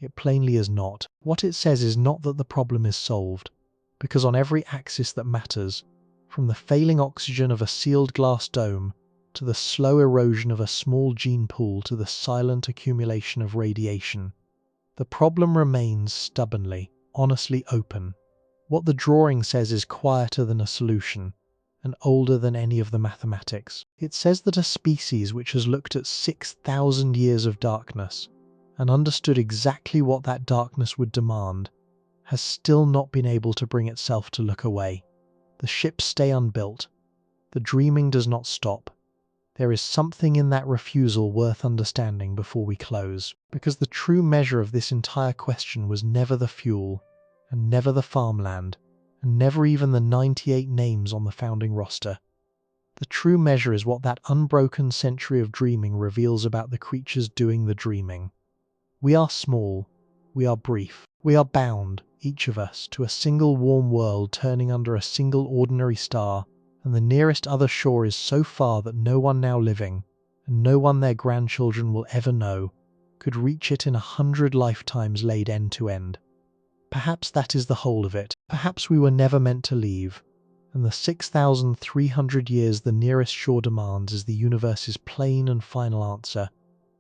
It plainly is not. What it says is not that the problem is solved, because on every axis that matters, From the failing oxygen of a sealed glass dome, to the slow erosion of a small gene pool, to the silent accumulation of radiation, the problem remains stubbornly, honestly open. What the drawing says is quieter than a solution, and older than any of the mathematics. It says that a species which has looked at 6,000 years of darkness, and understood exactly what that darkness would demand, has still not been able to bring itself to look away. The ships stay unbuilt. The dreaming does not stop. There is something in that refusal worth understanding before we close, because the true measure of this entire question was never the fuel, and never the farmland, and never even the 98 names on the founding roster. The true measure is what that unbroken century of dreaming reveals about the creatures doing the dreaming. We are small, we are brief, we are bound, each of us, to a single warm world turning under a single ordinary star, and the nearest other shore is so far that no one now living, and no one their grandchildren will ever know, could reach it in 100 lifetimes laid end to end. Perhaps that is the whole of it. Perhaps we were never meant to leave, and the 6,300 years the nearest shore demands is the universe's plain and final answer,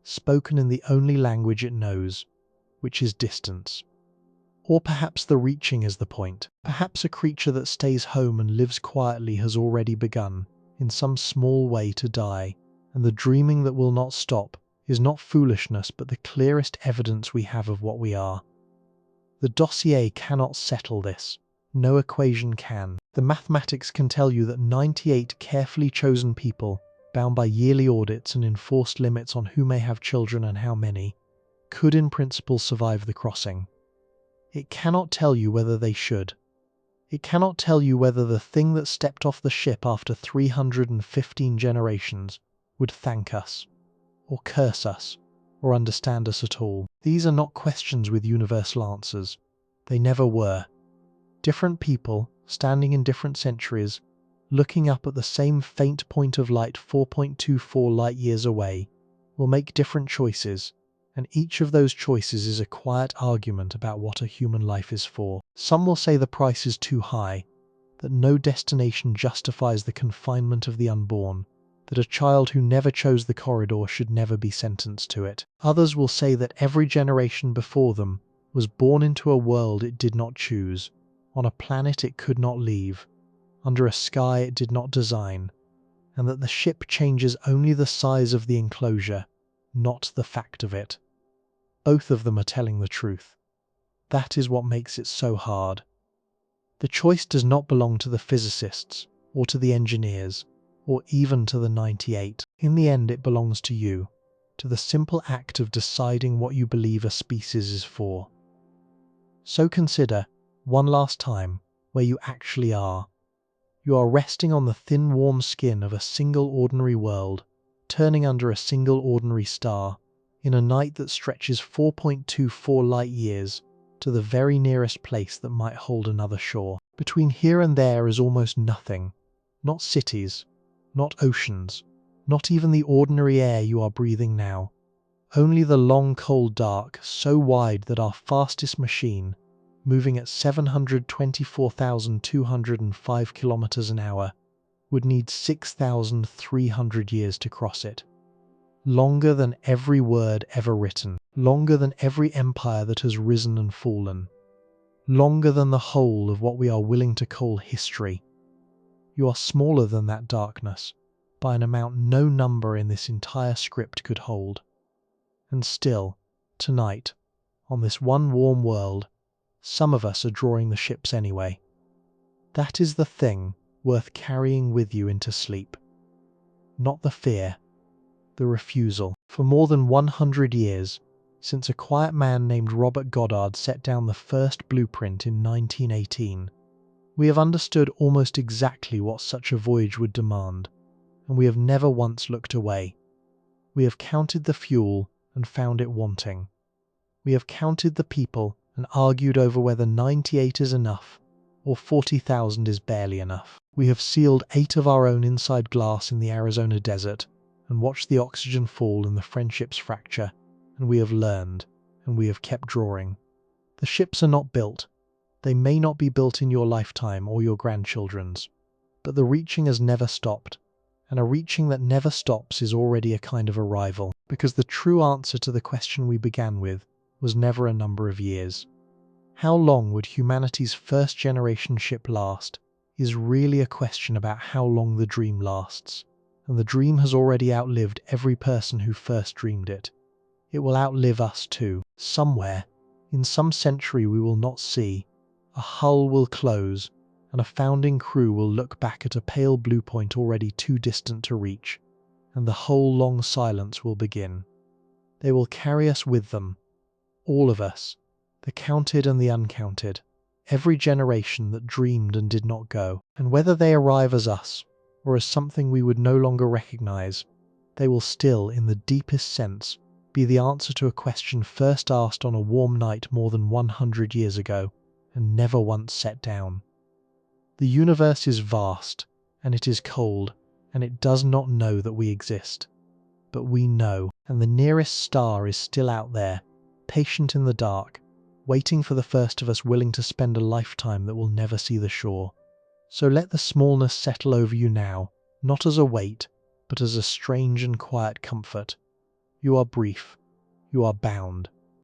spoken in the only language it knows, which is distance. Or perhaps the reaching is the point. Perhaps a creature that stays home and lives quietly has already begun, in some small way, to die, and the dreaming that will not stop is not foolishness but the clearest evidence we have of what we are. The dossier cannot settle this. No equation can. The mathematics can tell you that 98 carefully chosen people, bound by yearly audits and enforced limits on who may have children and how many, could in principle survive the crossing. It cannot tell you whether they should. It cannot tell you whether the thing that stepped off the ship after 315 generations would thank us, or curse us, or understand us at all. These are not questions with universal answers. They never were. Different people, standing in different centuries, looking up at the same faint point of light 4.24 light years away, will make different choices, and each of those choices is a quiet argument about what a human life is for. Some will say the price is too high, that no destination justifies the confinement of the unborn, that a child who never chose the corridor should never be sentenced to it. Others will say that every generation before them was born into a world it did not choose, on a planet it could not leave, under a sky it did not design, and that the ship changes only the size of the enclosure, not the fact of it. Both of them are telling the truth. That is what makes it so hard. The choice does not belong to the physicists, or to the engineers, or even to the 98. In the end, it belongs to you, to the simple act of deciding what you believe a species is for. So consider, one last time, where you actually are. You are resting on the thin warm skin of a single ordinary world, turning under a single ordinary star, in a night that stretches 4.24 light years to the very nearest place that might hold another shore. Between here and there is almost nothing. Not cities, not oceans, not even the ordinary air you are breathing now. Only the long cold dark, so wide that our fastest machine, moving at 724,205 kilometers an hour, would need 6,300 years to cross it. Longer than every word ever written, longer than every empire that has risen and fallen, longer than the whole of what we are willing to call history. You are smaller than that darkness, by an amount no number in this entire script could hold. And still, tonight, on this one warm world, some of us are drawing the ships anyway. That is the thing worth carrying with you into sleep. Not the fear, the refusal. For more than 100 years, since a quiet man named Robert Goddard set down the first blueprint in 1918, we have understood almost exactly what such a voyage would demand, and we have never once looked away. We have counted the fuel and found it wanting. We have counted the people and argued over whether 98 is enough or 40,000 is barely enough. We have sealed 8 of our own inside glass in the Arizona desert and watched the oxygen fall and the friendships fracture, and we have learned, and we have kept drawing. The ships are not built. They may not be built in your lifetime or your grandchildren's, But the reaching has never stopped, and a reaching that never stops is already a kind of arrival, because the true answer to the question we began with was never a number of years. How long would humanity's first generation ship last is really a question about how long the dream lasts, and the dream has already outlived every person who first dreamed it. It will outlive us too. Somewhere, in some century we will not see, a hull will close, and a founding crew will look back at a pale blue point already too distant to reach, and the whole long silence will begin. They will carry us with them, all of us, the counted and the uncounted, every generation that dreamed and did not go. And whether they arrive as us, or as something we would no longer recognize, they will still, in the deepest sense, be the answer to a question first asked on a warm night more than 100 years ago, and never once set down. The universe is vast, and it is cold, and it does not know that we exist. But we know, and the nearest star is still out there, patient in the dark, waiting for the first of us willing to spend a lifetime that will never see the shore. So let the smallness settle over you now, not as a weight, but as a strange and quiet comfort. You are brief. You are bound.